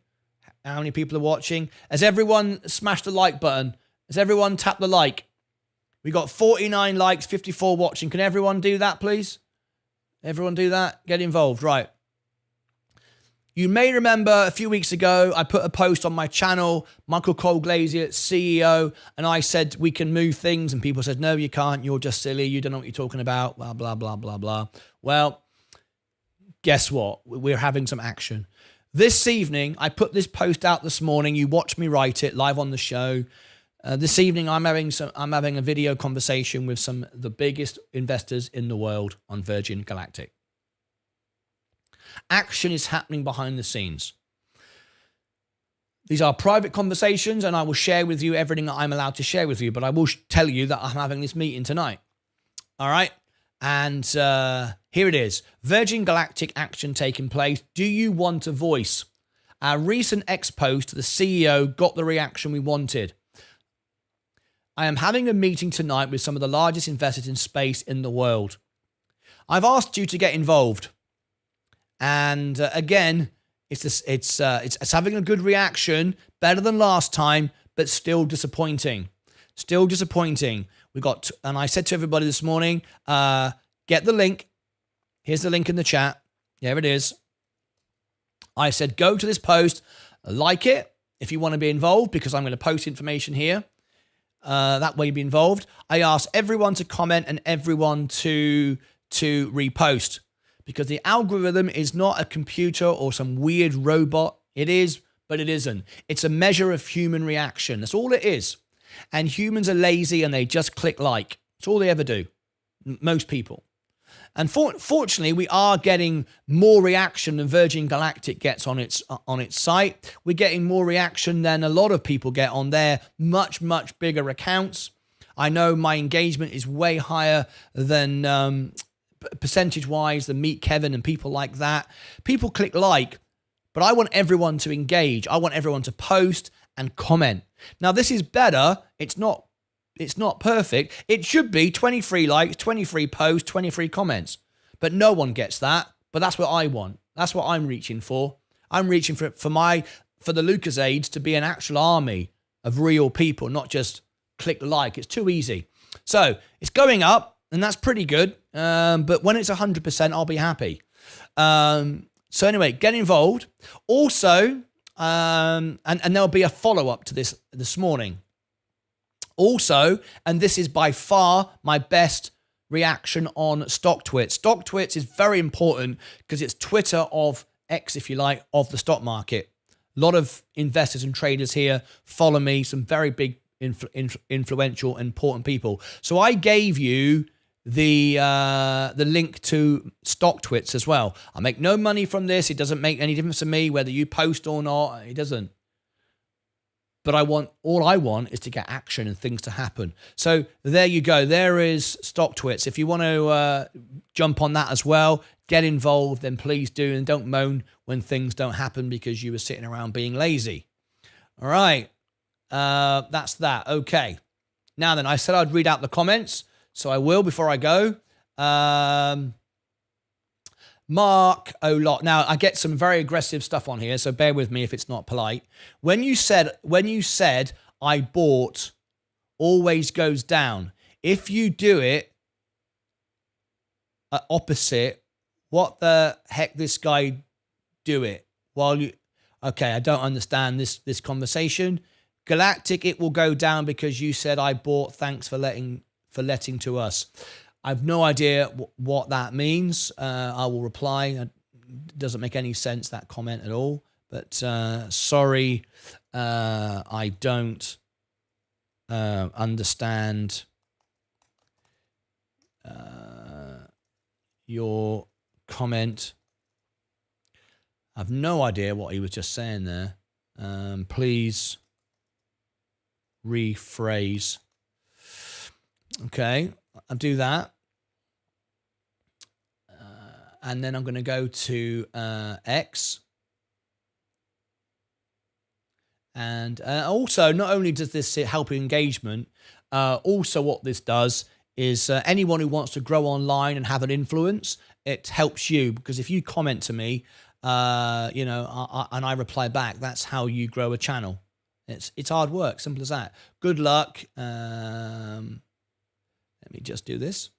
How many people are watching? Has everyone smashed the like button? Has everyone tapped the like? We got 49 likes, 54 watching. Can everyone do that, please? Everyone do that? Get involved. Right. You may remember a few weeks ago, I put a post on my channel, Michael Cole-Glazier, CEO, and I said we can move things, and people said, no, you can't. You're just silly. You don't know what you're talking about. Blah, blah, blah, blah, blah. Well, guess what? We're having some action. This evening, I put this post out this morning. You watched me write it live on the show. This evening, I'm having a video conversation with some of the biggest investors in the world on Virgin Galactic. Action is happening behind the scenes. These are private conversations, and I will share with you everything that I'm allowed to share with you, but I will tell you that I'm having this meeting tonight. All right? And here it is. Virgin Galactic action taking place. Do you want a voice? Our recent ex-post to the CEO got the reaction we wanted. I am having a meeting tonight with some of the largest investors in space in the world. I've asked you to get involved. And again, it's having a good reaction, better than last time, but still disappointing. Still disappointing. And I said to everybody this morning, get the link. Here's the link in the chat. There it is. I said, go to this post, like it if you want to be involved, because I'm going to post information here. That way you'll be involved. I asked everyone to comment and everyone to repost, because the algorithm is not a computer or some weird robot. It is, but it isn't. It's a measure of human reaction. That's all it is. And humans are lazy and they just click like. That's all they ever do. Most people. And fortunately, we are getting more reaction than Virgin Galactic gets on its site. We're getting more reaction than a lot of people get on their much, much bigger accounts. I know my engagement is way higher than percentage-wise than Meet Kevin and people like that. People click like, but I want everyone to engage. I want everyone to post and comment. Now, this is better. It's not perfect. It should be 23 likes, 23 posts, 23 comments. But no one gets that. But that's what I want. That's what I'm reaching for. I'm reaching for the Lucas aids to be an actual army of real people, not just click like. It's too easy. So it's going up, and that's pretty good. But when it's 100%, I'll be happy. So anyway, get involved. Also, and there'll be a follow-up to this morning. Also, and this is by far my best reaction on StockTwits. StockTwits is very important because it's Twitter of X, if you like, of the stock market. A lot of investors and traders here follow me, some very big, influential, important people. So I gave you the link to StockTwits as well. I make no money from this. It doesn't make any difference to me whether you post or not. It doesn't. But all I want is to get action and things to happen. So there you go. There is StockTwits. If you want to jump on that as well, get involved, then please do. And don't moan when things don't happen because you were sitting around being lazy. All right. That's that. Okay. Now then, I said I'd read out the comments. So I will before I go. Mark O'Lott. Now, I get some very aggressive stuff on here, so bear with me if it's not polite. When you said I bought always goes down, if you do it opposite, what the heck this guy do it? Okay, I don't understand this conversation. Galactic, it will go down because you said I bought. Thanks for letting to us. I've no idea what that means. I will reply. It doesn't make any sense, that comment at all. But sorry, I don't understand your comment. I've no idea what he was just saying there. Please rephrase. Okay, I'll do that. And then I'm going to go to X. And also, not only does this help engagement, also what this does is anyone who wants to grow online and have an influence, it helps you, because if you comment to me, you know, and I reply back, that's how you grow a channel. It's hard work, simple as that. Good luck. Let me just do this.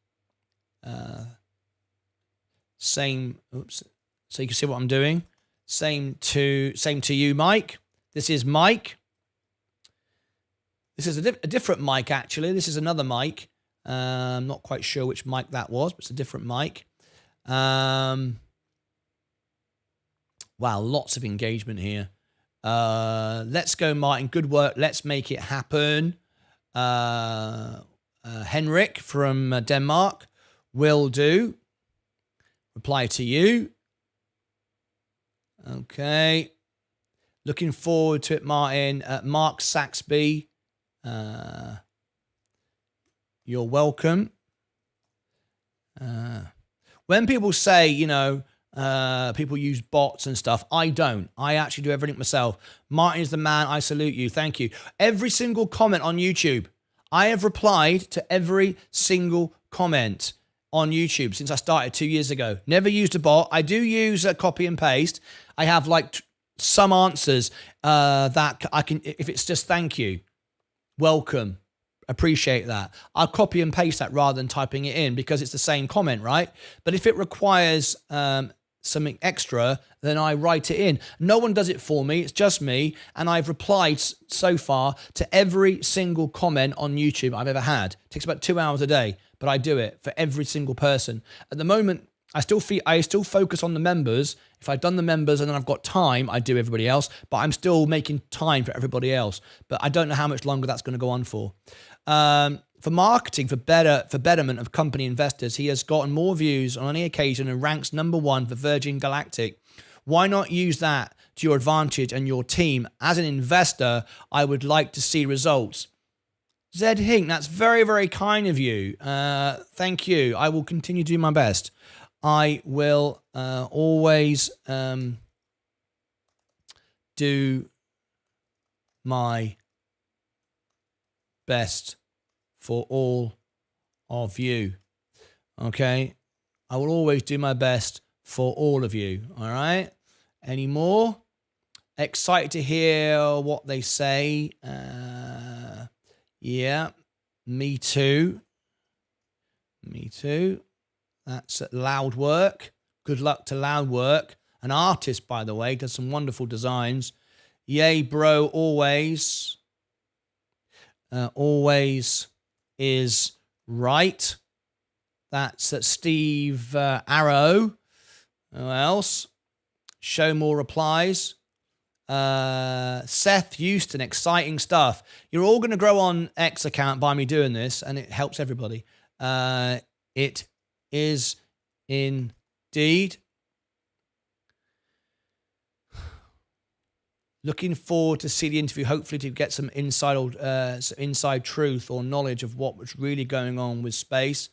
Same. Oops. So you can see what I'm doing. Same to you, Mike. This is Mike. This is a different mic, actually. This is another mic. I'm not quite sure which mic that was, but it's a different mic. Wow, lots of engagement here. Let's go, Martyn. Good work. Let's make it happen. Henrik from Denmark. Will do. Reply to you. Okay. Looking forward to it, Martyn. Mark Saxby. You're welcome. When people say, you know, people use bots and stuff, I don't. I actually do everything myself. Martyn is the man. I salute you. Thank you. Every single comment on YouTube, I have replied to every single comment on YouTube since I started 2 years ago. Never used a bot. I do use a copy and paste. I have like some answers that I can, if it's just thank you, welcome, appreciate that, I'll copy and paste that rather than typing it in, because it's the same comment, right? But if it requires something extra, then I write it in. No one does it for me. It's just me. And I've replied so far to every single comment on YouTube I've ever had. It takes about 2 hours a day, but I do it for every single person. At the moment, I still focus on the members. If I've done the members and then I've got time, I do everybody else, but I'm still making time for everybody else. But I don't know how much longer that's going to go on for. For marketing, for betterment of company investors, he has gotten more views on any occasion and ranks #1 for Virgin Galactic. Why not use that to your advantage and your team? As an investor, I would like to see results. Zed Hink, that's very, very kind of you. Thank you. I will continue to do my best. I will always do my best for all of you. Okay? I will always do my best for all of you. All right? Any more? Excited to hear what they say. Yeah, me too. Me too. That's loud work. Good luck to loud work. An artist, by the way, does some wonderful designs. Yay, bro, always. Always is right. That's Steve Arrow. Who else? Show more replies. Seth Houston, exciting stuff. You're all going to grow on X account by me doing this, and it helps everybody. It is indeed. Looking forward to see the interview, hopefully to get some inside truth or knowledge of what was really going on with space.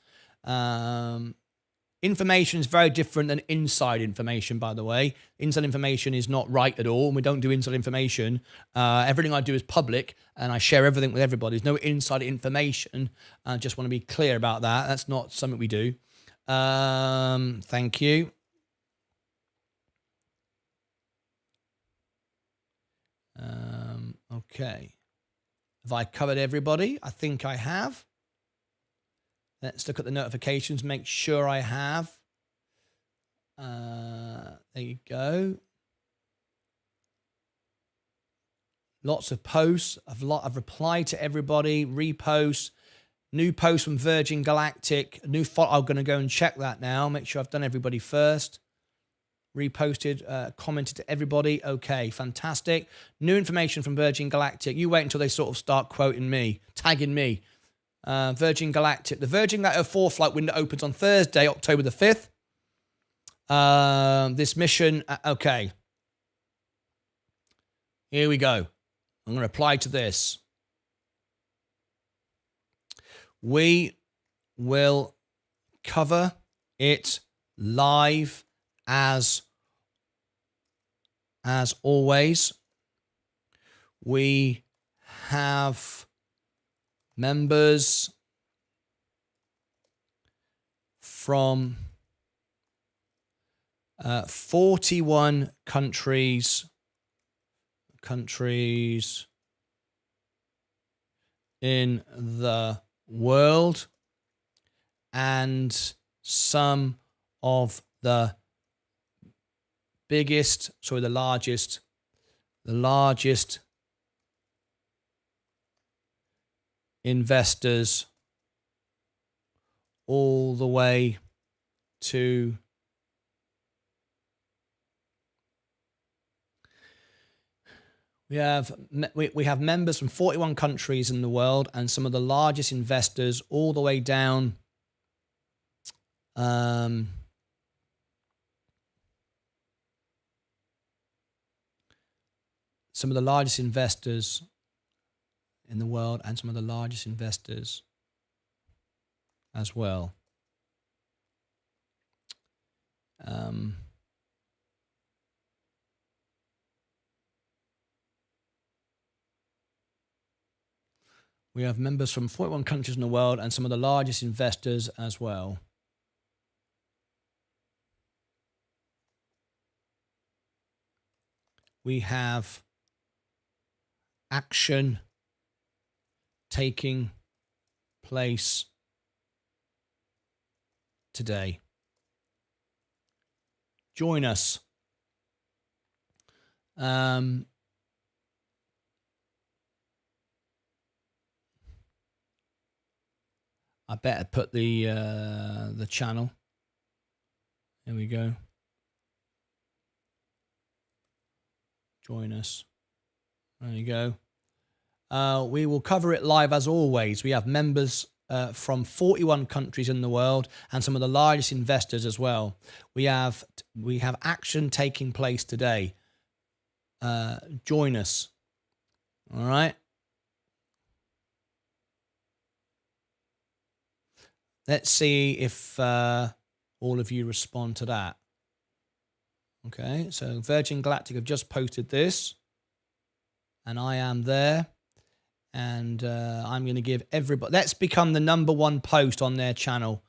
Information is very different than inside information, by the way. Inside information is not right at all, and we don't do inside information. Everything I do is public, and I share everything with everybody. There's no inside information. I just want to be clear about that. That's not something we do. Thank you. Okay. Have I covered everybody? I think I have. Let's look at the notifications, make sure I have. There you go. Lots of posts. I've replied to everybody. Reposts. New post from Virgin Galactic. New follow. I'm going to go and check that now. Make sure I've done everybody first. Reposted, commented to everybody. Okay, fantastic. New information from Virgin Galactic. You wait until they sort of start quoting me, tagging me. Virgin Galactic. The Virgin Galactic 4 flight window opens on Thursday, October the 5th. This mission, okay. Here we go. I'm going to reply to this. We will cover it live as always. We have members from 41 countries in the world, and some of the largest investors all the way to we have members from 41 countries in the world, and some of the largest investors all the way down some of the largest investors in the world, and some of the largest investors as well. We have members from 41 countries in the world and some of the largest investors as well. We have action taking place today. Join us. I better put the channel. There we go. Join us. There you go. We will cover it live as always. We have members from 41 countries in the world and some of the largest investors as well. We have action taking place today. Join us. All right. Let's see if all of you respond to that. Okay, so Virgin Galactic have just posted this, and I am there, and I'm going to give everybody. Let's become the #1 post on their channel.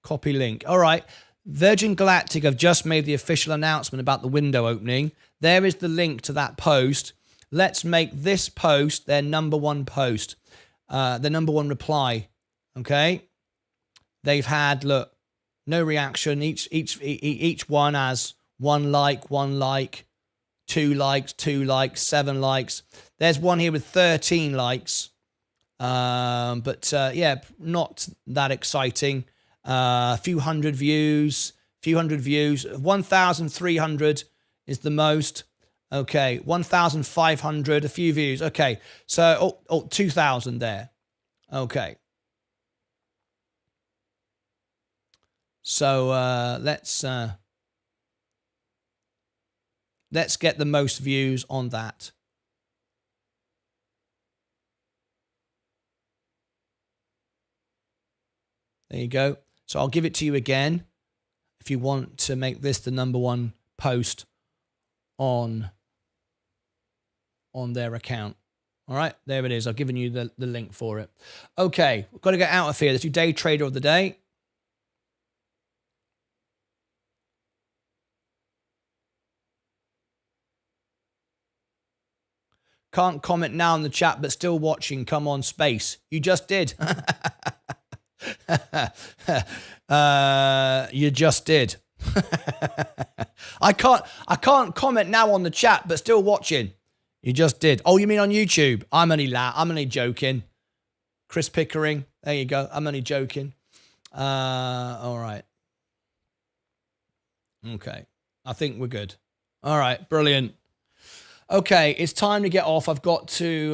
Copy link. All right, Virgin Galactic have just made the official announcement about the window opening. There is the link to that post. Let's make this post their #1 post, their #1 reply. Okay. They've had, look, no reaction. Each one has 1 like, 2 likes, 2 likes, 7 likes. There's one here with 13 likes. Yeah, not that exciting. A few hundred views. 1,300 is the most. Okay, 1,500, a few views. Okay, so 2,000 there. Okay. So let's get the most views on that. There you go. So I'll give it to you again if you want to make this the #1 post on their account. All right, there it is. I've given you the link for it. Okay, we've got to get out of here. Let's do day trader of the day. Can't comment now in the chat, but still watching. Come on, space. You just did. You just did. I can't comment now on the chat, but still watching. You just did. Oh, you mean on YouTube? I'm only joking. Chris Pickering. There you go. I'm only joking. All right. Okay. I think we're good. All right. Brilliant. Okay, it's time to get off. I've got to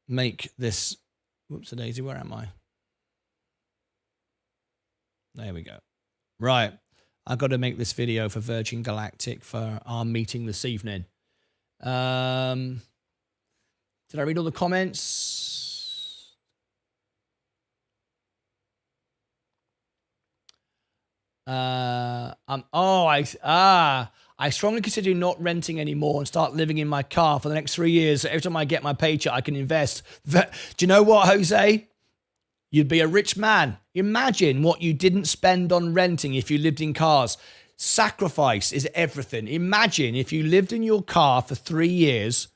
make this. Whoops a daisy, where am I? There we go. Right, I've got to make this video for Virgin Galactic for our meeting this evening. Did I read all the comments? I strongly consider not renting anymore and start living in my car for the next 3 years. So every time I get my paycheck, I can invest. Do you know what, Jose? You'd be a rich man. Imagine what you didn't spend on renting if you lived in cars. Sacrifice is everything. Imagine if you lived in your car for 3 years,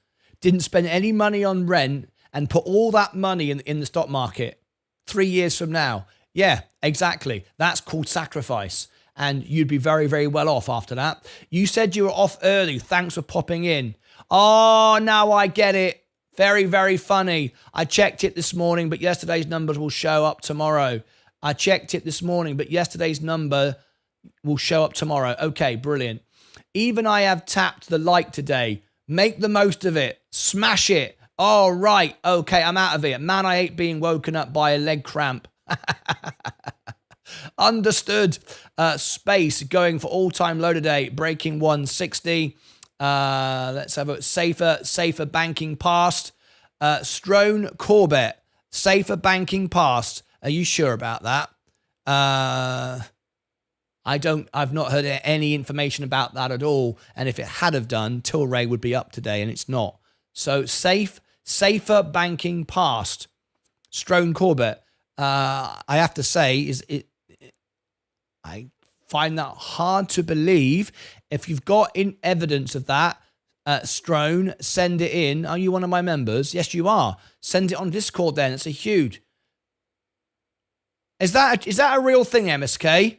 didn't spend any money on rent, and put all that money in the stock market 3 years from now. Yeah, exactly. That's called sacrifice. And you'd be very, very well off after that. You said you were off early. Thanks for popping in. Oh, now I get it. Very, very funny. I checked it this morning, but yesterday's numbers will show up tomorrow. I checked it this morning, but yesterday's number will show up tomorrow. Okay, brilliant. Even I have tapped the like today. Make the most of it. Smash it. All right. Okay, I'm out of it. Man, I hate being woken up by a leg cramp. Understood. Space going for all-time low today, breaking 160. Let's have a safer banking past. Strone Corbett, safer banking past. Are you sure about that? I've not heard any information about that at all. And if it had have done, Tilray would be up today, and it's not. So safer banking past. Strone Corbett. I have to say, I find that hard to believe. If you've got evidence of that, Strone, send it in. Are you one of my members? Yes, you are. Send it on Discord then. It's a huge. Is that a real thing, MSK?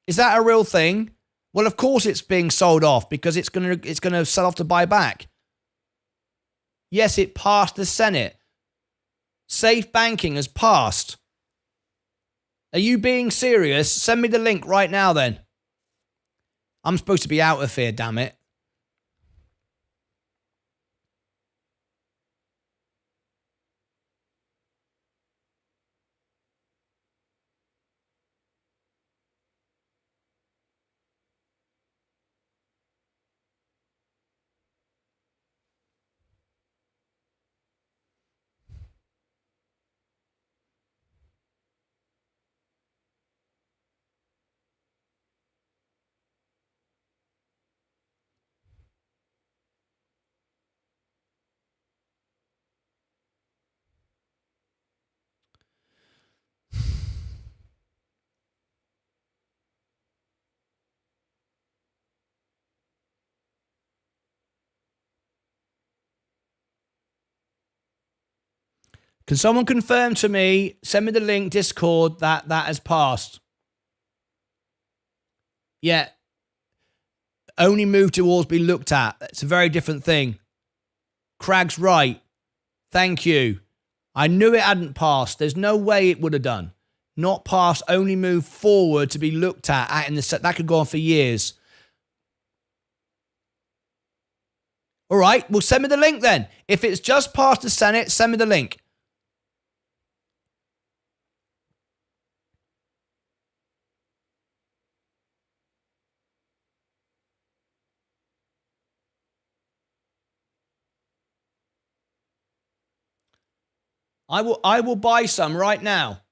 Is that a real thing? Well, of course it's being sold off because it's gonna sell off to buy back. Yes, it passed the Senate. Safe banking has passed. Are you being serious? Send me the link right now then. I'm supposed to be out of here, damn it. Can someone confirm to me, send me the link, Discord, that has passed? Yeah. Only move towards be looked at. It's a very different thing. Crag's right. Thank you. I knew it hadn't passed. There's no way it would have done. Not passed, only move forward to be looked at in the set. That could go on for years. All right, well, send me the link then. If it's just passed the Senate, send me the link. I will buy some right now.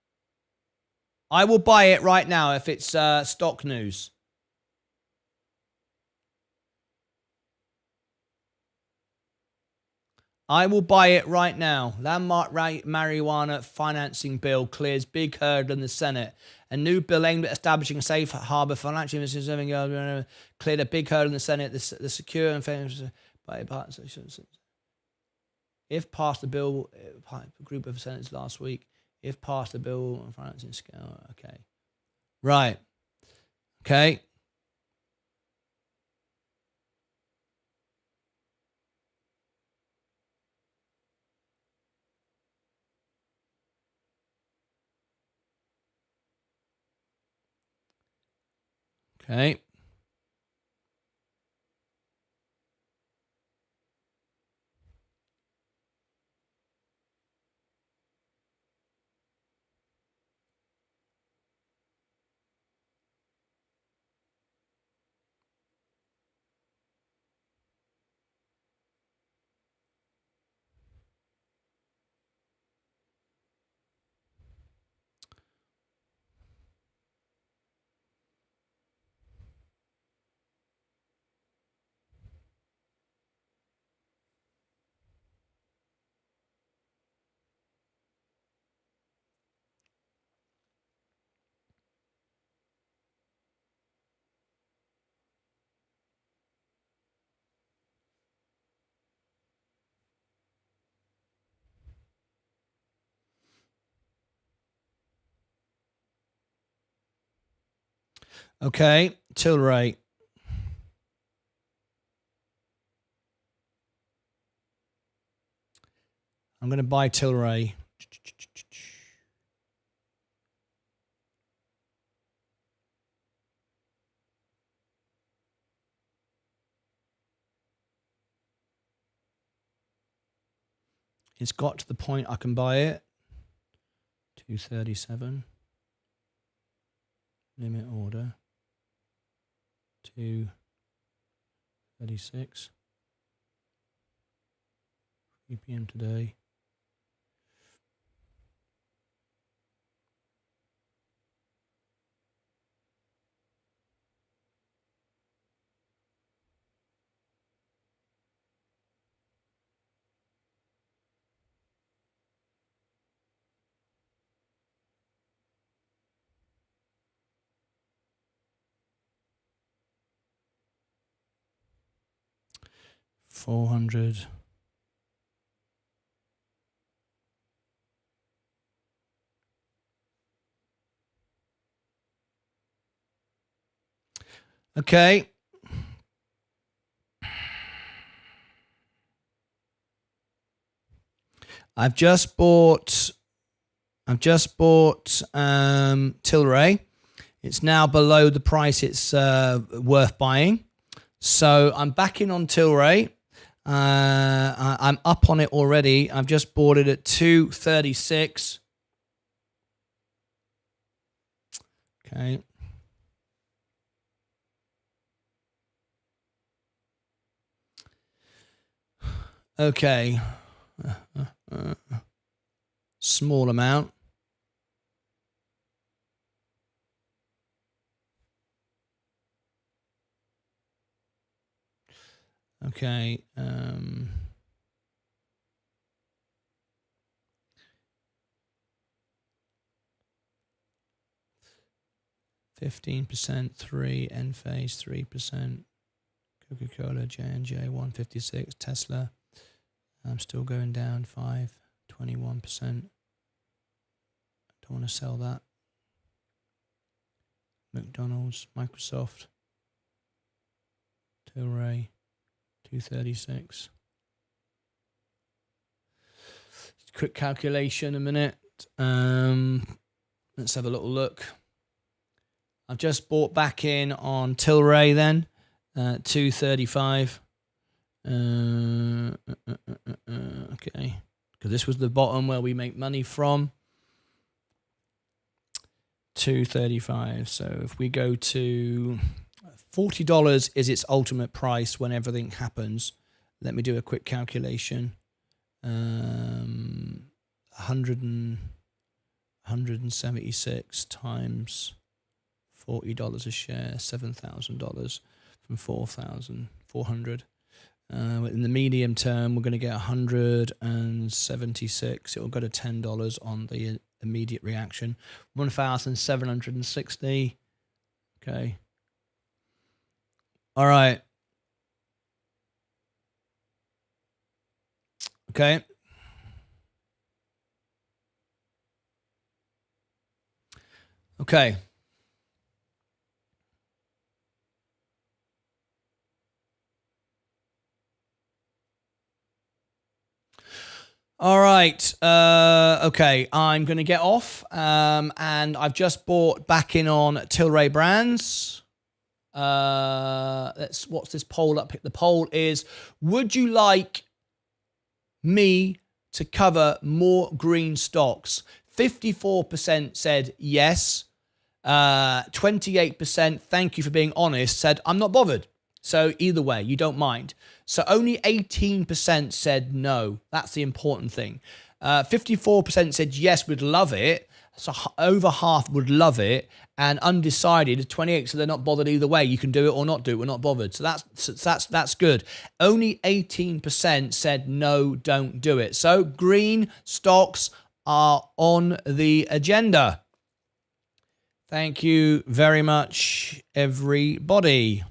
I will buy it right now if it's stock news. I will buy it right now. Landmark marijuana financing bill clears big hurdle in the Senate. A new bill aimed at establishing a safe harbor financial investors cleared a big hurdle in the Senate. The secure and famous by if passed the bill, a group of senators last week. If passed the bill on financing scale, okay, right, okay. Okay. Okay, Tilray. I'm going to buy Tilray. It's got to the point I can buy it. 237. Limit order. 236. 3 p.m. today. $400. Okay. I've just bought Tilray. It's now below the price it's worth buying. So I'm back in on Tilray. I'm up on it already. I've just bought it at 236. Okay. Okay. Small amount. Okay. 15%, 3, end phase, 3%. Coca-Cola, J&J, 156. Tesla, I'm still going down, 5, 21%. Don't want to sell that. McDonald's, Microsoft, Tilray, 236. Quick calculation a minute. Let's have a little look. I've just bought back in on Tilray then, 235. Okay, because this was the bottom where we make money from. 235. So if we go to $40 is its ultimate price when everything happens. Let me do a quick calculation. 176 times $40 a share, $7,000 from 4,400. In the medium term, we're going to get 176. It will go to $10 on the immediate reaction. 1,760. Okay. All right. Okay. Okay. All right. Okay. I'm going to get off. And I've just bought back in on Tilray Brands. What's this poll up? The poll is, would you like me to cover more green stocks? 54% said yes. 28%, thank you for being honest, said I'm not bothered. So either way, you don't mind. So only 18% said no. That's the important thing. 54% said yes, we'd love it. So over half would love it, and undecided 28. So they're not bothered either way. You can do it or not do it. We're not bothered. So that's good. Only 18% said no, don't do it. So green stocks are on the agenda. Thank you very much, everybody.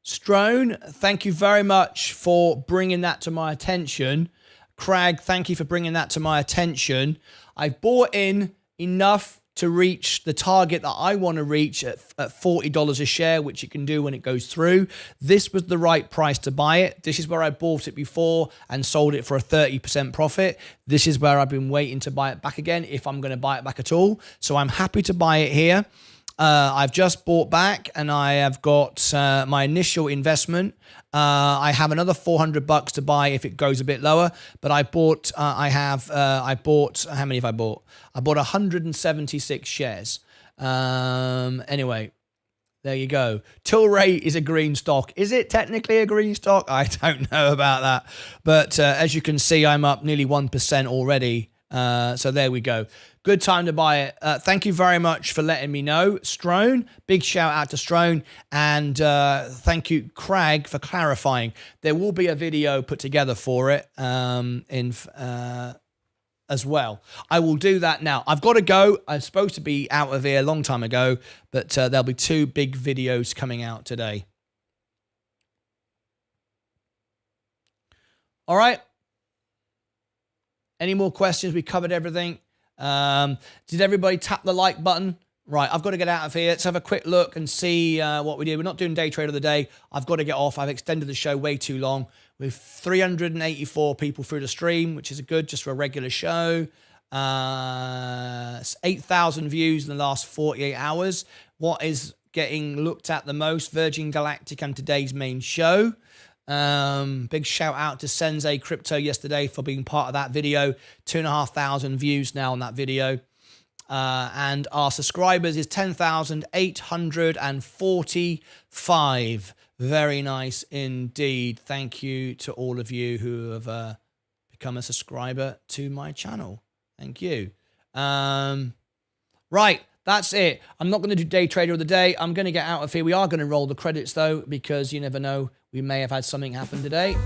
Strone, thank you very much for bringing that to my attention. Crag, thank you for bringing that to my attention. I've bought in enough to reach the target that I want to reach at $40 a share, which you can do when it goes through. This was the right price to buy it. This is where I bought it before and sold it for a 30% profit. This is where I've been waiting to buy it back again, if I'm going to buy it back at all. So I'm happy to buy it here. I've just bought back and I have got my initial investment. I have another $400 to buy if it goes a bit lower, but I bought, how many have I bought? I bought 176 shares. Anyway, there you go. Tilray is a green stock. Is it technically a green stock? I don't know about that. But as you can see, I'm up nearly 1% already. So there we go. Good time to buy it. Thank you very much for letting me know, Strone. Big shout out to Strone. And thank you, Crag, for clarifying. There will be a video put together for it as well. I will do that now. I've got to go. I'm supposed to be out of here a long time ago, but there'll be 2 big videos coming out today. All right. Any more questions? We covered everything. Did everybody tap the like button? Right, I've got to get out of here. Let's have a quick look and see what we did. We're not doing day trade of the day. I've got to get off. I've extended the show way too long. With 384 people through the stream, which is good just for a regular show. 8,000 views in the last 48 hours. What is getting looked at the most? Virgin Galactic and today's main show. Big shout out to Sensei Crypto yesterday for being part of that video. 2,500 views now on that video. And our subscribers is 10,845. Very nice indeed. Thank you to all of you who have become a subscriber to my channel. Thank you. Right, that's it. I'm not going to do day trader of the day. I'm going to get out of here. We are going to roll the credits though, because you never know. We may have had something happen today.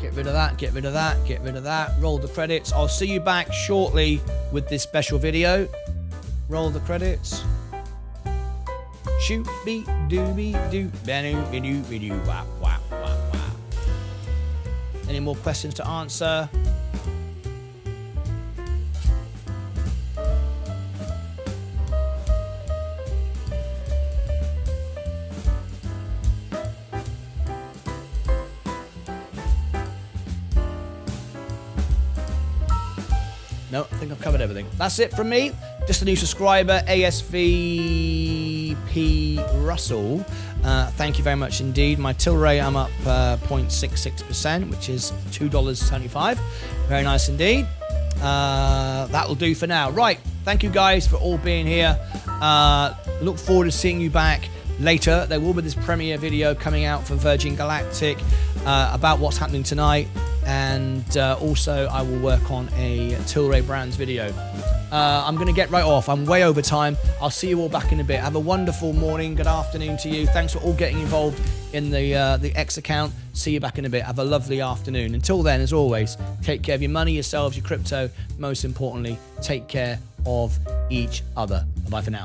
Get rid of that, get rid of that, get rid of that. Roll the credits. I'll see you back shortly with this special video. Roll the credits. Shoot, beat, doobie, doo, banu, bidoo, bidoo, wap, wap, wap, wap. Any more questions to answer? No, I think I've covered everything. That's it from me. Just a new subscriber, ASVP Russell. Thank you very much indeed. My Tilray, I'm up 0.66%, which is $2.75. Very nice indeed. That will do for now. Right. Thank you guys for all being here. Look forward to seeing you back later. There will be this premiere video coming out for Virgin Galactic about what's happening tonight. And also I will work on a Tilray Brands video. I'm going to get right off. I'm way over time. I'll see you all back in a bit. Have a wonderful morning. Good afternoon to you. Thanks for all getting involved in the X account. See you back in a bit. Have a lovely afternoon. Until then, as always, take care of your money, yourselves, your crypto. Most importantly, take care of each other. Bye-bye for now.